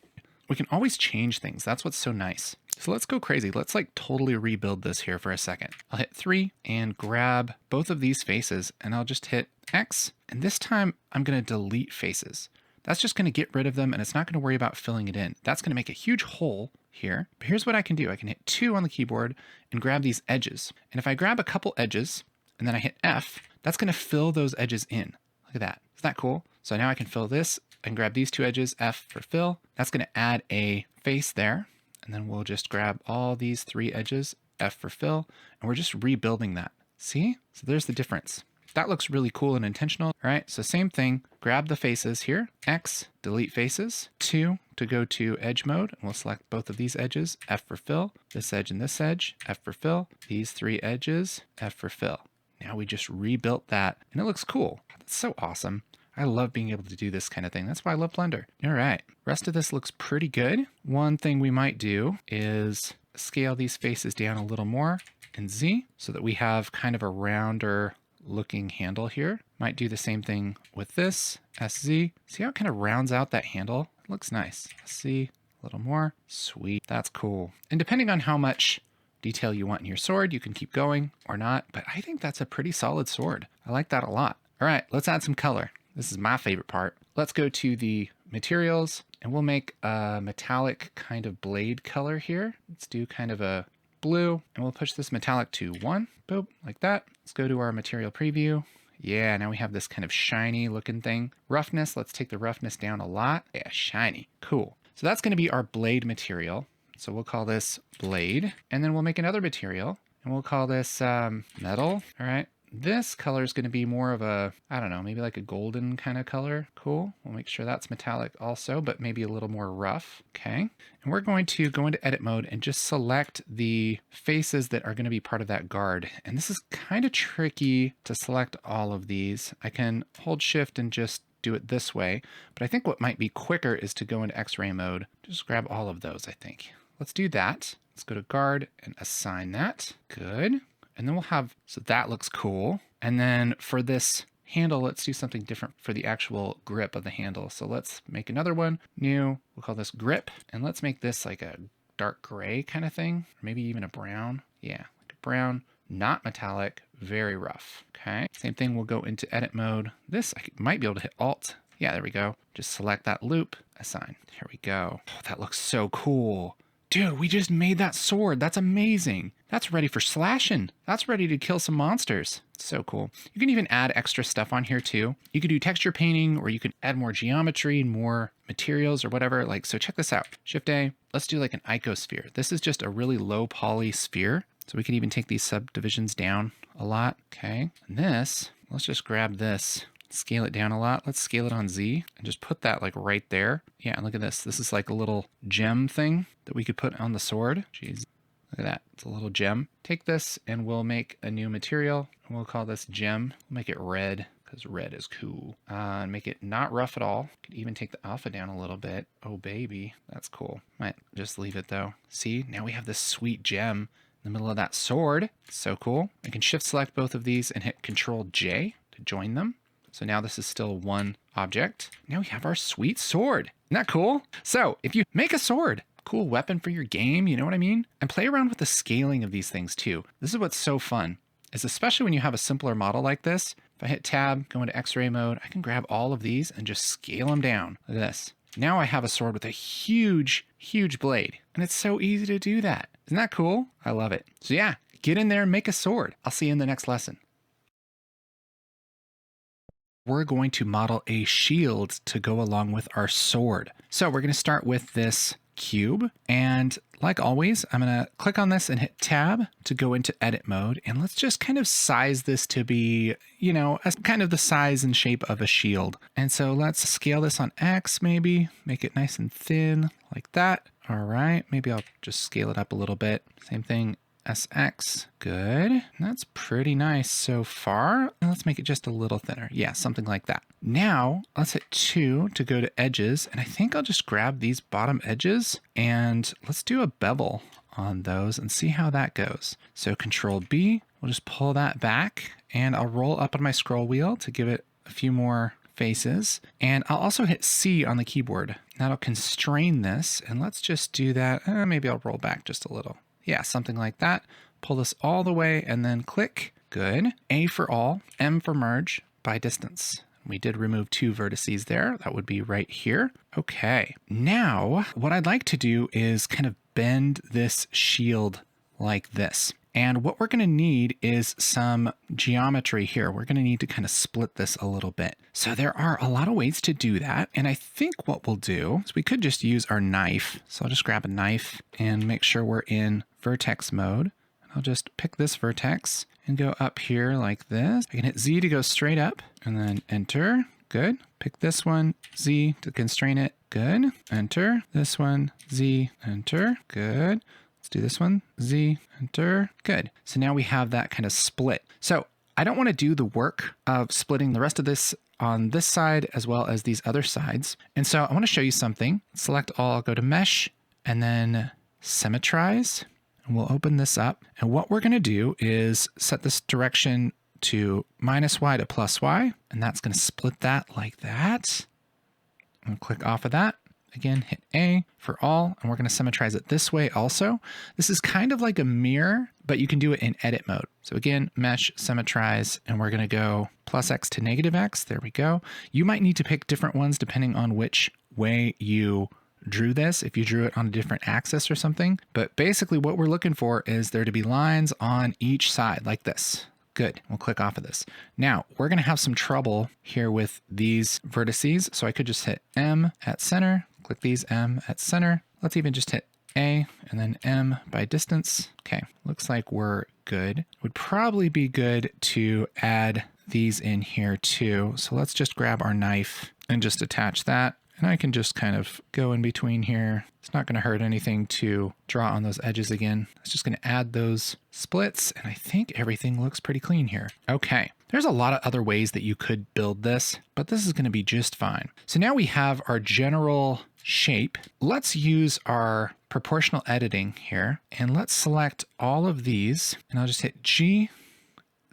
We can always change things. That's what's so nice. So let's go crazy. Let's like totally rebuild this here for a second. I'll hit 3 and grab both of these faces and I'll just hit X. And this time I'm going to delete faces. That's just going to get rid of them and it's not going to worry about filling it in. That's going to make a huge hole here. But here's what I can do. I can hit 2 on the keyboard and grab these edges. And if I grab a couple edges and then I hit F, that's going to fill those edges in. Look at that. Isn't that cool? So now I can fill this and grab these 2 edges, F for fill. That's going to add a face there. And then we'll just grab all these 3 edges, F for fill, and we're just rebuilding that. See? So there's the difference. That looks really cool and intentional. All right, so same thing, grab the faces here, X, delete faces, 2 to go to edge mode, and we'll select both of these edges, F for fill, this edge and this edge, F for fill, these 3 edges, F for fill. Now we just rebuilt that, and it looks cool. That's so awesome. I love being able to do this kind of thing. That's why I love Blender. All right, rest of this looks pretty good. One thing we might do is scale these faces down a little more in Z so that we have kind of a rounder looking handle here. Might do the same thing with this, SZ. See how it kind of rounds out that handle? It looks nice. SZ, a little more. Sweet, that's cool. And depending on how much detail you want in your sword. You can keep going or not, but I think that's a pretty solid sword. I like that a lot. All right, let's add some color. This is my favorite part. Let's go to the materials and we'll make a metallic kind of blade color here. Let's do kind of a blue and we'll push this metallic to 1. Boop, like that. Let's go to our material preview. Yeah, now we have this kind of shiny looking thing. Roughness, let's take the roughness down a lot. Yeah, shiny, cool. So that's gonna be our blade material. So we'll call this blade, and then we'll make another material, and we'll call this metal, all right? This color is gonna be more of a, I don't know, maybe like a golden kind of color. Cool, we'll make sure that's metallic also, but maybe a little more rough, okay? And we're going to go into edit mode and just select the faces that are gonna be part of that guard. And this is kind of tricky to select all of these. I can hold shift and just do it this way, but I think what might be quicker is to go into X-ray mode. Just grab all of those, I think. Let's do that. Let's go to guard and assign that. Good. And then we'll have, so that looks cool. And then for this handle, let's do something different for the actual grip of the handle. So let's make another one, new. We'll call this grip. And let's make this like a dark gray kind of thing, or maybe even a brown. Yeah, like a brown, not metallic, very rough. Okay, same thing, we'll go into edit mode. This, I might be able to hit Alt. Yeah, there we go. Just select that loop, assign. Here we go. Oh, that looks so cool. Dude, we just made that sword. That's amazing. That's ready for slashing. That's ready to kill some monsters. So cool. You can even add extra stuff on here too. You could do texture painting, or you can add more geometry and more materials or whatever. Like, so check this out. Shift A, let's do like an icosphere. This is just a really low poly sphere. So we can even take these subdivisions down a lot. Okay, and this, let's just grab this, scale it down a lot. Let's scale it on Z and just put that like right there. Yeah, and look at this. This is like a little gem thing that we could put on the sword. Jeez, look at that. It's a little gem. Take this and we'll make a new material. And we'll call this gem. We'll make it red because red is cool. And make it not rough at all. Could even take the alpha down a little bit. Oh baby, that's cool. Might just leave it though. See, now we have this sweet gem in the middle of that sword. So cool. I can shift select both of these and hit Control J to join them. So now this is still one object. Now we have our sweet sword. Isn't that cool? So if you make a sword, cool weapon for your game, you know what I mean? And play around with the scaling of these things too. This is what's so fun, is especially when you have a simpler model like this. If I hit tab, go into X-ray mode, I can grab all of these and just scale them down. Look at this. Now I have a sword with a huge, huge blade. And it's so easy to do that. Isn't that cool? I love it. So yeah, get in there and make a sword. I'll see you in the next lesson. We're going to model a shield to go along with our sword. So we're going to start with this cube. And like always, I'm going to click on this and hit tab to go into edit mode. And let's just kind of size this to be, you know, as kind of the size and shape of a shield. And so let's scale this on X, maybe make it nice and thin like that. All right, maybe I'll just scale it up a little bit. Same thing, SX, good. That's pretty nice so far. Let's make it just a little thinner. Yeah, something like that. Now let's hit 2 to go to edges. And I think I'll just grab these bottom edges and let's do a bevel on those and see how that goes. So Control B, we'll just pull that back and I'll roll up on my scroll wheel to give it a few more faces. And I'll also hit C on the keyboard. That'll constrain this. And let's just do that. Maybe I'll roll back just a little. Yeah, something like that. Pull this all the way and then click. Good. A for all, M for merge by distance. We did remove 2 vertices there. That would be right here. Okay. Now, what I'd like to do is kind of bend this shield like this. And what we're going to need is some geometry here. We're going to need to kind of split this a little bit. So there are a lot of ways to do that. And I think what we'll do is we could just use our knife. So I'll just grab a knife and make sure we're in vertex mode. I'll just pick this vertex and go up here like this. I can hit Z to go straight up and then enter. Good. Pick this one, Z to constrain it. Good. Enter. This one, Z, enter. Good. Let's do this one, Z, enter. Good. So now we have that kind of split. So I don't want to do the work of splitting the rest of this on this side as well as these other sides. And so I want to show you something. Select all, go to mesh and then symmetrize. And we'll open this up. And what we're going to do is set this direction to -y to +y. And that's going to split that like that. And click off of that. again, hit A for all, and we're going to symmetrize it this way also. This is kind of like a mirror, but you can do it in edit mode. So again, mesh, symmetrize, and we're going to go +X to -X. There we go. You might need to pick different ones depending on which way you drew this, if you drew it on a different axis or something. But basically what we're looking for is there to be lines on each side like this. Good, we'll click off of this. Now, we're gonna have some trouble here with these vertices, so I could just hit M at center, click these M at center. Let's even just hit A and then M by distance. Okay, looks like we're good. Would probably be good to add these in here too. So let's just grab our knife and just attach that. And I can just kind of go in between here. It's not going to hurt anything to draw on those edges again. It's just going to add those splits, and I think everything looks pretty clean here. Okay, there's a lot of other ways that you could build this, but this is going to be just fine. So now we have our general shape. Let's use our proportional editing here, and let's select all of these, and I'll just hit G,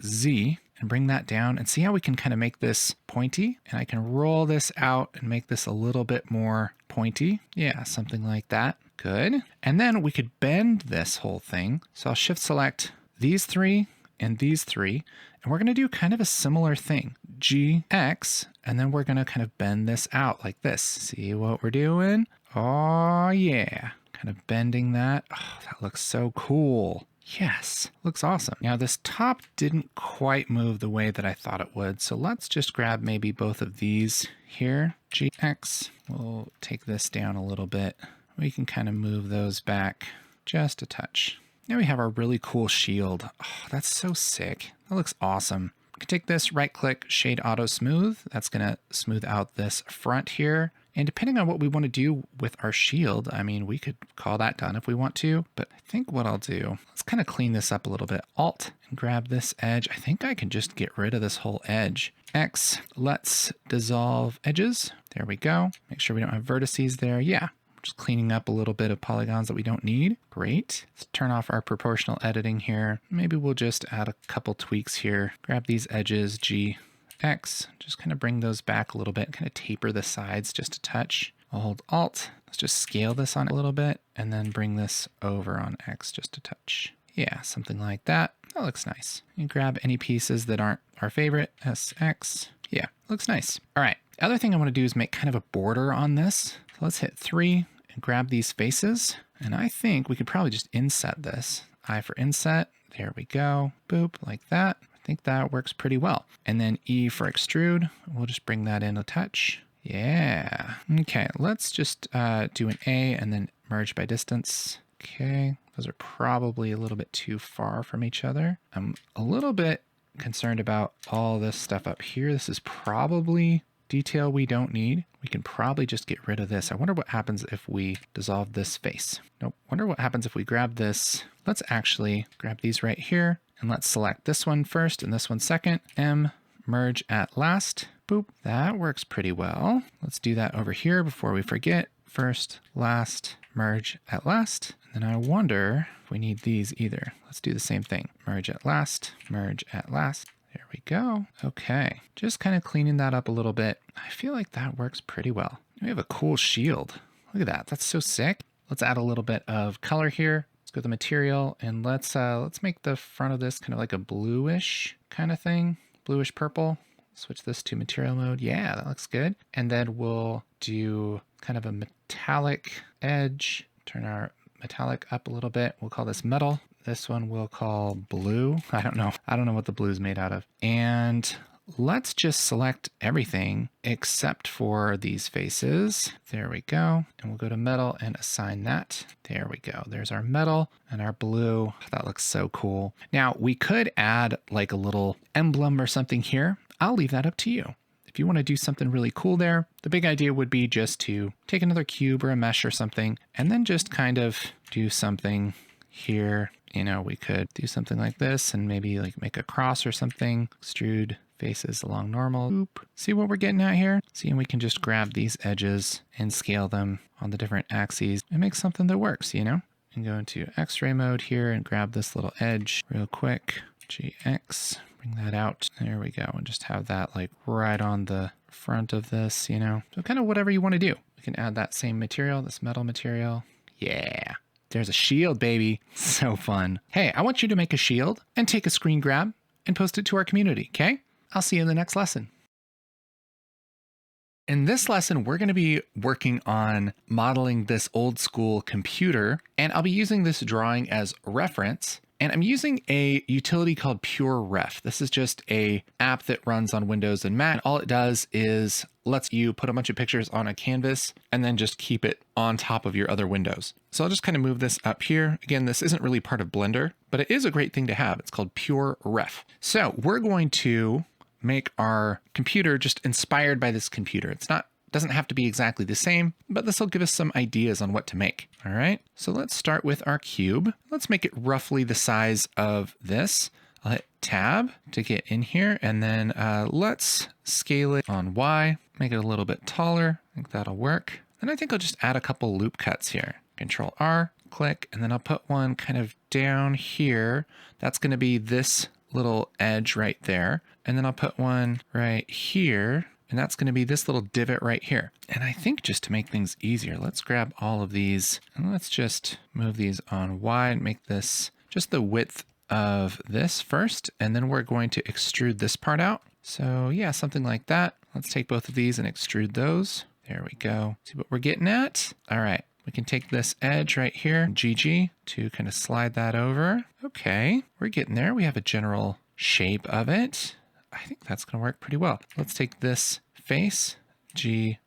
Z, and bring that down and see how we can kind of make this pointy. And I can roll this out and make this a little bit more pointy. Yeah, something like that. Good. And then we could bend this whole thing. So I'll shift select these three and these three. And we're going to do kind of a similar thing. G, X, and then we're going to kind of bend this out like this. See what we're doing? Oh yeah. Kind of bending that. Oh, that looks so cool. Yes, looks awesome. Now this top didn't quite move the way that I thought it would. So let's just grab maybe both of these here. GX, we'll take this down a little bit. We can kind of move those back just a touch. Now we have our really cool shield. Oh, that's so sick. That looks awesome. We can take this, right click, shade auto smooth. That's gonna smooth out this front here. And depending on what we want to do with our shield, I mean, we could call that done if we want to, but I think what I'll do, let's kind of clean this up a little bit. Alt and grab this edge. I think I can just get rid of this whole edge. X, let's dissolve edges. There we go. Make sure we don't have vertices there. Yeah, just cleaning up a little bit of polygons that we don't need. Great. Let's turn off our proportional editing here. Maybe we'll just add a couple tweaks here. Grab these edges, G, X, just kind of bring those back a little bit, kind of taper the sides just a touch. I'll hold Alt. Let's just scale this on a little bit and then bring this over on X just a touch. Yeah, something like that. That looks nice. You grab any pieces that aren't our favorite, SX. Yeah, looks nice. All right, the other thing I want to do is make kind of a border on this. So let's hit 3 and grab these faces. And I think we could probably just inset this. I for inset. There we go. Boop, like that. I think that works pretty well. And then E for extrude, we'll just bring that in a touch. Yeah. Okay, let's just do an A and then merge by distance. Okay, those are probably a little bit too far from each other. I'm a little bit concerned about all this stuff up here. This is probably detail we don't need. We can probably just get rid of this. I wonder what happens if we dissolve this face. Nope. Wonder what happens if we grab this. Let's actually grab these right here. And let's select this one first and this one second. M, merge at last. Boop. That works pretty well. Let's do that over here before we forget. First, last, merge at last. And then I wonder if we need these either. Let's do the same thing. Merge at last, merge at last. There we go. Okay. Just kind of cleaning that up a little bit. I feel like that works pretty well. We have a cool shield. Look at that. That's so sick. Let's add a little bit of color here. Go to the material and let's make the front of this kind of like a bluish kind of thing, bluish purple. Switch this to material mode. Yeah, that looks good. And then we'll do kind of a metallic edge. Turn our metallic up a little bit. We'll call this metal. This one we'll call blue. I don't know what the blue is made out of. And let's just select everything except for these faces. There we go. And we'll go to metal and assign that. There we go. There's our metal and our blue. That looks so cool. Now we could add like a little emblem or something here. I'll leave that up to you. If you want to do something really cool there, the big idea would be just to take another cube or a mesh or something, and then just kind of do something here. You know, we could do something like this and maybe like make a cross or something. Extrude faces along normal. Boop. See what we're getting at here? See, and we can just grab these edges and scale them on the different axes and make something that works, you know? And go into X-ray mode here and grab this little edge real quick. GX, bring that out. There we go. And just have that like right on the front of this, you know? So kind of whatever you want to do. We We can add that same material, this metal material. Yeah, there's a shield, baby. So fun. Hey, I want you to make a shield and take a screen grab and post it to our community, okay? I'll see you in the next lesson. In this lesson, we're going to be working on modeling this old school computer, and I'll be using this drawing as reference. And I'm using a utility called PureRef. This is just a app that runs on Windows and Mac. All it does is lets you put a bunch of pictures on a canvas and then just keep it on top of your other windows. So I'll just kind of move this up here. Again, this isn't really part of Blender, but it is a great thing to have. It's called PureRef. So we're going to make our computer just inspired by this computer. Doesn't have to be exactly the same, but this will give us some ideas on what to make. All right, so let's start with our cube. Let's make it roughly the size of this. I'll hit Tab to get in here, and then let's scale it on Y, make it a little bit taller. I think that'll work. And I think I'll just add a couple loop cuts here. Control R, click, and then I'll put one kind of down here. That's gonna be this little edge right there. And then I'll put one right here. And that's going to be this little divot right here. And I think just to make things easier, let's grab all of these and let's just move these on Y and make this just the width of this first. And then we're going to extrude this part out. So yeah, something like that. Let's take both of these and extrude those. There we go. See what we're getting at? All right. We can take this edge right here, GG, to kind of slide that over. Okay, we're getting there. We have a general shape of it. I think that's going to work pretty well. Let's take this face, GZ,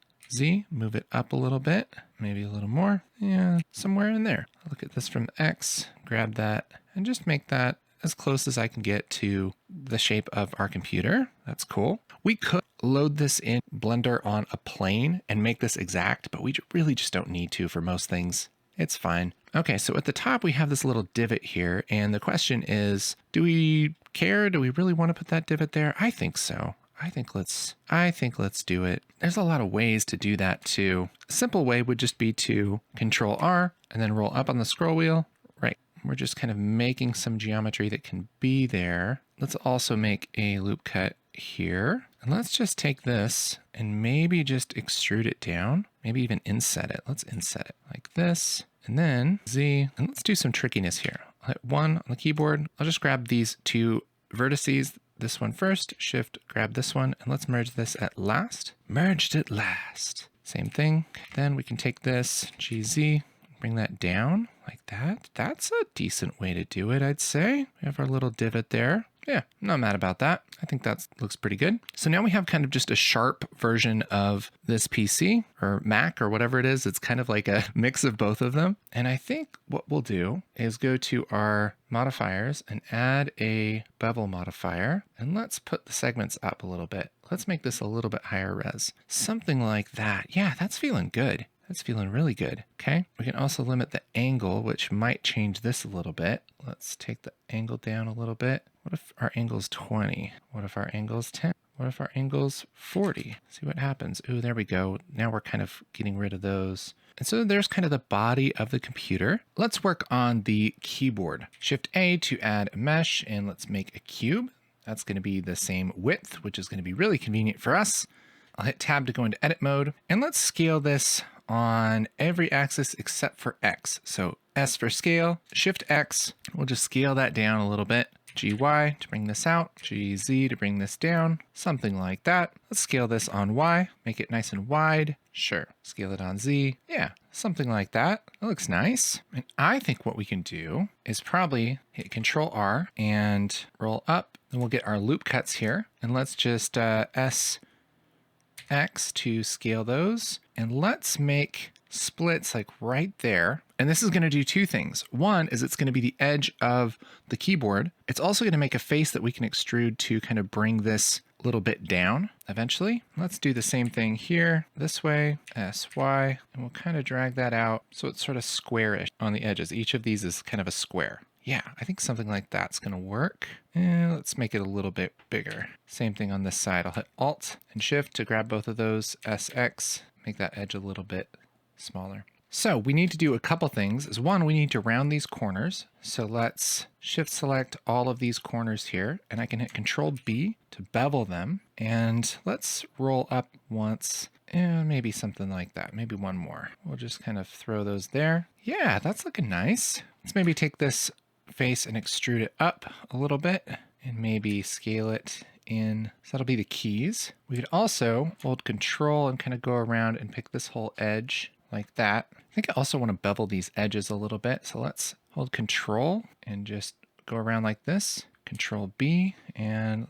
move it up a little bit, maybe a little more. Yeah, somewhere in there. Look at this from X, grab that, and just make that as close as I can get to the shape of our computer. That's cool. We could load this in Blender on a plane and make this exact, but we really just don't need to for most things. It's fine. Okay, so at the top we have this little divot here, and the question is, do we care? Do we really want to put that divot there? I think so. I think let's do it. There's a lot of ways to do that too. A simple way would just be to Control R and then roll up on the scroll wheel. Right. We're just kind of making some geometry that can be there. Let's also make a loop cut here. And let's just take this and maybe just extrude it down. Maybe even inset it. Let's inset it like this. And then Z, and let's do some trickiness here. I'll hit 1 on the keyboard. I'll just grab these two vertices. This one first, Shift, grab this one, and let's merge this at last. Merged at last. Same thing. Then we can take this, GZ, bring that down like that. That's a decent way to do it, I'd say. We have our little divot there. Yeah, I'm not mad about that. I think that looks pretty good. So now we have kind of just a sharp version of this PC or Mac or whatever it is. It's kind of like a mix of both of them. And I think what we'll do is go to our modifiers and add a bevel modifier. And let's put the segments up a little bit. Let's make this a little bit higher res. Something like that. Yeah, that's feeling good. That's feeling really good. Okay. We can also limit the angle, which might change this a little bit. Let's take the angle down a little bit. What if our angle's 20? What if our angle's 10? What if our angle's 40? See what happens. Ooh, there we go. Now we're kind of getting rid of those. And so there's kind of the body of the computer. Let's work on the keyboard. Shift A to add a mesh, and let's make a cube. That's going to be the same width, which is going to be really convenient for us. I'll hit Tab to go into edit mode, and let's scale this on every axis except for X. So S for scale, Shift X, we'll just scale that down a little bit. GY to bring this out, GZ to bring this down, something like that. Let's scale this on Y, make it nice and wide. Sure, scale it on Z. Yeah, something like that. That looks nice. And I think what we can do is probably hit Control R and roll up, and we'll get our loop cuts here. And let's just S X to scale those. And let's make splits like right there. And this is going to do two things. One is it's going to be the edge of the keyboard. It's also going to make a face that we can extrude to kind of bring this little bit down eventually. Let's do the same thing here, this way, SY, and we'll kind of drag that out so it's sort of squarish on the edges. Each of these is kind of a square. Yeah, I think something like that's going to work. And let's make it a little bit bigger. Same thing on this side. I'll hit Alt and Shift to grab both of those, SX, make that edge a little bit smaller. So we need to do a couple things. One, we need to round these corners. So let's Shift select all of these corners here, and I can hit Control B to bevel them. And let's roll up once. And maybe something like that. Maybe one more. We'll just kind of throw those there. Yeah, that's looking nice. Let's maybe take this face and extrude it up a little bit and maybe scale it in. So that'll be the keys. We could also hold Control and kind of go around and pick this whole edge like that. I think I also want to bevel these edges a little bit. So let's hold Control and just go around like this. Control B, and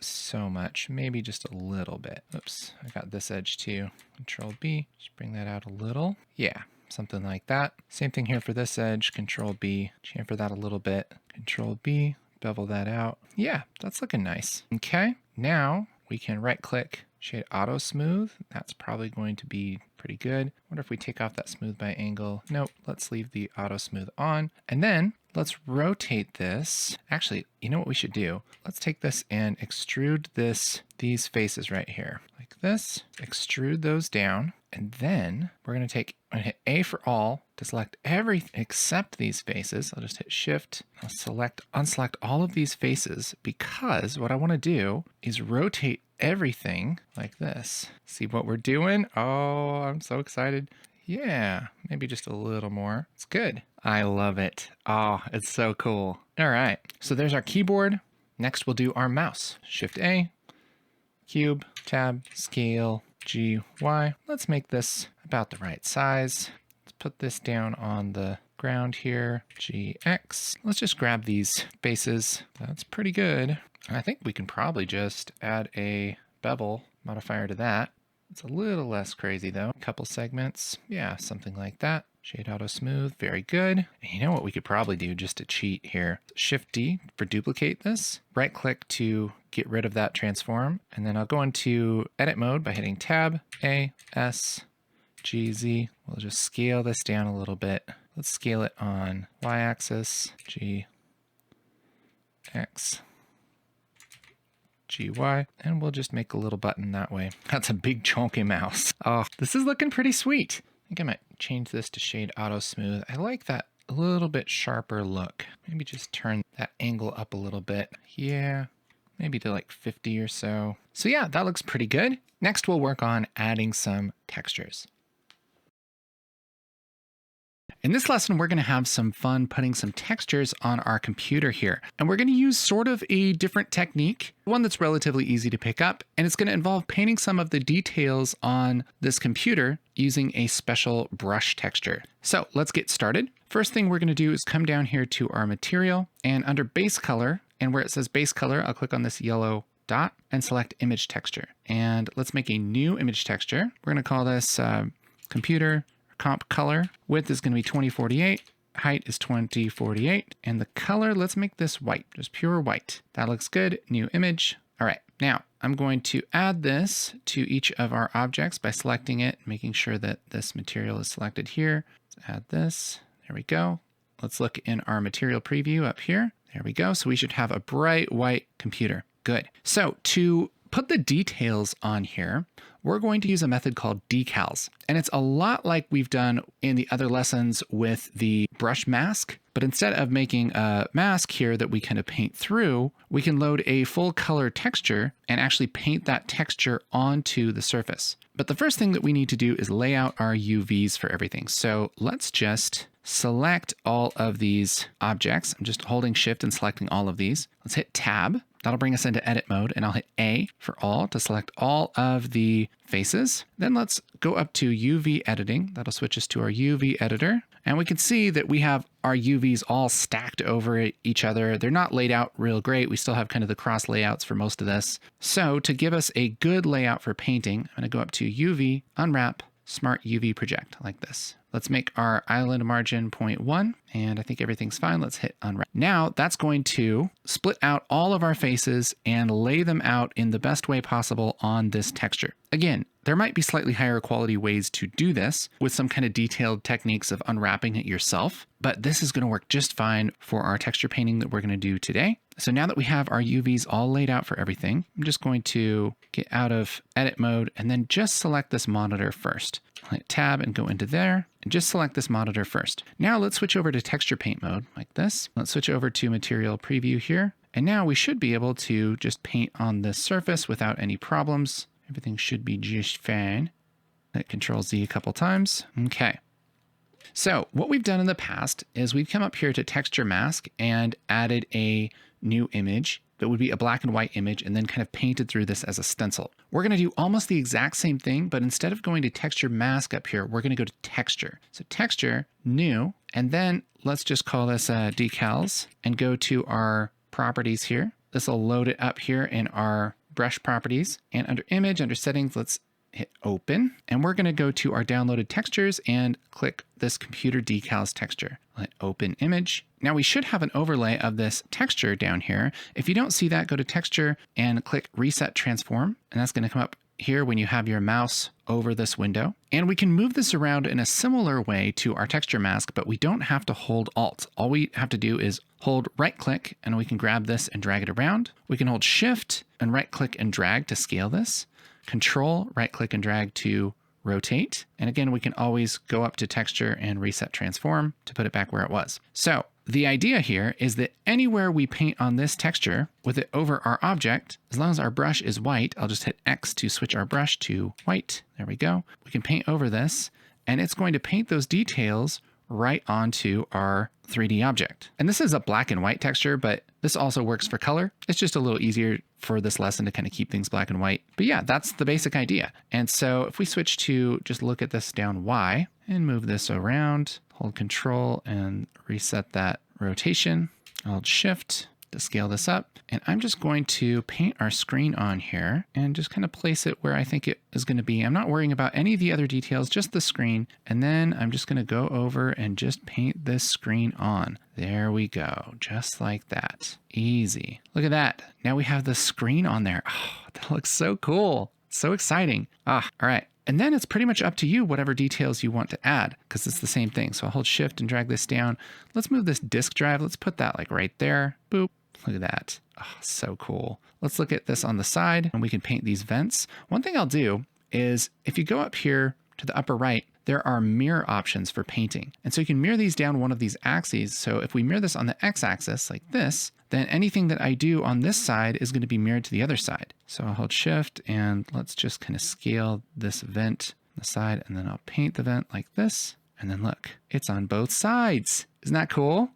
so much, maybe just a little bit. Oops, I got this edge too. Control B, just bring that out a little. Yeah, something like that. Same thing here for this edge. Control B, chamfer that a little bit. Control B, bevel that out. Yeah, that's looking nice. Okay, now we can right click, shade auto smooth. That's probably going to be pretty good. Wonder if we take off that smooth by angle. Nope, let's leave the auto smooth on. And then let's rotate this. Actually, you know what we should do? Let's take this and extrude these faces right here. Like this, extrude those down. And then we're gonna hit A for all to select everything except these faces. I'll just hit Shift, I'll unselect all of these faces, because what I wanna do is rotate everything like this. See what we're doing? Oh, I'm so excited. Yeah, maybe just a little more. It's good. I love it. Oh, it's so cool. All right, so there's our keyboard. Next, we'll do our mouse. Shift A, cube, tab, scale, G, Y. Let's make this about the right size. Let's put this down on the ground here. G, X. Let's just grab these faces. That's pretty good. I think we can probably just add a bevel modifier to that. It's a little less crazy though. A couple segments. Yeah, something like that. Shade auto smooth. Very good. And you know what we could probably do just to cheat here? Shift D for duplicate this. Right click to get rid of that transform. And then I'll go into edit mode by hitting Tab, A, S, G, Z. We'll just scale this down a little bit. Let's scale it on Y axis. G, X, GY, and we'll just make a little button that way. That's a big chunky mouse. Oh, this is looking pretty sweet. I think I might change this to shade auto smooth. I like that a little bit sharper look. Maybe just turn that angle up a little bit. Yeah, maybe to like 50 or so. So yeah, that looks pretty good. Next, we'll work on adding some textures. In this lesson, we're going to have some fun putting some textures on our computer here. And we're going to use sort of a different technique, one that's relatively easy to pick up. And it's going to involve painting some of the details on this computer using a special brush texture. So let's get started. First thing we're going to do is come down here to our material, and under base color, and where it says base color, I'll click on this yellow dot and select image texture. And let's make a new image texture. We're going to call this computer comp color. Width is going to be 2048. Height is 2048. And the color, let's make this white, just pure white. That looks good. New image. All right. Now I'm going to add this to each of our objects by selecting it, making sure that this material is selected here. Let's add this. There we go. Let's look in our material preview up here. There we go. So we should have a bright white computer. Good. So to put the details on here, we're going to use a method called decals. And it's a lot like we've done in the other lessons with the brush mask. But instead of making a mask here that we kind of paint through, we can load a full color texture and actually paint that texture onto the surface. But the first thing that we need to do is lay out our UVs for everything. So let's just select all of these objects. I'm just holding Shift and selecting all of these. Let's hit Tab. That'll bring us into edit mode, and I'll hit A for all to select all of the faces. Then let's go up to UV editing. That'll switch us to our UV editor. And we can see that we have our UVs all stacked over each other. They're not laid out real great. We still have kind of the cross layouts for most of this. So to give us a good layout for painting, I'm going to go up to UV, unwrap, Smart UV project like this. Let's make our island margin 0.1, and I think everything's fine. Let's hit unwrap. Now that's going to split out all of our faces and lay them out in the best way possible on this texture. Again, there might be slightly higher quality ways to do this with some kind of detailed techniques of unwrapping it yourself, but this is going to work just fine for our texture painting that we're going to do today. So now that we have our UVs all laid out for everything, I'm just going to get out of edit mode and then just select this monitor first. I'll hit Tab and go into there and just select this monitor first. Now let's switch over to texture paint mode like this. Let's switch over to material preview here. And now we should be able to just paint on this surface without any problems. Everything should be just fine. Hit Control Z a couple times. Okay. So what we've done in the past is we've come up here to texture mask and added a new image that would be a black and white image and then kind of painted through this as a stencil. We're going to do almost the exact same thing, but instead of going to texture mask up here, we're going to go to texture. So texture, new, and then let's just call this decals and go to our properties here. This will load it up here in our brush properties, and under image, under settings, let's hit open, and we're going to go to our downloaded textures and click this computer decals texture. Let open image. Now we should have an overlay of this texture down here. If you don't see that, go to texture and click reset transform, and that's going to come up here when you have your mouse over this window. And we can move this around in a similar way to our texture mask, but we don't have to hold Alt. All we have to do is hold right click and we can grab this and drag it around. We can hold Shift and right click and drag to scale this. Control, right click and drag to rotate. And again, we can always go up to texture and reset transform to put it back where it was. So the idea here is that anywhere we paint on this texture with it over our object, as long as our brush is white, I'll just hit X to switch our brush to white. There we go. We can paint over this and it's going to paint those details right onto our 3D object. And this is a black and white texture, but this also works for color. It's just a little easier for this lesson to kind of keep things black and white. But yeah, that's the basic idea. And so if we switch to just look at this down Y and move this around, hold Control and reset that rotation, hold Shift to scale this up. And I'm just going to paint our screen on here and just kind of place it where I think it is going to be. I'm not worrying about any of the other details, just the screen. And then I'm just going to go over and just paint this screen on. There we go. Just like that. Easy. Look at that. Now we have the screen on there. Oh, that looks so cool. So exciting. All right. And then it's pretty much up to you, whatever details you want to add, because it's the same thing. So I'll hold Shift and drag this down. Let's move this disk drive. Let's put that like right there. Boop. Look at that. Oh, so cool. Let's look at this on the side and we can paint these vents. One thing I'll do is if you go up here to the upper right, there are mirror options for painting. And so you can mirror these down one of these axes. So if we mirror this on the X axis like this, then anything that I do on this side is going to be mirrored to the other side. So I'll hold Shift and let's just kind of scale this vent on the side, and then I'll paint the vent like this. And then look, it's on both sides. Isn't that cool?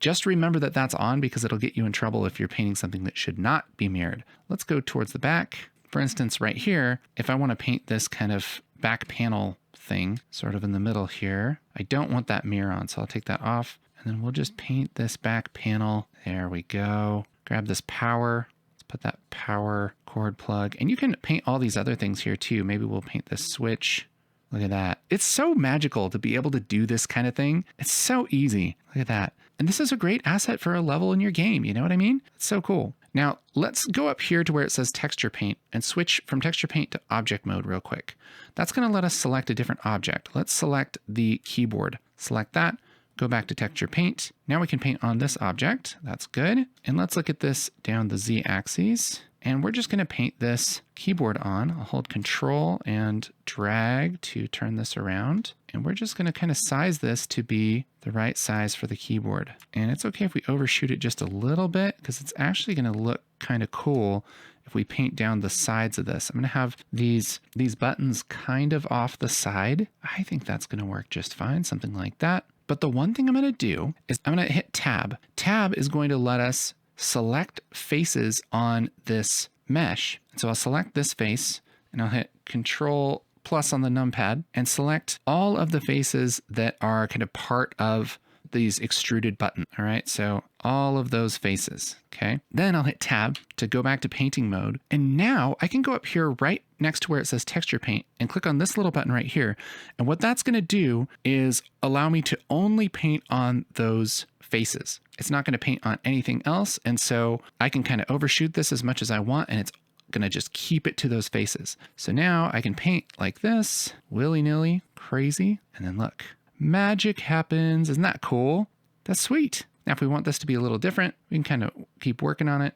Just remember that that's on because it'll get you in trouble if you're painting something that should not be mirrored. Let's go towards the back. For instance, right here, if I want to paint this kind of back panel thing sort of in the middle here, I don't want that mirror on, so I'll take that off. And then we'll just paint this back panel. There we go. Grab this power. Let's put that power cord plug. And you can paint all these other things here too. Maybe we'll paint this switch. Look at that. It's so magical to be able to do this kind of thing. It's so easy. Look at that. And this is a great asset for a level in your game. You know what I mean? It's so cool. Now let's go up here to where it says texture paint and switch from texture paint to object mode real quick. That's going to let us select a different object. Let's select the keyboard. Select that. Go back to texture paint. Now we can paint on this object. That's good. And let's look at this down the Z axis. And we're just going to paint this keyboard on. I'll hold Control and drag to turn this around. And we're just going to kind of size this to be the right size for the keyboard. And it's okay if we overshoot it just a little bit because it's actually going to look kind of cool if we paint down the sides of this. I'm going to have these buttons kind of off the side. I think that's going to work just fine, something like that. But the one thing I'm going to do is I'm going to hit Tab. Tab is going to let us select faces on this mesh. So I'll select this face and I'll hit Control plus on the numpad and select all of the faces that are kind of part of these extruded button. All right, so all of those faces. Okay, then I'll hit Tab to go back to painting mode. And now I can go up here right next to where it says texture paint and click on this little button right here. And what that's going to do is allow me to only paint on those faces. It's not going to paint on anything else. And so I can kind of overshoot this as much as I want, and it's going to just keep it to those faces. So now I can paint like this, willy-nilly, crazy. And then look, magic happens. Isn't that cool? That's sweet. Now, if we want this to be a little different, we can kind of keep working on it.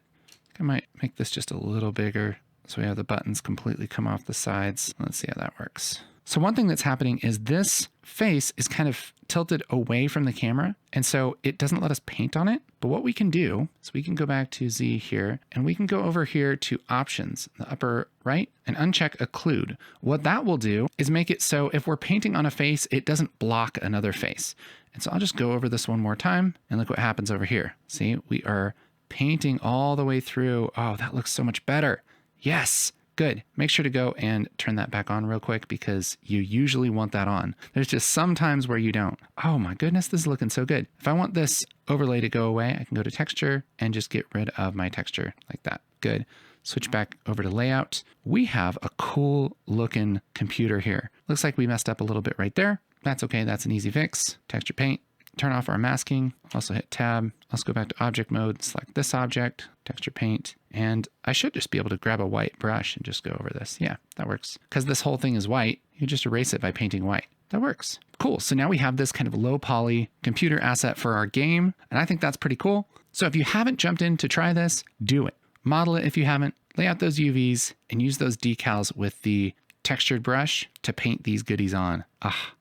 I might make this just a little bigger so we have the buttons completely come off the sides. Let's see how that works. So one thing that's happening is this face is kind of tilted away from the camera, and so it doesn't let us paint on it. But what we can do is we can go back to Z here, and we can go over here to options, the upper right, and uncheck occlude. What that will do is make it so if we're painting on a face, it doesn't block another face. And so I'll just go over this one more time, and look what happens over here. See, we are painting all the way through. Oh, that looks so much better. Yes. Good. Make sure to go and turn that back on real quick because you usually want that on. There's just some times where you don't. Oh my goodness, this is looking so good. If I want this overlay to go away, I can go to texture and just get rid of my texture like that. Good. Switch back over to layout. We have a cool looking computer here. Looks like we messed up a little bit right there. That's okay. That's an easy fix. Texture paint. Turn off our masking, also hit tab. Let's go back to object mode, select this object, texture paint, and I should just be able to grab a white brush and just go over this. Yeah, that works. Because this whole thing is white, you just erase it by painting white. That works. Cool, so now we have this kind of low poly computer asset for our game, and I think that's pretty cool. So if you haven't jumped in to try this, do it. Model it if you haven't, lay out those UVs, and use those decals with the textured brush to paint these goodies on.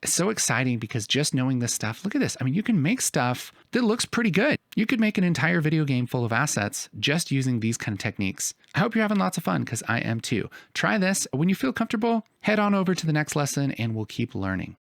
It's so exciting because just knowing this stuff, look at this. I mean, you can make stuff that looks pretty good. You could make an entire video game full of assets just using these kind of techniques. I hope you're having lots of fun because I am too. Try this. When you feel comfortable, head on over to the next lesson and we'll keep learning.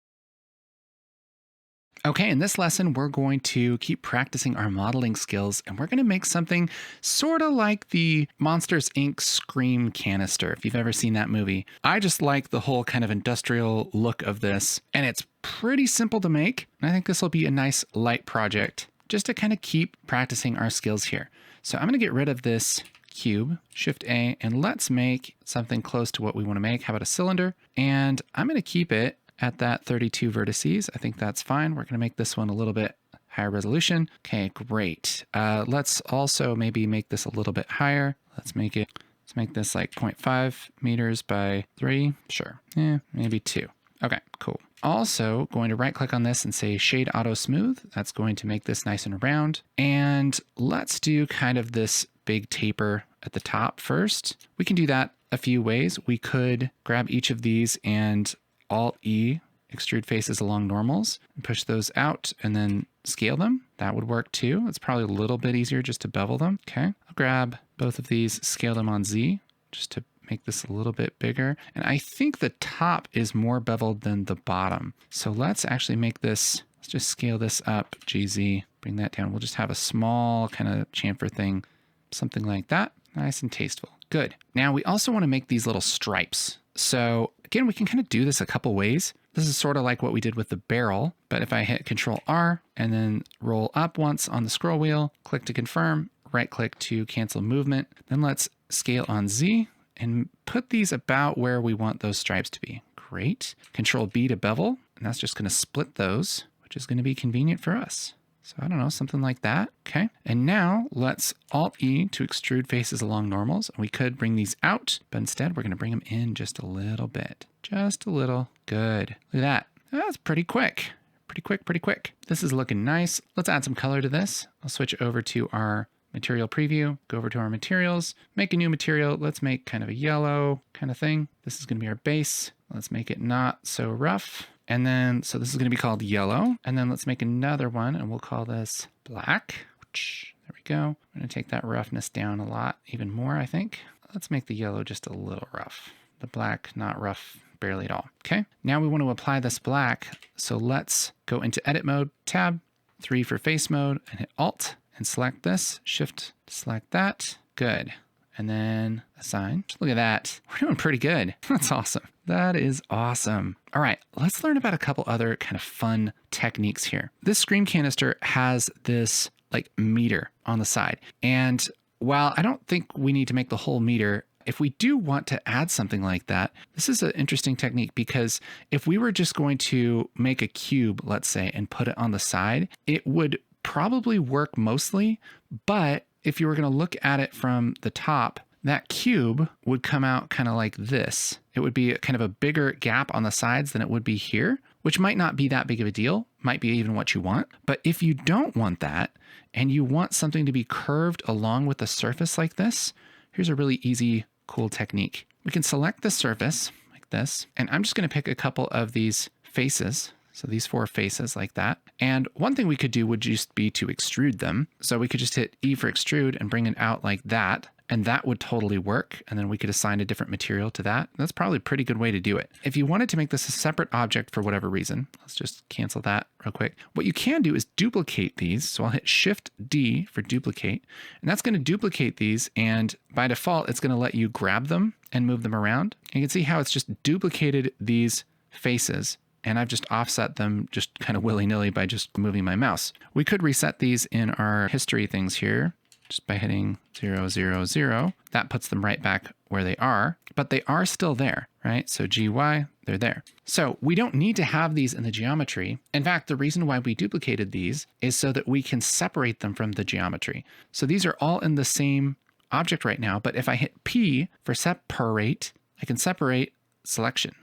Okay, in this lesson, we're going to keep practicing our modeling skills, and we're going to make something sort of like the Monsters, Inc. Scream canister, if you've ever seen that movie. I just like the whole kind of industrial look of this, and it's pretty simple to make. And I think this will be a nice light project just to kind of keep practicing our skills here. So I'm going to get rid of this cube, Shift A, and let's make something close to what we want to make. How about a cylinder? And I'm going to keep it at that 32 vertices. I think that's fine. We're going to make this one a little bit higher resolution. Okay, great. Let's also maybe make this a little bit higher. Let's make this like 0.5 meters by 3. Sure. Yeah, maybe 2. Okay, cool. Also going to right click on this and say shade auto smooth. That's going to make this nice and round. And let's do kind of this big taper at the top first. We can do that a few ways. We could grab each of these and Alt-E, extrude faces along normals, and push those out and then scale them. That would work too. It's probably a little bit easier just to bevel them. Okay, I'll grab both of these, scale them on Z, just to make this a little bit bigger. And I think the top is more beveled than the bottom. So let's actually make this, let's just scale this up, GZ, bring that down. We'll just have a small kind of chamfer thing, something like that. Nice and tasteful. Good. Now we also want to make these little stripes. So again, we can kind of do this a couple ways. This is sort of like what we did with the barrel, but if I hit Control R and then roll up once on the scroll wheel, click to confirm, right click to cancel movement, then let's scale on Z and put these about where we want those stripes to be. Great. Control B to bevel, and that's just going to split those, which is going to be convenient for us. So I don't know, something like that. Okay. And now let's Alt-E to extrude faces along normals. We could bring these out, but instead we're going to bring them in just a little bit. Just a little. Good. Look at that. That's pretty quick. Pretty quick. This is looking nice. Let's add some color to this. I'll switch over to our material preview, go over to our materials, make a new material. Let's make kind of a yellow kind of thing. This is going to be our base. Let's make it not so rough. And then, so this is going to be called yellow. And then let's make another one and we'll call this black. There we go. I'm going to take that roughness down a lot, even more, I think. Let's make the yellow just a little rough. The black, not rough, barely at all. Okay. Now we want to apply this black. So let's go into edit mode, tab, 3 for face mode, and hit Alt and select this, Shift, select that. Good. And then assign. Look at that. We're doing pretty good. That's awesome. That is awesome. All right, let's learn about a couple other kind of fun techniques here. This Scream canister has this like meter on the side. And while I don't think we need to make the whole meter, if we do want to add something like that, this is an interesting technique because if we were just going to make a cube, let's say, and put it on the side, it would probably work mostly, but if you were going to look at it from the top, that cube would come out kind of like this. It would be kind of a bigger gap on the sides than it would be here, which might not be that big of a deal, might be even what you want. But if you don't want that, and you want something to be curved along with the surface like this, here's a really easy, cool technique. We can select the surface like like this. And I'm just going to pick a couple of these faces. So these 4 faces like that. And one thing we could do would just be to extrude them. So we could just hit E for extrude and bring it out like that. And that would totally work. And then we could assign a different material to that. That's probably a pretty good way to do it. If you wanted to make this a separate object for whatever reason, let's just cancel that real quick. What you can do is duplicate these. So I'll hit Shift D for duplicate. And that's going to duplicate these. And by default, it's going to let you grab them and move them around. And you can see how it's just duplicated these faces. And I've just offset them just kind of willy-nilly by just moving my mouse. We could reset these in our history things here just by hitting 0, 0, 0. That puts them right back where they are, but they are still there, right? So GY, they're there. So we don't need to have these in the geometry. In fact, the reason why we duplicated these is so that we can separate them from the geometry. So these are all in the same object right now, but if I hit P for separate, I can separate selection.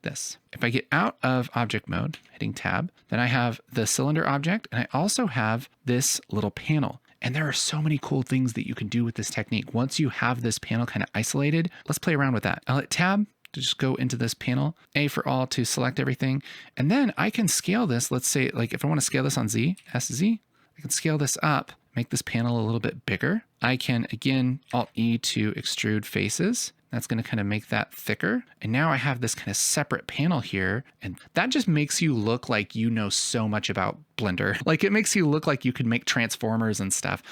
This. If I get out of object mode, hitting tab, then I have the cylinder object and I also have this little panel. And there are so many cool things that you can do with this technique. Once you have this panel kind of isolated, let's play around with that. I'll hit tab to just go into this panel, A for all to select everything. And then I can scale this. Let's say like if I want to scale this on Z, SZ, I can scale this up, make this panel a little bit bigger. I can again, Alt E to extrude faces. That's going to kind of make that thicker. And now I have this kind of separate panel here. And that just makes you look like you know so much about Blender. Like it makes you look like you could make transformers and stuff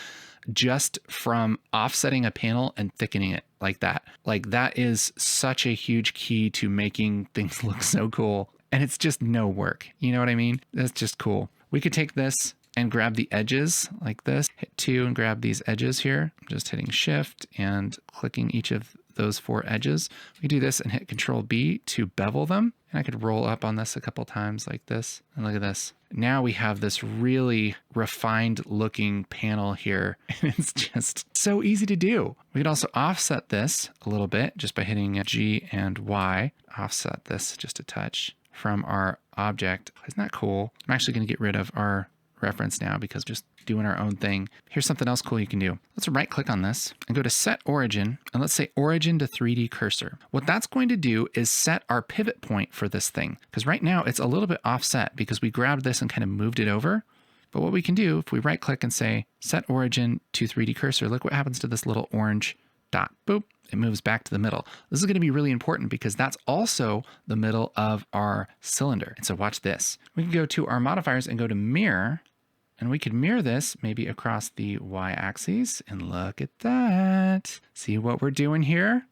just from offsetting a panel and thickening it like that. Like that is such a huge key to making things look so cool. And it's just no work. You know what I mean? That's just cool. We could take this and grab the edges like this, hit 2 and grab these edges here. I'm just hitting Shift and clicking each of those 4 edges. We do this and hit Control B to bevel them. And I could roll up on this a couple times like this. And look at this. Now we have this really refined looking panel here. And it's just so easy to do. We could also offset this a little bit just by hitting G and Y. Offset this just a touch from our object. Isn't that cool? I'm actually going to get rid of our reference now because just doing our own thing. Here's something else cool you can do. Let's right click on this and go to set origin and let's say origin to 3D cursor. What that's going to do is set our pivot point for this thing because right now it's a little bit offset because we grabbed this and kind of moved it over. But what we can do if we right click and say set origin to 3D cursor, look what happens to this little orange dot. Boop. It moves back to the middle. This is going to be really important because that's also the middle of our cylinder. And so watch this. We can go to our modifiers and go to mirror. And we could mirror this maybe across the y-axis and look at that. See what we're doing here?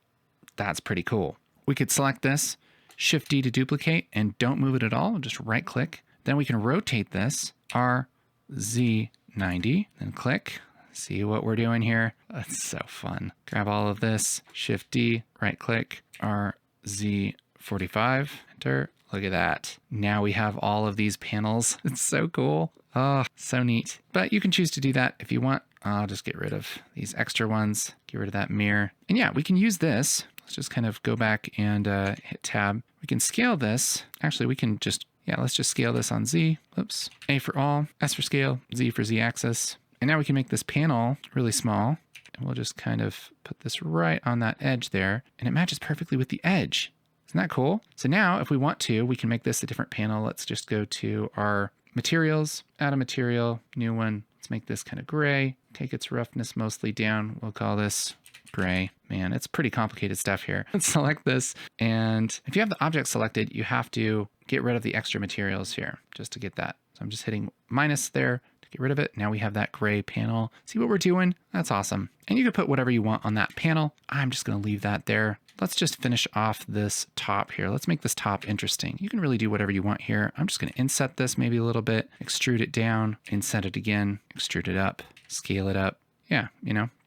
That's pretty cool. We could select this, Shift D to duplicate and don't move it at all. Just right click. Then we can rotate this, RZ90, and click. See what we're doing here? That's so fun. Grab all of this, Shift D, right click, RZ45, enter. Look at that. Now we have all of these panels. It's so cool. Oh, so neat. But you can choose to do that if you want. I'll just get rid of these extra ones, get rid of that mirror. And yeah, we can use this. Let's just kind of go back and hit tab. We can scale this. Actually, we can just, let's just scale this on Z. Oops. A for all, S for scale, Z for Z axis. And now we can make this panel really small. And we'll just kind of put this right on that edge there. And it matches perfectly with the edge. Isn't that cool? So now if we want to, we can make this a different panel. Let's just go to our materials, add a material, new one. Let's make this kind of gray, take its roughness mostly down. We'll call this gray. Man, it's pretty complicated stuff here. Let's select this. And if you have the object selected, you have to get rid of the extra materials here just to get that. So I'm just hitting minus there to get rid of it. Now we have that gray panel. See what we're doing? That's awesome. And you can put whatever you want on that panel. I'm just going to leave that there. Let's just finish off this top here. Let's make this top interesting. You can really do whatever you want here. I'm just going to inset this maybe a little bit, extrude it down, inset it again, extrude it up, scale it up. Yeah,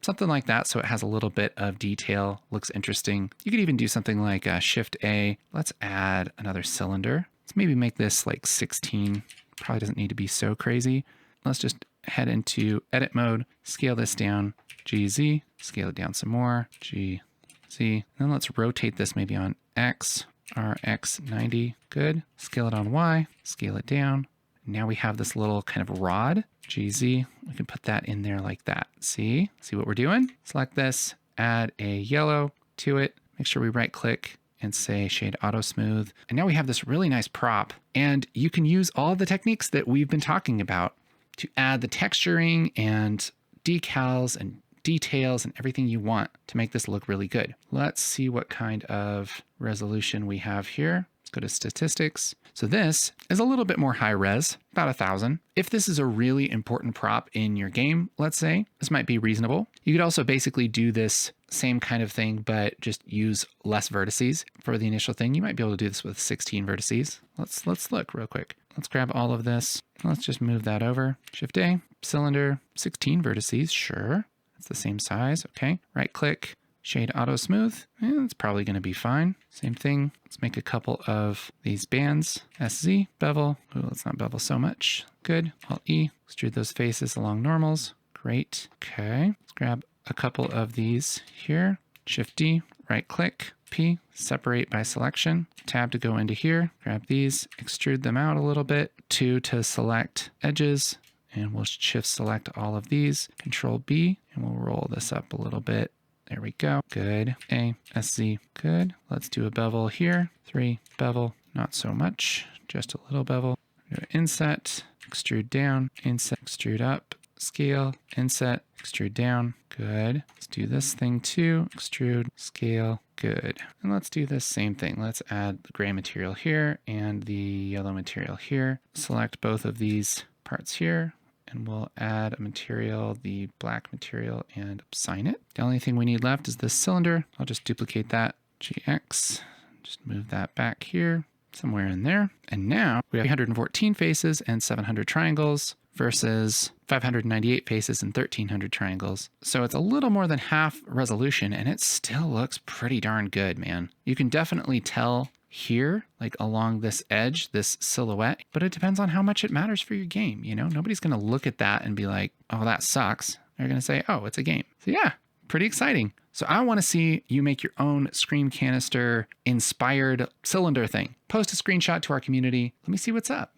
something like that. So it has a little bit of detail, looks interesting. You could even do something like Shift A. Let's add another cylinder. Let's maybe make this like 16. Probably doesn't need to be so crazy. Let's just head into edit mode, scale this down, GZ, scale it down some more, G. See, then let's rotate this maybe on X, RX90, good. Scale it on Y, scale it down. Now we have this little kind of rod, GZ. We can put that in there like that. See what we're doing? Select this, add a yellow to it. Make sure we right click and say shade auto smooth. And now we have this really nice prop, and you can use all the techniques that we've been talking about to add the texturing and decals and details and everything you want to make this look really good. Let's see what kind of resolution we have here. Let's go to statistics. So this is a little bit more high res, about 1000. If this is a really important prop in your game, let's say, this might be reasonable. You could also basically do this same kind of thing, but just use less vertices for the initial thing. You might be able to do this with 16 vertices. Let's look real quick. Let's grab all of this. Let's just move that over. Shift A, cylinder, 16 vertices, sure. It's the same size, okay. Right click, shade auto smooth, and it's probably gonna be fine. Same thing, let's make a couple of these bands. SZ, bevel, ooh, let's not bevel so much. Good, Alt E, extrude those faces along normals. Great, okay. Let's grab a couple of these here. Shift D, right click, P, separate by selection. Tab to go into here, grab these, extrude them out a little bit. 2 to select edges, and we'll shift select all of these. Control B, and we'll roll this up a little bit. There we go. Good. A, SZ, good. Let's do a bevel here. 3, bevel, not so much, just a little bevel. Do inset, extrude down, inset, extrude up, scale, inset, extrude down, good. Let's do this thing too, extrude, scale, good. And let's do this same thing. Let's add the gray material here and the yellow material here. Select both of these parts here, and we'll add a material, the black material, and assign it. The only thing we need left is this cylinder. I'll just duplicate that, GX, just move that back here, somewhere in there. And now we have 314 faces and 700 triangles versus 598 faces and 1300 triangles. So it's a little more than half resolution, and it still looks pretty darn good, man. You can definitely tell here, like along this edge, this silhouette, but it depends on how much it matters for your game. You know, nobody's going to look at that and be like, oh, that sucks. They're going to say, oh, it's a game. So yeah, pretty exciting. So I want to see you make your own Scream Canister inspired cylinder thing. Post a screenshot to our community. Let me see what's up.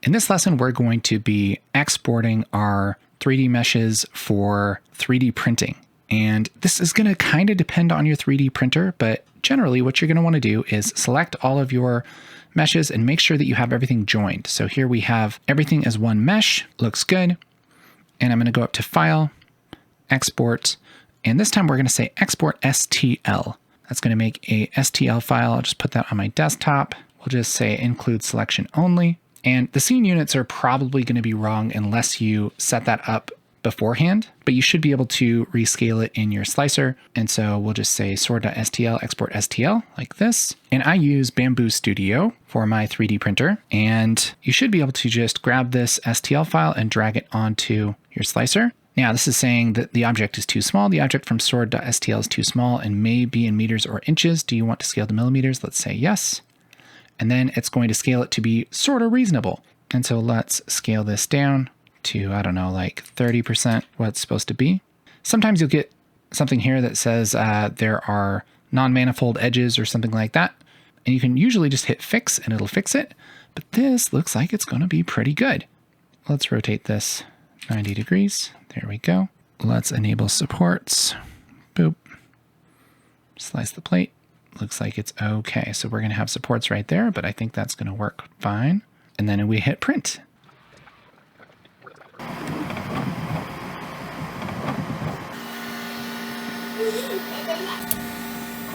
In this lesson, we're going to be exporting our 3D meshes for 3D printing. And this is going to kind of depend on your 3D printer, but generally what you're going to want to do is select all of your meshes and make sure that you have everything joined. So here we have everything as one mesh, looks good. And I'm going to go up to File, Export, and this time we're going to say Export STL. That's going to make a STL file. I'll just put that on my desktop. We'll just say Include Selection Only. And the scene units are probably going to be wrong unless you set that up beforehand, but you should be able to rescale it in your slicer. And so we'll just say sword.stl, export STL like this. And I use Bamboo Studio for my 3D printer. And you should be able to just grab this STL file and drag it onto your slicer. Now this is saying that the object is too small. The object from sword.stl is too small and may be in meters or inches. Do you want to scale to millimeters? Let's say yes. And then it's going to scale it to be sort of reasonable. And so let's scale this down to, I don't know, like 30% what it's supposed to be. Sometimes you'll get something here that says there are non-manifold edges or something like that. And you can usually just hit fix and it'll fix it. But this looks like it's going to be pretty good. Let's rotate this 90 degrees. There we go. Let's enable supports. Boop. Slice the plate. Looks like it's okay. So we're going to have supports right there, but I think that's going to work fine. And then we hit print.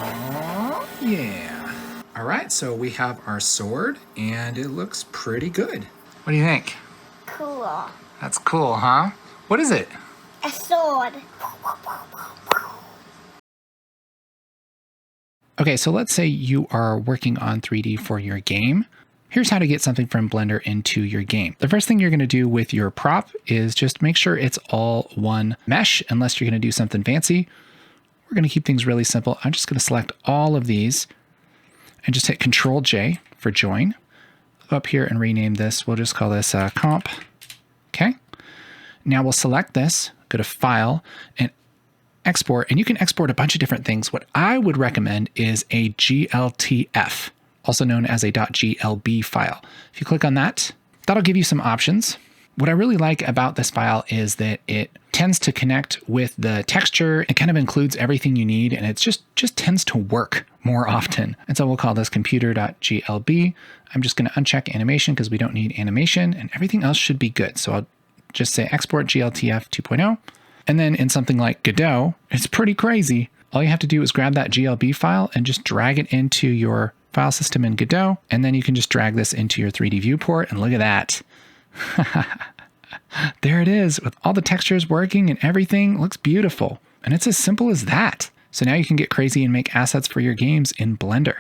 Oh, yeah. All right, so we have our sword, and it looks pretty good. What do you think? Cool. That's cool, huh? What is it? A sword. Okay, so let's say you are working on 3D for your game. Here's how to get something from Blender into your game. The first thing you're going to do with your prop is just make sure it's all one mesh, unless you're going to do something fancy. We're going to keep things really simple. I'm just going to select all of these and just hit Control J for join. Go up here and rename this. We'll just call this comp. Okay. Now we'll select this, go to File, and export. And you can export a bunch of different things. What I would recommend is a GLTF, also known as a .glb file. If you click on that, that'll give you some options. What I really like about this file is that it tends to connect with the texture. It kind of includes everything you need, and it's just tends to work more often. And so we'll call this computer.glb. I'm just going to uncheck animation because we don't need animation, and everything else should be good. So I'll just say export GLTF 2.0. And then in something like Godot, it's pretty crazy. All you have to do is grab that GLB file and just drag it into your file system in Godot. And then you can just drag this into your 3D viewport, and look at that. There it is with all the textures working and everything. It looks beautiful. And it's as simple as that. So now you can get crazy and make assets for your games in Blender.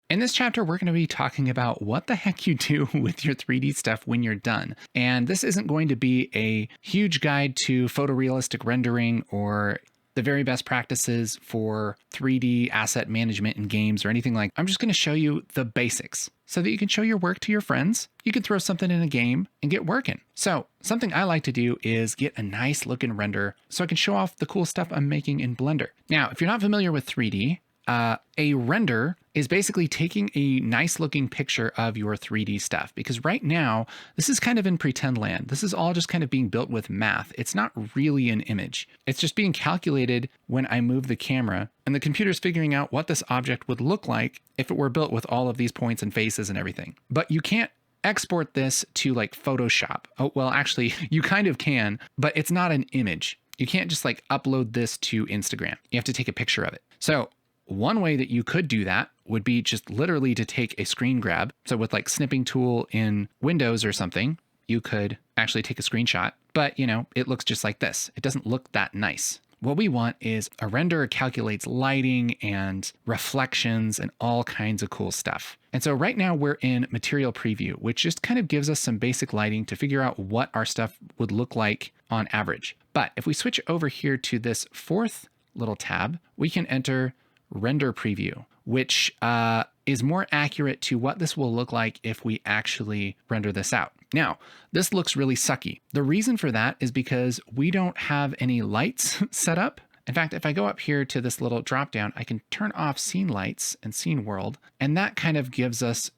In this chapter, we're going to be talking about what the heck you do with your 3D stuff when you're done. And this isn't going to be a huge guide to photorealistic rendering or the very best practices for 3D asset management in games or anything like that. I'm just going to show you the basics so that you can show your work to your friends. You can throw something in a game and get working. So something I like to do is get a nice looking render so I can show off the cool stuff I'm making in Blender. Now, if you're not familiar with 3D, a render is basically taking a nice looking picture of your 3D stuff, because right now this is kind of in pretend land. This is all just kind of being built with math. It's not really an image. It's just being calculated when I move the camera, and the computer's figuring out what this object would look like if it were built with all of these points and faces and everything. But you can't export this to like Photoshop. Oh, well, actually you kind of can, but it's not an image. You can't just like upload this to Instagram. You have to take a picture of it. So one way that you could do that would be just literally to take a screen grab. So with like snipping tool in Windows or something, you could actually take a screenshot, but you know, it looks just like this. It doesn't look that nice. What we want is a render calculates lighting and reflections and all kinds of cool stuff. And so right now we're in material preview, which just kind of gives us some basic lighting to figure out what our stuff would look like on average. But if we switch over here to this fourth little tab, we can enter render preview, which is more accurate to what this will look like if we actually render this out. Now, this looks really sucky. The reason for that is because we don't have any lights set up. In fact, if I go up here to this little drop down, I can turn off scene lights and scene world, and that kind of gives us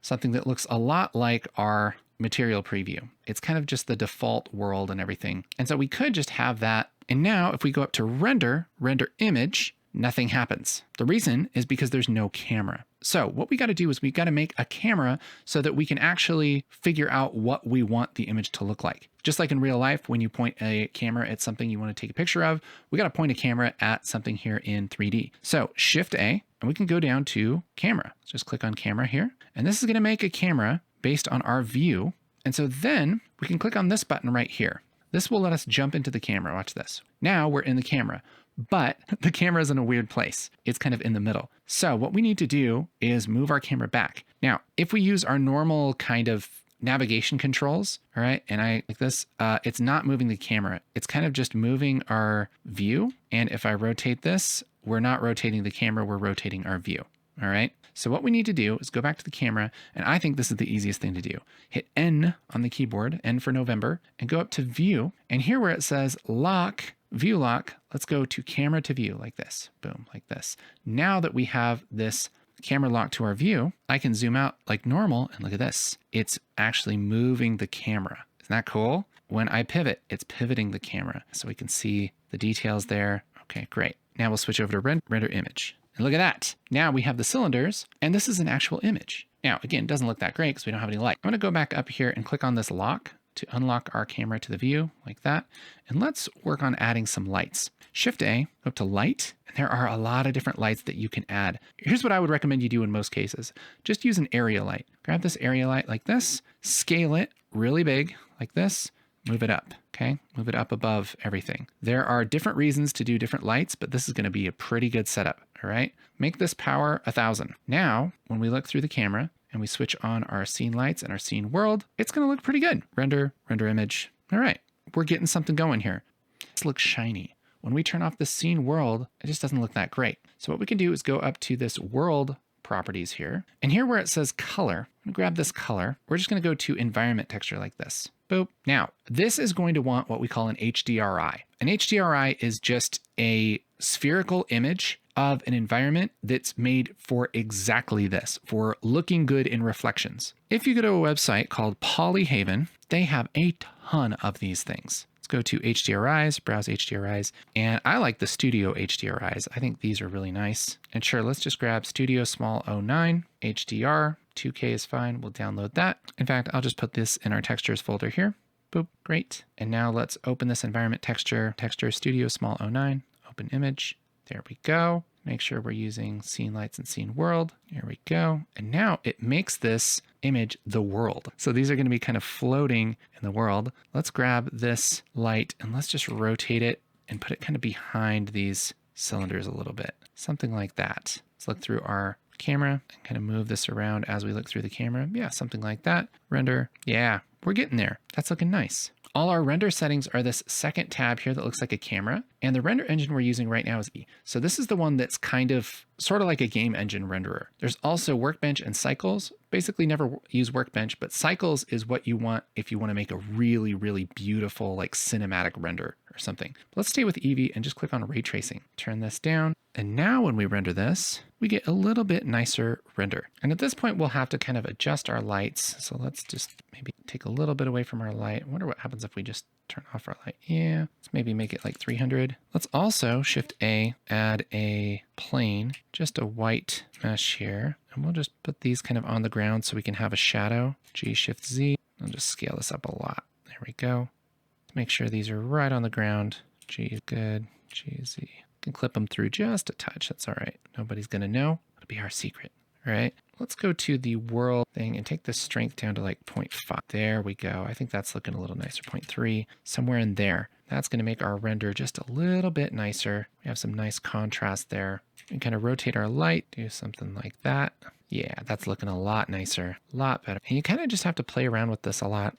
something that looks a lot like our material preview. It's kind of just the default world and everything. And so we could just have that. And now if we go up to render image, nothing happens. The reason is because there's no camera. So what we got to do is we got to make a camera so that we can actually figure out what we want the image to look like. Just like in real life, when you point a camera at something you want to take a picture of, we got to point a camera at something here in 3D. So Shift A, and we can go down to camera. Let's just click on camera here. And this is going to make a camera based on our view. And so then we can click on this button right here. This will let us jump into the camera. Watch this. Now we're in the camera. But the camera is in a weird place. It's kind of in the middle. So what we need to do is move our camera back. Now, if we use our normal kind of navigation controls, all right, and I like this, it's not moving the camera. It's kind of just moving our view. And if I rotate this, we're not rotating the camera, we're rotating our view, all right? So what we need to do is go back to the camera, and I think this is the easiest thing to do. Hit N on the keyboard, N for November, and go up to View. And here where it says Lock, View Lock, let's go to Camera to View like this. Boom, like this. Now that we have this camera locked to our view, I can zoom out like normal, and look at this. It's actually moving the camera. Isn't that cool? When I pivot, it's pivoting the camera. So we can see the details there. Okay, great. Now we'll switch over to render image. And look at that. Now we have the cylinders, and this is an actual image. Now, again, it doesn't look that great because we don't have any light. I'm going to go back up here and click on this lock to unlock our camera to the view like that. And let's work on adding some lights. Shift A, go up to light, and there are a lot of different lights that you can add. Here's what I would recommend you do in most cases. Just use an area light. Grab this area light like this, scale it really big like this, move it up, okay? Move it up above everything. There are different reasons to do different lights, but this is going to be a pretty good setup, all right? Make this power 1000. Now, when we look through the camera and we switch on our scene lights and our scene world, it's going to look pretty good. Render image. All right, we're getting something going here. This looks shiny. When we turn off the scene world, it just doesn't look that great. So what we can do is go up to this world properties here. And here where it says color, I'm gonna grab this color. We're just gonna go to environment texture like this. Boop. Now, this is going to want what we call an HDRI. An HDRI is just a spherical image of an environment that's made for exactly this, for looking good in reflections. If you go to a website called Polyhaven, they have a ton of these things. Let's go to HDRIs, browse HDRIs, and I like the Studio HDRIs. I think these are really nice. And sure, let's just grab Studio Small 09, HDR, 2K is fine. We'll download that. In fact, I'll just put this in our textures folder here. Boop, great. And now let's open this environment texture Studio Small 09, open image. There we go. Make sure we're using scene lights and scene world. Here we go. And now it makes this image the world. So these are going to be kind of floating in the world. Let's grab this light and let's just rotate it and put it kind of behind these cylinders a little bit. Something like that. Let's look through our camera and kind of move this around as we look through the camera. Yeah, something like that. Render. Yeah, we're getting there. That's looking nice. All our render settings are this second tab here that looks like a camera. And the render engine we're using right now is E. So this is the one that's kind of sort of like a game engine renderer. There's also Workbench and Cycles. Basically never use Workbench, but Cycles is what you want if you want to make a really, really beautiful like cinematic render or something. Let's stay with Eevee and just click on ray tracing. Turn this down. And now when we render this, we get a little bit nicer render. And at this point, we'll have to kind of adjust our lights. So let's just maybe take a little bit away from our light. I wonder what happens if we just turn off our light. Yeah, let's maybe make it like 300. Let's also Shift A, add a plane, just a white mesh here. And we'll just put these kind of on the ground so we can have a shadow. G, Shift Z. I'll just scale this up a lot. There we go. Make sure these are right on the ground. G is good. G, Z. Can clip them through just a touch. That's all right. Nobody's going to know. It'll be our secret. All right. Let's go to the world thing and take the strength down to like 0.5. There we go. I think that's looking a little nicer. 0.3, somewhere in there. That's going to make our render just a little bit nicer. We have some nice contrast there. We can kind of rotate our light, do something like that. Yeah, that's looking a lot nicer, a lot better. And you kind of just have to play around with this a lot.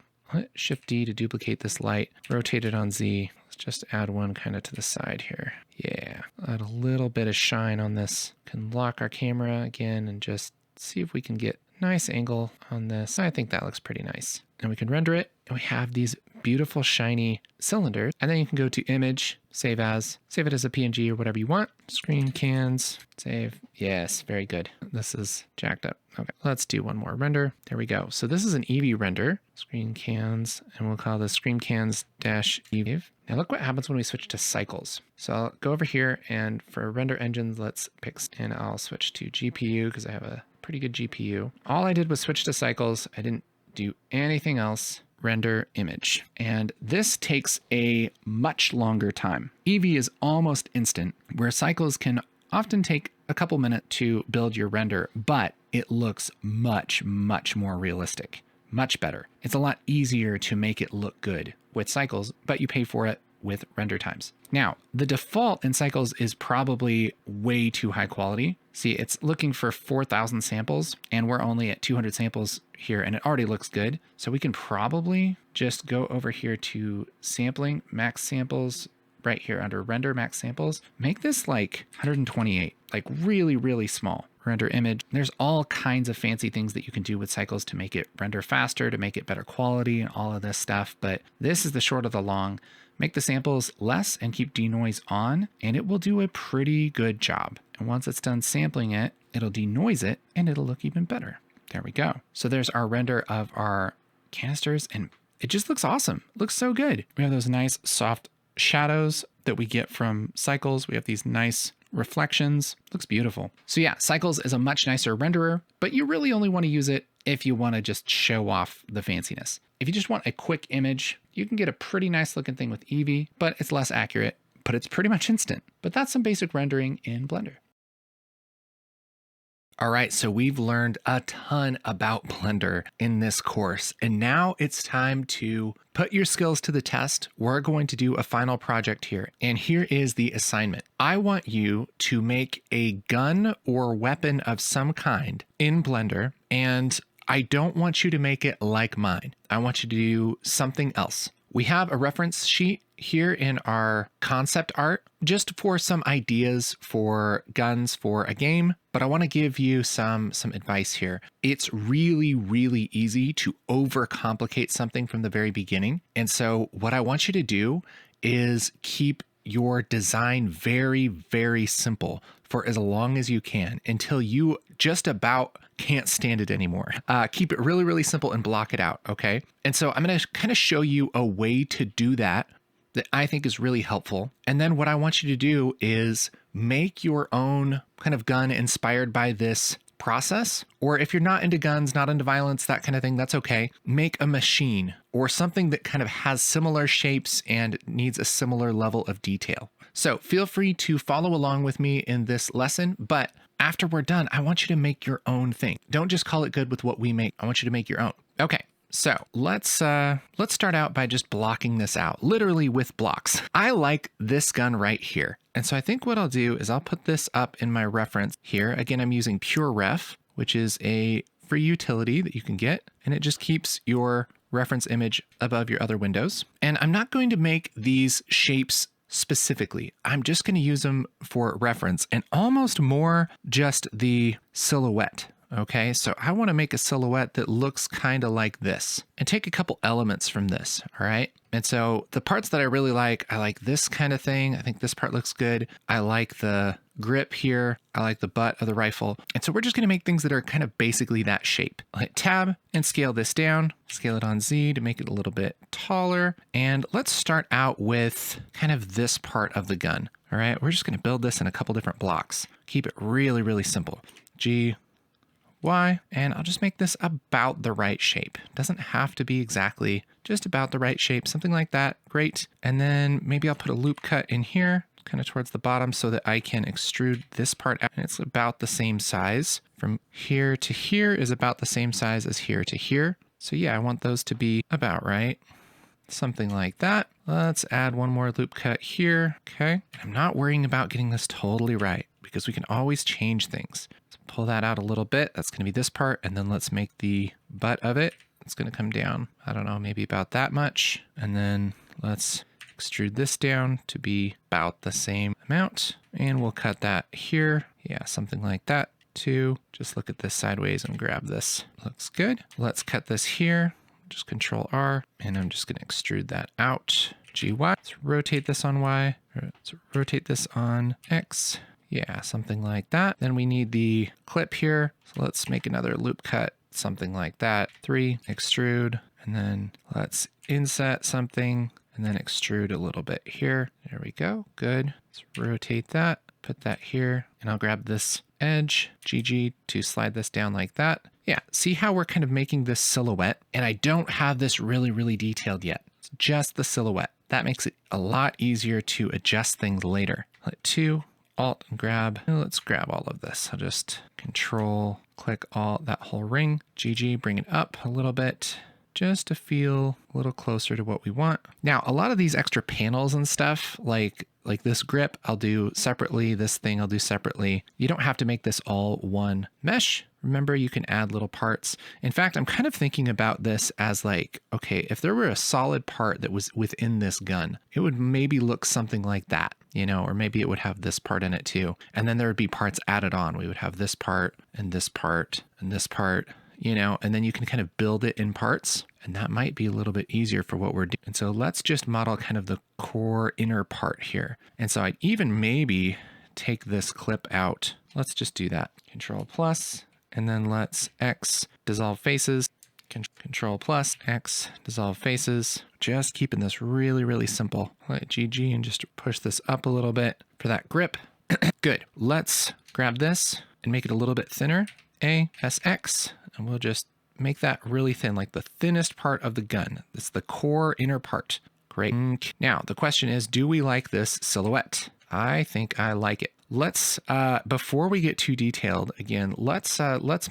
Shift D to duplicate this light, rotate it on Z. Let's just add one kind of to the side here. Yeah, add a little bit of shine on this. Can lock our camera again and just see if we can get a nice angle on this. I think that looks pretty nice. And we can render it, and we have these beautiful shiny cylinders. And then you can go to image, save as, save it as a PNG or whatever you want. Screen cans, save. Yes, very good. This is jacked up. Okay, let's do one more render. There we go. So this is an Eevee render, screen cans, and we'll call this screen cans dash Eevee. Now look what happens when we switch to cycles. So I'll go over here, and for render engines, let's pick, and I'll switch to GPU because I have a pretty good GPU. All I did was switch to cycles. I didn't do anything else. Render image. And this takes a much longer time. Eevee is almost instant, where cycles can often take a couple minutes to build your render, but it looks much, much more realistic, much better. It's a lot easier to make it look good with cycles, but you pay for it with render times. Now, the default in cycles is probably way too high quality. See, it's looking for 4,000 samples, and we're only at 200 samples here, and it already looks good. So we can probably just go over here to sampling, max samples, right here under render max samples. Make this like 128, like really, really small. Render image. There's all kinds of fancy things that you can do with cycles to make it render faster, to make it better quality, and all of this stuff. But this is the short of the long. Make the samples less and keep denoise on, and it will do a pretty good job. And once it's done sampling it, it'll denoise it, and it'll look even better. There we go. So there's our render of our canisters, and it just looks awesome. It looks so good. We have those nice soft shadows that we get from cycles. We have these nice reflections. Looks beautiful. So yeah, cycles is a much nicer renderer, but you really only want to use it if you want to just show off the fanciness. If you just want a quick image, you can get a pretty nice looking thing with Eevee, but it's less accurate, but it's pretty much instant. But that's some basic rendering in Blender. All right, so we've learned a ton about Blender in this course, and now it's time to put your skills to the test. We're going to do a final project here, and here is the assignment. I want you to make a gun or weapon of some kind in Blender, and I don't want you to make it like mine. I want you to do something else. We have a reference sheet here in our concept art just for some ideas for guns for a game, but I want to give you some advice here. It's really, really easy to overcomplicate something from the very beginning. And so what I want you to do is keep your design very, very simple for as long as you can until you just about can't stand it anymore. Keep it really, really simple and block it out, okay? And so I'm going to kind of show you a way to do that I think is really helpful. And then what I want you to do is make your own kind of gun inspired by this process. Or if you're not into guns, not into violence, that kind of thing, that's okay. Make a machine or something that kind of has similar shapes and needs a similar level of detail. So feel free to follow along with me in this lesson, but after we're done, I want you to make your own thing. Don't just call it good with what we make. I want you to make your own. Okay. So let's start out by just blocking this out, literally with blocks. I like this gun right here. And so I think what I'll do is I'll put this up in my reference here. Again, I'm using Pure Ref, which is a free utility that you can get, and it just keeps your reference image above your other windows. And I'm not going to make these shapes specifically. I'm just going to use them for reference and almost more just the silhouette. Okay, so I want to make a silhouette that looks kind of like this and take a couple elements from this. All right. And so the parts that I really like, I like this kind of thing. I think this part looks good. I like the grip here. I like the butt of the rifle. And so we're just going to make things that are kind of basically that shape. I'll hit tab and scale this down, scale it on Z to make it a little bit taller. And let's start out with kind of this part of the gun. All right. We're just going to build this in a couple different blocks. Keep it really, really simple. G, Y, and I'll just make this about the right shape. Doesn't have to be exactly, just about the right shape, something like that. Great. And then maybe I'll put a loop cut in here, kind of towards the bottom so that I can extrude this part out. And it's about the same size. From here to here is about the same size as here to here. So yeah, I want those to be about right. Something like that. Let's add one more loop cut here. Okay. I'm not worrying about getting this totally right because we can always change things. So pull that out a little bit. That's going to be this part. And then let's make the butt of it. It's going to come down, I don't know, maybe about that much. And then let's extrude this down to be about the same amount. And we'll cut that here. Yeah, something like that too. Just look at this sideways and grab this. Looks good. Let's cut this here. Just Control R, and I'm just going to extrude that out. GY. Let's rotate this on Y. Let's rotate this on X. Yeah, something like that. Then we need the clip here. So let's make another loop cut, something like that. 3, extrude, and then let's inset something, and then extrude a little bit here. There we go. Good. Let's rotate that, put that here, and I'll grab this edge, GG, to slide this down like that. Yeah, see how we're kind of making this silhouette? And I don't have this really, really detailed yet. It's just the silhouette. That makes it a lot easier to adjust things later. Hit 2, Alt, and grab. Let's grab all of this. I'll just Control, click all that whole ring. GG, bring it up a little bit, just to feel a little closer to what we want. Now, a lot of these extra panels and stuff, like this grip, I'll do separately. This thing I'll do separately. You don't have to make this all one mesh. Remember, you can add little parts. In fact, I'm kind of thinking about this as like, okay, if there were a solid part that was within this gun, it would maybe look something like that, you know, or maybe it would have this part in it too. And then there would be parts added on. We would have this part and this part and this part, you know, and then you can kind of build it in parts. And that might be a little bit easier for what we're doing. And so let's just model kind of the core inner part here. And so I'd even maybe take this clip out. Let's just do that. Control plus, and then let's X dissolve faces. Control plus X dissolve faces. Just keeping this really, really simple. Let GG and just push this up a little bit for that grip. Good. Let's grab this and make it a little bit thinner. ASX, and we'll just make that really thin, like the thinnest part of the gun. It's the core inner part. Great. Now, the question is, do we like this silhouette? I think I like it. Let's, before we get too detailed, again, let's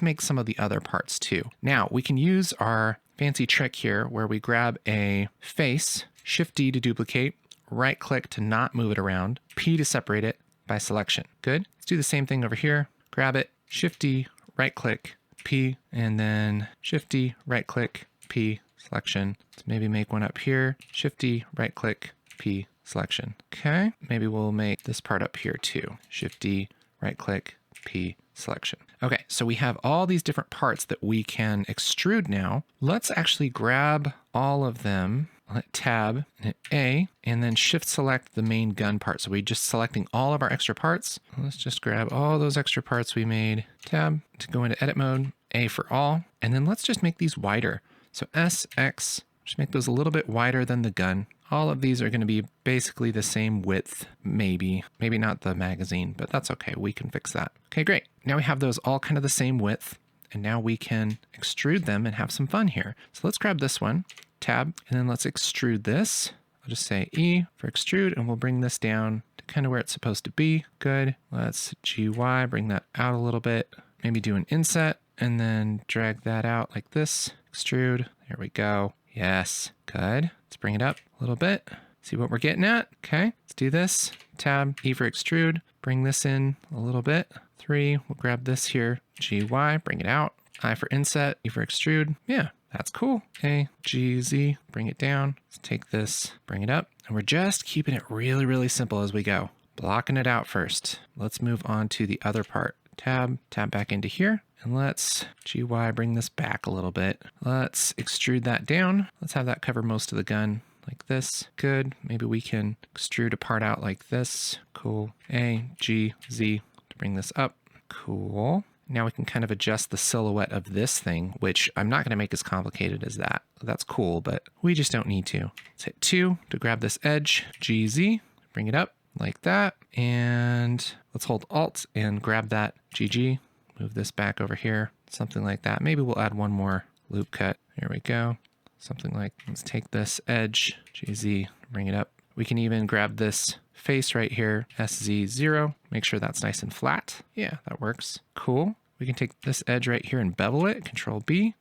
make some of the other parts too. Now, we can use our fancy trick here where we grab a face, Shift D to duplicate, right click to not move it around, P to separate it by selection. Good. Let's do the same thing over here. Grab it, Shift D, right click, P, and then Shift D, right click, P, selection. Let's maybe make one up here. Shift D, right click, P, selection. Okay, maybe we'll make this part up here too. Shift D, right click, P, selection. Okay, so we have all these different parts that we can extrude now. Let's actually grab all of them. I'll hit tab, hit A, and then shift select the main gun part. So we're just selecting all of our extra parts. Let's just grab all those extra parts we made. Tab to go into edit mode, A for all. And then let's just make these wider. So S, X, just make those a little bit wider than the gun. All of these are going to be basically the same width, maybe not the magazine, but that's okay. We can fix that. Okay, great. Now we have those all kind of the same width, and now we can extrude them and have some fun here. So let's grab this one, tab, and then let's extrude this. I'll just say E for extrude, and we'll bring this down to kind of where it's supposed to be. Good. Let's GY, bring that out a little bit. Maybe do an inset, and then drag that out like this. Extrude. There we go. Yes. Good. Let's bring it up a little bit. See what we're getting at. Okay. Let's do this. Tab, E for extrude. Bring this in a little bit. 3. We'll grab this here. GY. Bring it out. I for inset. E for extrude. Yeah. That's cool. A, G, Z. Bring it down. Let's take this. Bring it up. And we're just keeping it really, really simple as we go. Blocking it out first. Let's move on to the other part. Tab back into here. And let's GY bring this back a little bit. Let's extrude that down. Let's have that cover most of the gun like this. Good. Maybe we can extrude a part out like this. Cool. A, G, Z to bring this up. Cool. Now we can kind of adjust the silhouette of this thing, which I'm not going to make as complicated as that. That's cool, but we just don't need to. Let's hit 2 to grab this edge. GZ, bring it up like that. And let's hold Alt and grab that GG. Move this back over here, something like that. Maybe we'll add one more loop cut. Here we go. Something like, let's take this edge, GZ, bring it up. We can even grab this face right here, SZ0. Make sure that's nice and flat. Yeah, that works. Cool. We can take this edge right here and bevel it, Control B.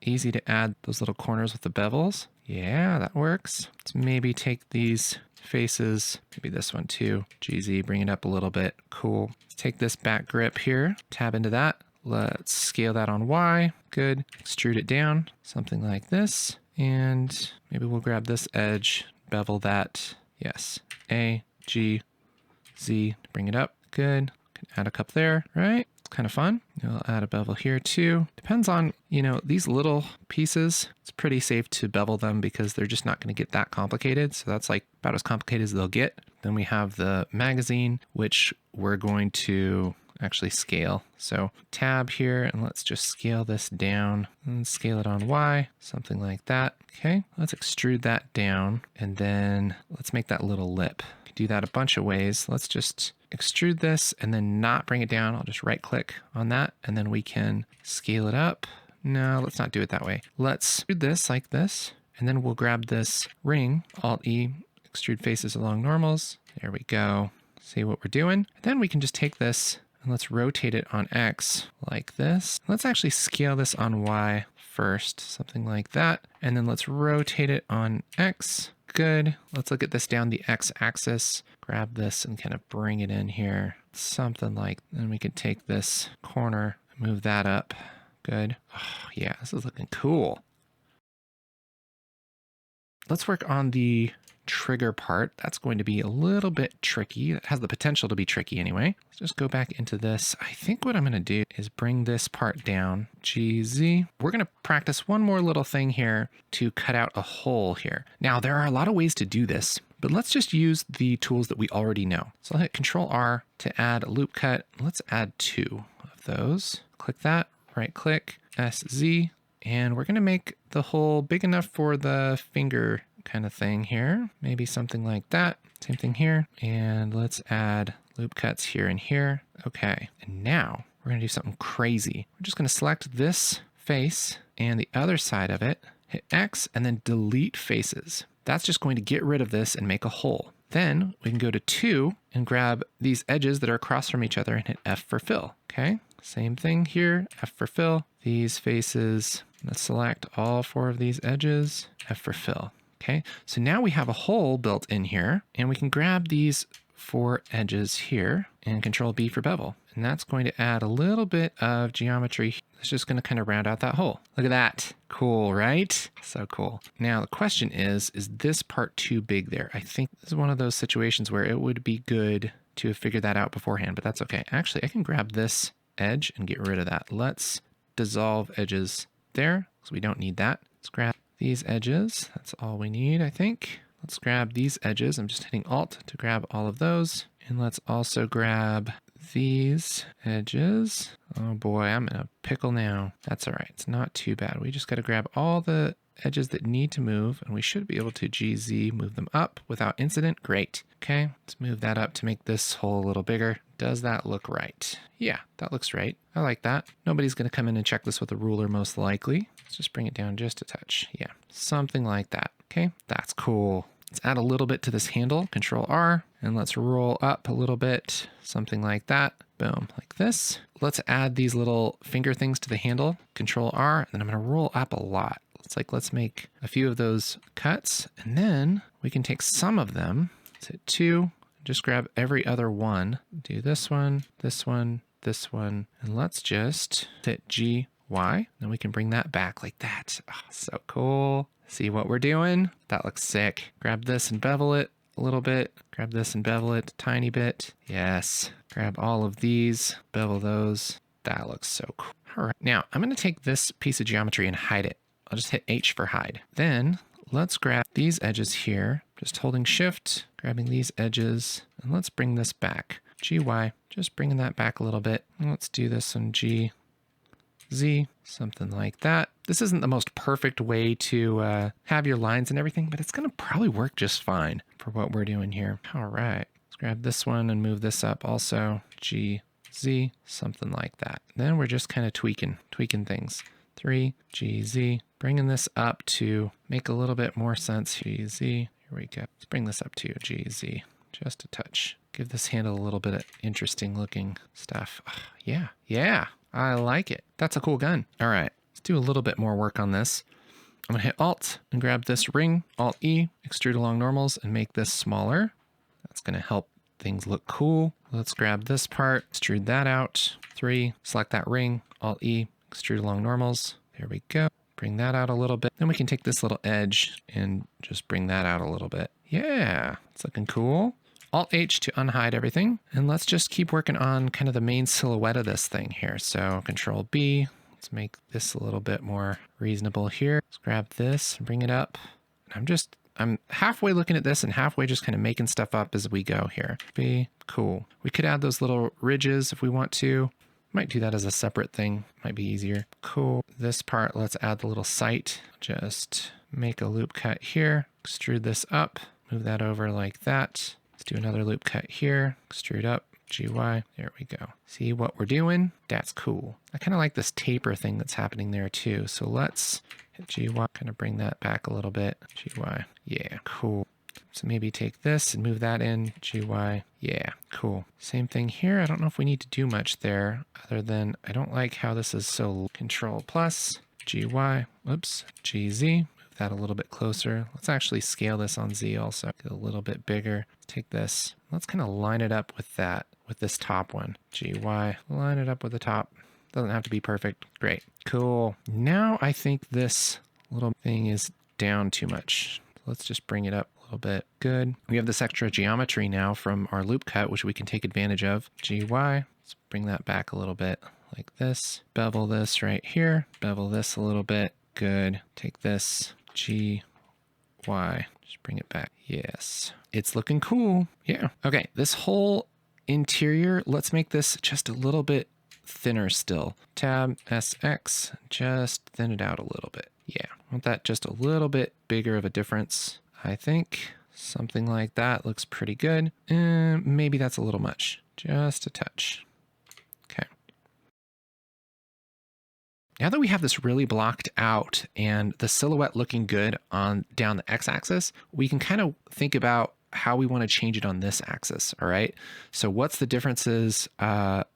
Easy to add those little corners with the bevels. Yeah, that works. Let's maybe take these faces, maybe this one too. GZ, bring it up a little bit. Cool. Let's take this back grip here, tab into that. Let's scale that on Y. Good. Extrude it down, something like this. And maybe we'll grab this edge, bevel that. Yes. A, G, Z, bring it up. Good. Can add a cup there, right? It's kind of fun. We'll add a bevel here too. Depends on, these little pieces. It's pretty safe to bevel them because they're just not going to get that complicated. So that's like about as complicated as they'll get. Then we have the magazine, which we're going to actually scale. So tab here, and let's just scale this down and scale it on Y, something like that. Okay, let's extrude that down, and then let's make that little lip. Do that a bunch of ways. Let's just extrude this and then not bring it down. I'll just right click on that, and then we can scale it up. No, let's not do it that way. Let's do this like this, and then we'll grab this ring, Alt E, extrude faces along normals. There we go. See what we're doing? And then we can just take this and let's rotate it on X like this. Let's actually scale this on Y first, something like that. And then let's rotate it on X. Good. Let's look at this down the X axis. Grab this and kind of bring it in here. Something like, then we could take this corner, move that up. Good. Oh, yeah, this is looking cool. Let's work on the trigger part. That's going to be a little bit tricky. It has the potential to be tricky anyway. Let's just go back into this. I think what I'm going to do is bring this part down. GZ. We're going to practice one more little thing here to cut out a hole here. Now, there are a lot of ways to do this, but let's just use the tools that we already know. So I'll hit Control R to add a loop cut. Let's add 2 of those. Click that, right click, SZ, and we're going to make the hole big enough for the finger kind of thing here. Maybe something like that. Same thing here. And let's add loop cuts here and here. Okay. And now we're going to do something crazy. We're just going to select this face and the other side of it, hit X, and then delete faces. That's just going to get rid of this and make a hole. Then we can go to 2 and grab these edges that are across from each other and hit F for fill. Okay. Same thing here. F for fill. These faces. Let's select all 4 of these edges. F for fill. Okay, so now we have a hole built in here, and we can grab these 4 edges here and Control B for bevel. And that's going to add a little bit of geometry. It's just going to kind of round out that hole. Look at that. Cool, right? So cool. Now the question is this part too big there? I think this is one of those situations where it would be good to have figured that out beforehand, but that's okay. Actually, I can grab this edge and get rid of that. Let's dissolve edges there, because we don't need that. Let's grab these edges. That's all we need, I think. Let's grab these edges. I'm just hitting Alt to grab all of those. And let's also grab these edges. Oh boy, I'm in a pickle now. That's all right. It's not too bad. We just got to grab all the edges that need to move, and we should be able to GZ move them up without incident. Great. Okay, let's move that up to make this hole a little bigger. Does that look right? Yeah, that looks right. I like that. Nobody's going to come in and check this with a ruler, most likely. Let's just bring it down just a touch. Yeah, something like that. Okay, that's cool. Let's add a little bit to this handle, Control R, and let's roll up a little bit, something like that. Boom, like this. Let's add these little finger things to the handle, Control R, and then I'm gonna roll up a lot. Let's make a few of those cuts, and then we can take some of them, let's hit 2, just grab every other one, do this one, this one, this one, and let's just hit G, Y, then we can bring that back like that. Oh, so cool. See what we're doing? That looks sick. Grab this and bevel it a little bit. Grab this and bevel it a tiny bit. Yes. Grab all of these, bevel those. That looks so cool. All right. Now I'm going to take this piece of geometry and hide it. I'll just hit H for hide. Then let's grab these edges here, just holding Shift, grabbing these edges, and let's bring this back. GY, just bringing that back a little bit. And let's do this on G, Z, something like that. This isn't the most perfect way to have your lines and everything, but it's going to probably work just fine for what we're doing here. All right, let's grab this one and move this up also. G, Z, something like that. Then we're just kind of tweaking things. 3, G, Z, bringing this up to make a little bit more sense. G, Z, here we go. Let's bring this up to G, Z, just a touch. Give this handle a little bit of interesting looking stuff. Yeah, I like it. That's a cool gun. All right, let's do a little bit more work on this. I'm gonna hit Alt and grab this ring, Alt E, extrude along normals and make this smaller. That's gonna help things look cool. Let's grab this part, extrude that out. 3, select that ring, Alt E, extrude along normals. There we go. Bring that out a little bit. Then we can take this little edge and just bring that out a little bit. Yeah, it's looking cool. Alt H to unhide everything. And let's just keep working on kind of the main silhouette of this thing here. So Control B, let's make this a little bit more reasonable here. Let's grab this and bring it up. I'm halfway looking at this and halfway just kind of making stuff up as we go here. B, cool. We could add those little ridges if we want to. Might do that as a separate thing, might be easier. Cool. This part, let's add the little sight. Just make a loop cut here, extrude this up, move that over like that. Let's do another loop cut here, extrude up, GY, there we go. See what we're doing? That's cool. I kind of like this taper thing that's happening there too. So let's hit GY, kind of bring that back a little bit. GY, yeah, cool. So maybe take this and move that in, GY, yeah, cool. Same thing here. I don't know if we need to do much there other than I don't like how this is so Control plus, GY, oops, GZ, move that a little bit closer. Let's actually scale this on Z also, get a little bit bigger. Take this, let's kind of line it up with that, with this top one, GY, line it up with the top. Doesn't have to be perfect. Great, cool. Now I think this little thing is down too much. Let's just bring it up a little bit. Good. We have this extra geometry now from our loop cut, which we can take advantage of. GY, let's bring that back a little bit like this. Bevel this right here. Bevel this a little bit. Good. Take this, GY, just bring it back. Yes. It's looking cool. Yeah. Okay, this whole interior, let's make this just a little bit thinner still. Tab SX, just thin it out a little bit. Yeah, I want that just a little bit bigger of a difference. I think something like that looks pretty good. Maybe that's a little much, just a touch. Okay. Now that we have this really blocked out and the silhouette looking good on down the x-axis, we can kind of think about how we want to change it on this axis, all right? So what's the differences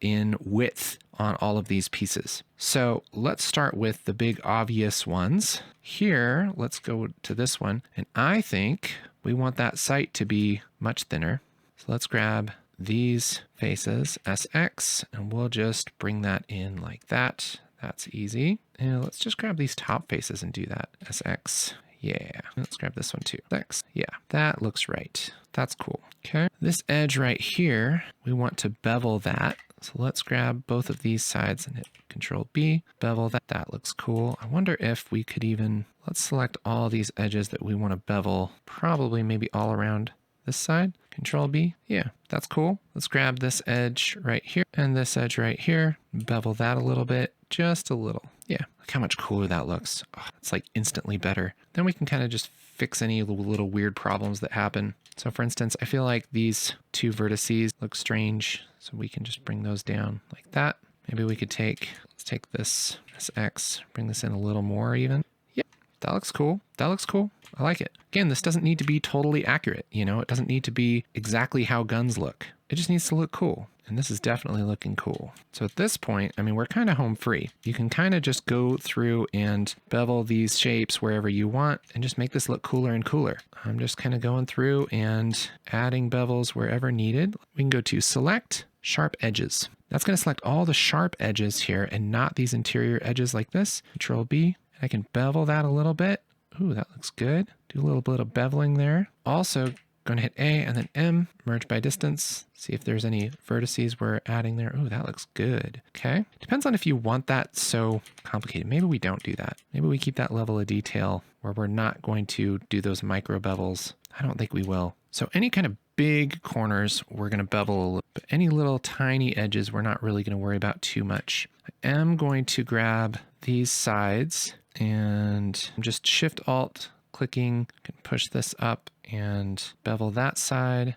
in width on all of these pieces? So let's start with the big obvious ones. Here, let's go to this one, and I think we want that sight to be much thinner. So let's grab these faces, SX, and we'll just bring that in like that. That's easy. And let's just grab these top faces and do that, SX. Yeah, let's grab this one too. 6. Yeah, that looks right. That's cool. Okay, this edge right here, we want to bevel that. So let's grab both of these sides and hit Control B, bevel that. That looks cool. I wonder if we could even, let's select all these edges that we want to bevel, probably maybe all around this side. Control B. Yeah, that's cool. Let's grab this edge right here and this edge right here, bevel that a little bit, just a little. Yeah, look how much cooler that looks. Oh, it's like instantly better. Then we can kind of just fix any little weird problems that happen. So for instance, I feel like these two vertices look strange. So we can just bring those down like that. Maybe we could let's take this X, bring this in a little more even. Yeah, that looks cool. That looks cool. I like it. Again, this doesn't need to be totally accurate. You know, it doesn't need to be exactly how guns look. It just needs to look cool. And this is definitely looking cool. So at this point, I mean, we're kind of home free. You can kind of just go through and bevel these shapes wherever you want and just make this look cooler and cooler. I'm just kind of going through and adding bevels wherever needed. We can go to Select, Sharp Edges. That's going to select all the sharp edges here and not these interior edges like this. Control B. And I can bevel that a little bit. Ooh, that looks good. Do a little bit of beveling there. Also, going to hit A and then M, merge by distance. See if there's any vertices we're adding there. Ooh, that looks good. Okay. Depends on if you want that so complicated. Maybe we don't do that. Maybe we keep that level of detail where we're not going to do those micro bevels. I don't think we will. So any kind of big corners, we're going to bevel a little, but any little tiny edges, we're not really going to worry about too much. I am going to grab these sides and just Shift Alt clicking, can push this up and bevel that side.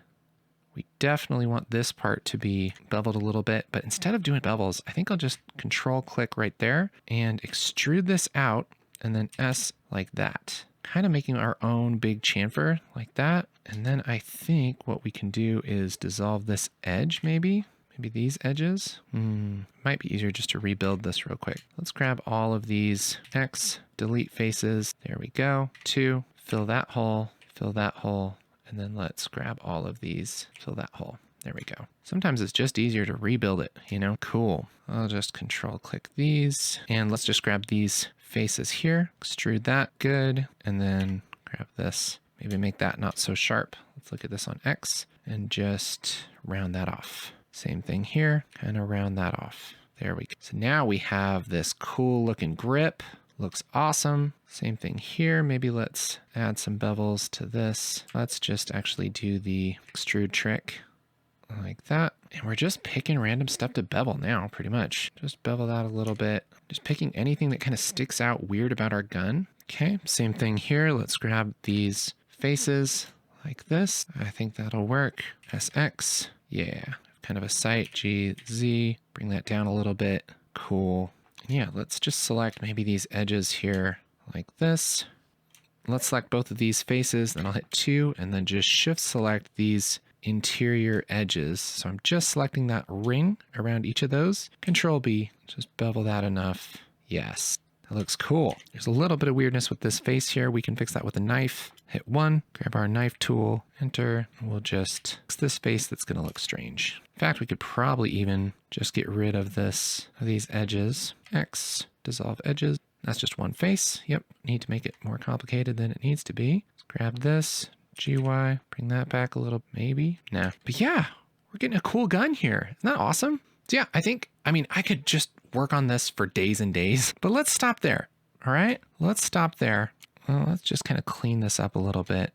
We definitely want this part to be beveled a little bit, but instead of doing bevels, I think I'll just Control click right there and extrude this out and then S like that. Kind of making our own big chamfer like that. And then I think what we can do is dissolve this edge maybe these edges. Might be easier just to rebuild this real quick. Let's grab all of these X, delete faces. There we go. 2, fill that hole, and then let's grab all of these, fill that hole. There we go. Sometimes it's just easier to rebuild it, you know? Cool. I'll just Control click these and let's just grab these faces here, extrude that, good. And then grab this, maybe make that not so sharp. Let's look at this on X and just round that off. Same thing here, kind of round that off. There we go. So now we have this cool looking grip. Looks awesome. Same thing here. Maybe let's add some bevels to this. Let's just actually do the extrude trick like that. And we're just picking random stuff to bevel now, pretty much. Just bevel that a little bit. Just picking anything that kind of sticks out weird about our gun. Okay, same thing here. Let's grab these faces like this. I think that'll work. SX, yeah. Kind of a sight, GZ, bring that down a little bit. Cool. And yeah, let's just select maybe these edges here like this. Let's select both of these faces, then I'll hit 2 and then just shift select these interior edges. So I'm just selecting that ring around each of those. Control B, just bevel that enough. Yes, that looks cool. There's a little bit of weirdness with this face here. We can fix that with a knife. Hit 1, grab our knife tool, enter, and we'll just fix this face that's gonna look strange. In fact, we could probably even just get rid of these edges. X, dissolve edges. That's just one face. Yep, need to make it more complicated than it needs to be. Let's grab this, GY, bring that back a little, maybe. Nah, but yeah, we're getting a cool gun here. Isn't that awesome? So yeah, I could just work on this for days and days, but let's stop there, all right? Let's stop there. Well, let's just kind of clean this up a little bit.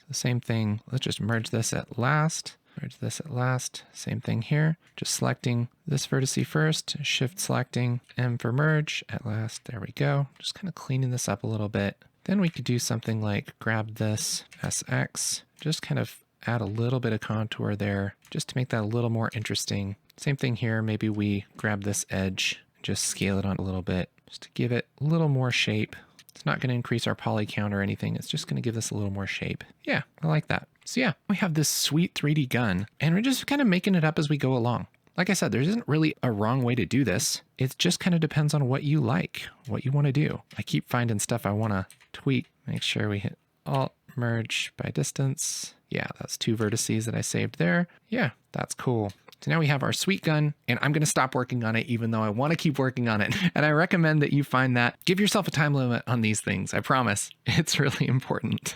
The same thing, let's just merge this at last. Merge this at last. Same thing here. Just selecting this vertice first, shift selecting M for merge at last. There we go. Just kind of cleaning this up a little bit. Then we could do something like grab this SX, just kind of add a little bit of contour there just to make that a little more interesting. Same thing here. Maybe we grab this edge, just scale it on a little bit just to give it a little more shape. It's not going to increase our poly count or anything. It's just going to give this a little more shape. Yeah, I like that. So yeah, we have this sweet 3D gun and we're just kind of making it up as we go along. Like I said, there isn't really a wrong way to do this. It just kind of depends on what you like, what you want to do. I keep finding stuff I want to tweak. Make sure we hit Alt, merge by distance. Yeah, that's 2 vertices that I saved there. Yeah, that's cool. So now we have our sweet gun, and I'm going to stop working on it even though I want to keep working on it. And I recommend that you find that. Give yourself a time limit on these things. I promise. It's really important.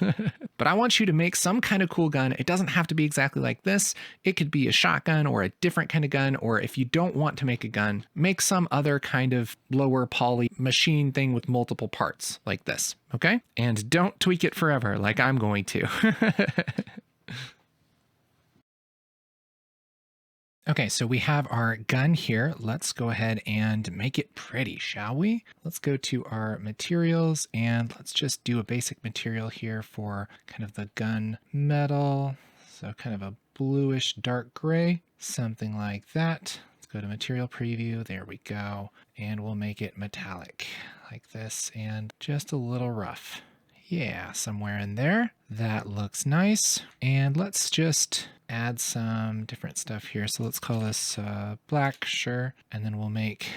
But I want you to make some kind of cool gun. It doesn't have to be exactly like this. It could be a shotgun or a different kind of gun. Or if you don't want to make a gun, make some other kind of lower poly machine thing with multiple parts like this. Okay? And don't tweak it forever like I'm going to. Okay, so we have our gun here. Let's go ahead and make it pretty, shall we? Let's go to our materials and let's just do a basic material here for kind of the gun metal. So kind of a bluish dark gray, something like that. Let's go to material preview. There we go. And we'll make it metallic like this and just a little rough. Yeah, somewhere in there. That looks nice. And let's just add some different stuff here. So let's call this black, sure. And then we'll make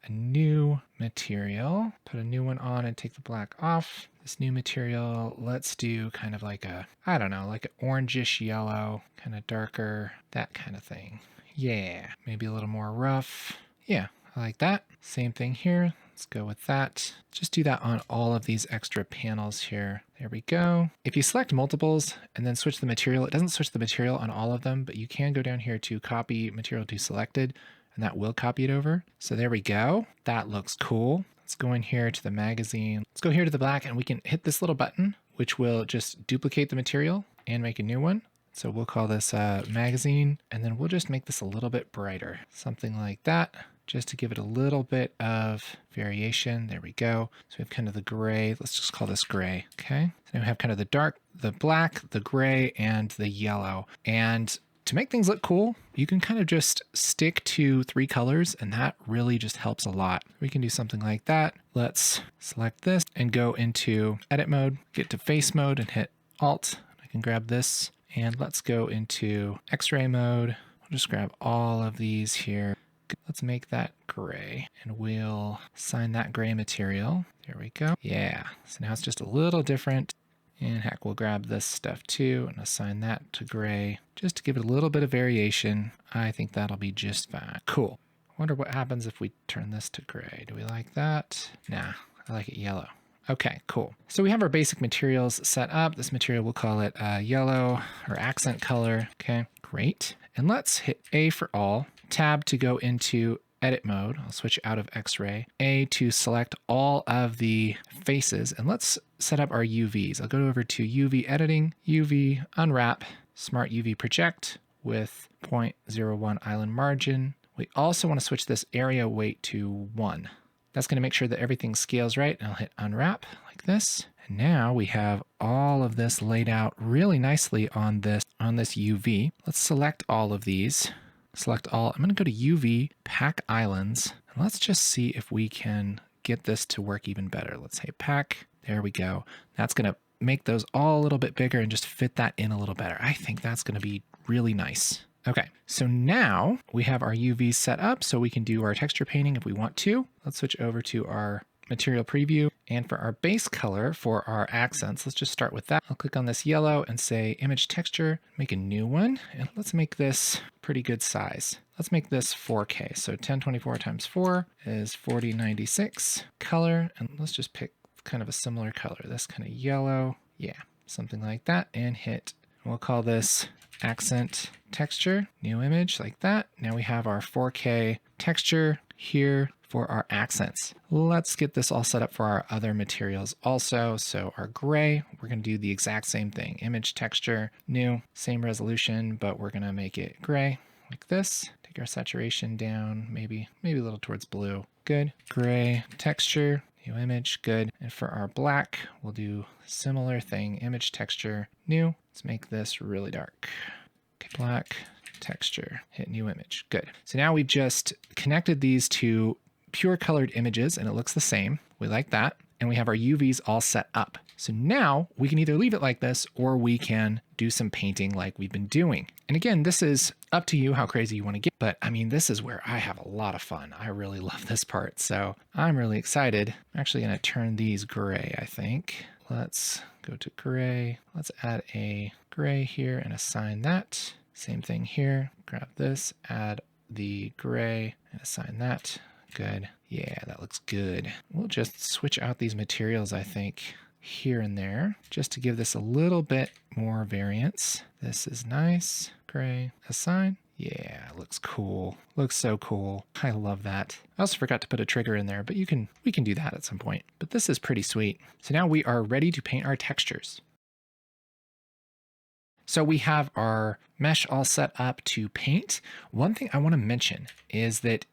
a new material. Put a new one on and take the black off. This new material, let's do kind of like a, I don't know, like an orangish yellow, kind of darker, that kind of thing. Yeah, maybe a little more rough. Yeah, I like that. Same thing here. Let's go with that. Just do that on all of these extra panels here. There we go. If you select multiples and then switch the material, it doesn't switch the material on all of them, but you can go down here to copy material to selected, and that will copy it over. So there we go. That looks cool. Let's go in here to the magazine. Let's go here to the black and we can hit this little button, which will just duplicate the material and make a new one. So we'll call this magazine, and then we'll just make this a little bit brighter, something like that, just to give it a little bit of variation. There we go. So we have kind of the gray. Let's just call this gray. Okay. So now we have kind of the dark, the black, the gray, and the yellow. And to make things look cool, you can kind of just stick to 3 colors, and that really just helps a lot. We can do something like that. Let's select this and go into edit mode, get to face mode and hit Alt. I can grab this. And let's go into X-ray mode. We'll just grab all of these here. Let's make that gray and we'll assign that gray material. There we go. Yeah, so now it's just a little different. And heck, we'll grab this stuff too and assign that to gray just to give it a little bit of variation. I think that'll be just fine. Cool. I wonder what happens if we turn this to gray. Do we like that? Nah, I like it yellow. Okay, cool. So we have our basic materials set up. This material, we'll call it yellow or accent color. Okay, great. And let's hit A for all, tab to go into edit mode. I'll switch out of X-ray. A to select all of the faces. And let's set up our UVs. I'll go over to UV editing, UV unwrap, smart UV project with 0.01 island margin. We also want to switch this area weight to 1. That's going to make sure that everything scales right. And I'll hit unwrap like this. And now we have all of this laid out really nicely on this UV. Let's select all of these. Select all. I'm going to go to UV, pack islands. And let's just see if we can get this to work even better. Let's say pack. There we go. That's going to make those all a little bit bigger and just fit that in a little better. I think that's going to be really nice. Okay, so now we have our UVs set up so we can do our texture painting if we want to. Let's switch over to our material preview. And for our base color for our accents, let's just start with that. I'll click on this yellow and say image texture, make a new one. And let's make this pretty good size. Let's make this 4K. So 1024 times 4 is 4096 color. And let's just pick kind of a similar color, this kind of yellow. Yeah, something like that. And hit, we'll call this accent texture, new image like that. Now we have our 4K texture here for our accents. Let's get this all set up for our other materials also. So our gray, we're going to do the exact same thing. Image texture, new, same resolution, but we're going to make it gray like this. Take our saturation down, maybe a little towards blue. Good. Gray texture, new image, good. And for our black, we'll do similar thing. Image texture, new. Let's make this really dark. Okay, black texture, hit new image. Good. So now we've just connected these to pure colored images and it looks the same. We like that. And we have our UVs all set up. So now we can either leave it like this or we can do some painting like we've been doing. And again, this is up to you how crazy you want to get. But I mean, this is where I have a lot of fun. I really love this part. So I'm really excited. I'm actually going to turn these gray, I think. Let's go to gray. Let's add a gray here and assign that. Same thing here. Grab this, add the gray, and assign that. Good. Yeah, that looks good. We'll just switch out these materials, I think, here and there, just to give this a little bit more variance. This is nice. Gray, assign. Yeah, looks cool. Looks so cool. I love that. I also forgot to put a trigger in there, but we can do that at some point. But this is pretty sweet. So now we are ready to paint our textures. So we have our mesh all set up to paint. One thing I want to mention is that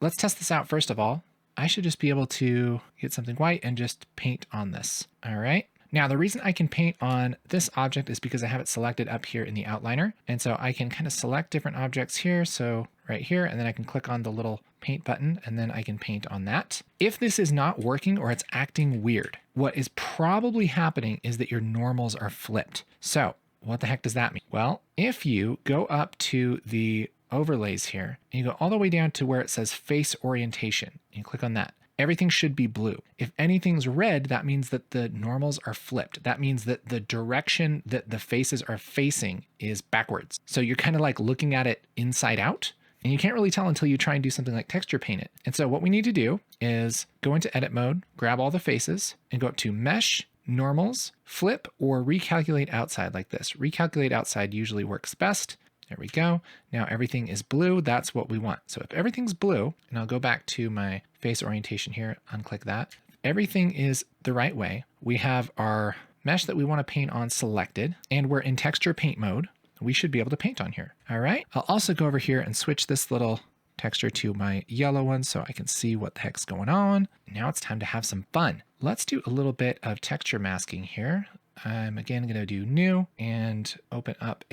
let's test this out first of all. I should just be able to get something white and just paint on this. All right. Now, the reason I can paint on this object is because I have it selected up here in the outliner. And so I can kind of select different objects here. So right here, and then I can click on the little paint button and then I can paint on that. If this is not working or it's acting weird, what is probably happening is that your normals are flipped. So what the heck does that mean? Well, if you go up to the overlays here and you go all the way down to where it says face orientation, and you click on that, everything should be blue. If anything's red, that means that the normals are flipped. That means that the direction that the faces are facing is backwards. So you're kind of like looking at it inside out, and you can't really tell until you try and do something like texture paint it. And so what we need to do is go into edit mode, grab all the faces, and go up to mesh, normals, flip, or recalculate outside like this. Recalculate outside usually works best. There we go. Now everything is blue. That's what we want. So if everything's blue, and I'll go back to my face orientation here, unclick that. If everything is the right way, we have our mesh that we want to paint on selected, and we're in texture paint mode. We should be able to paint on here. All right. I'll also go over here and switch this little texture to my yellow one so I can see what the heck's going on. Now it's time to have some fun. Let's do a little bit of texture masking here. I'm again going to do new and open up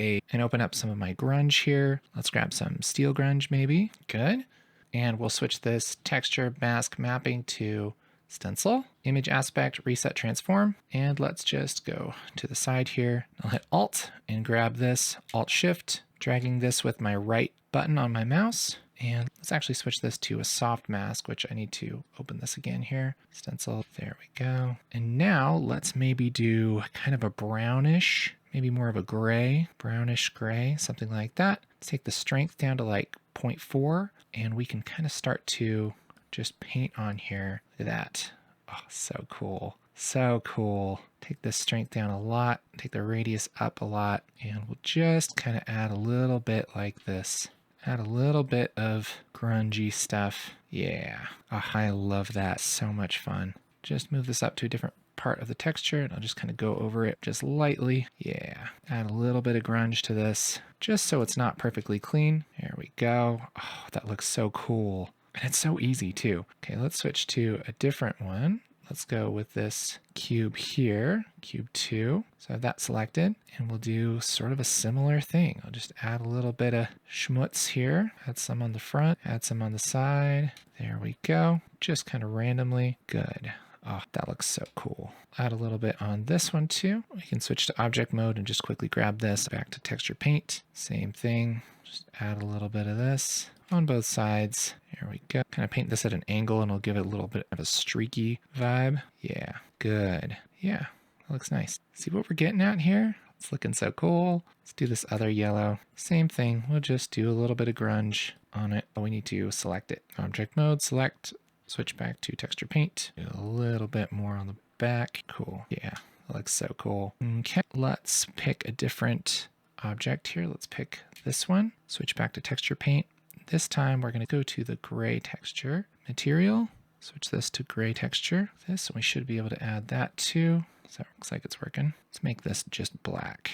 some of my grunge here. Let's grab some steel grunge maybe. Good. And we'll switch this texture mask mapping to stencil, image aspect, reset transform. And let's just go to the side here. I'll hit Alt and grab this, Alt Shift, dragging this with my right button on my mouse. And let's actually switch this to a soft mask, which I need to open this again here. Stencil, there we go. And now let's maybe do kind of a brownish, maybe more of a gray, brownish gray, something like that. Let's take the strength down to like 0.4, and we can kind of start to just paint on here. Look at that. Oh, so cool. So cool. Take this strength down a lot, take the radius up a lot, and we'll just kind of add a little bit like this. Add a little bit of grungy stuff. Yeah, oh, I love that. So much fun. Just move this up to a different part of the texture and I'll just kind of go over it just lightly. Yeah, add a little bit of grunge to this just so it's not perfectly clean. There we go. Oh, that looks so cool. And it's so easy too. Okay, let's switch to a different one. Let's go with this cube here, cube 2. So I have that selected, and we'll do sort of a similar thing. I'll just add a little bit of schmutz here, add some on the front, add some on the side. There we go, just kind of randomly. Good. Oh, that looks so cool. Add a little bit on this one too. We can switch to object mode and just quickly grab this back to texture paint. Same thing, just add a little bit of this on both sides. There we go. Kind of paint this at an angle and it'll give it a little bit of a streaky vibe. Yeah, good. Yeah, that looks nice. See what we're getting at here? It's looking so cool. Let's do this other yellow. Same thing. We'll just do a little bit of grunge on it. But we need to select it. Object mode, select, switch back to texture paint. Do a little bit more on the back. Cool. Yeah, that looks so cool. Okay, let's pick a different object here. Let's pick this one. Switch back to texture paint. This time we're going to go to the gray texture material, switch this to gray texture. This, and we should be able to add that too. So that looks like it's working. Let's make this just black.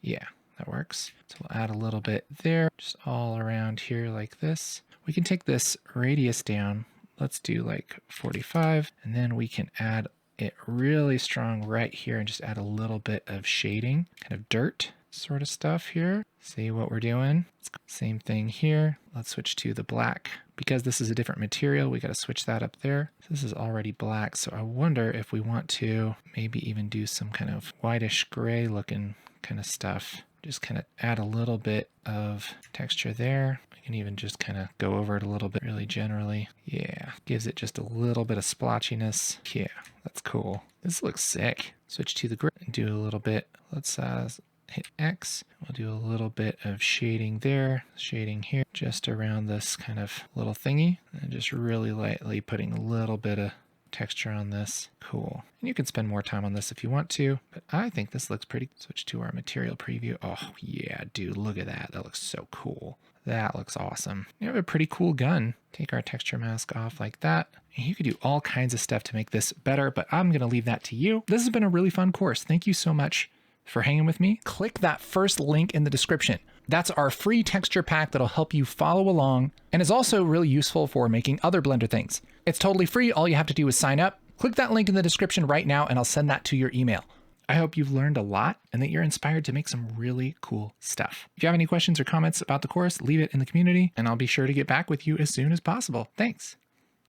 Yeah, that works. So we'll add a little bit there, just all around here like this. We can take this radius down. Let's do like 45, and then we can add it really strong right here and just add a little bit of shading, kind of dirt sort of stuff here. See what we're doing? Same thing here. Let's switch to the black. Because this is a different material, we got to switch that up there. This is already black, so I wonder if we want to maybe even do some kind of whitish gray looking kind of stuff. Just kind of add a little bit of texture there. We can even just kind of go over it a little bit really generally. Yeah, gives it just a little bit of splotchiness. Yeah, that's cool. This looks sick. Switch to the gray and do a little bit. Let's hit X. We'll do a little bit of shading there, shading here, just around this kind of little thingy, and just really lightly putting a little bit of texture on this. Cool. And you can spend more time on this if you want to, but I think this looks pretty. Switch to our material preview. Oh yeah, dude, look at that. That looks so cool. That looks awesome. You have a pretty cool gun. Take our texture mask off like that. And you could do all kinds of stuff to make this better, but I'm gonna leave that to you. This has been a really fun course. Thank you so much for hanging with me. Click that first link in the description. That's our free texture pack that'll help you follow along and is also really useful for making other Blender things. It's totally free. All you have to do is sign up. Click that link in the description right now and I'll send that to your email. I hope you've learned a lot and that you're inspired to make some really cool stuff. If you have any questions or comments about the course, leave it in the community and I'll be sure to get back with you as soon as possible. Thanks.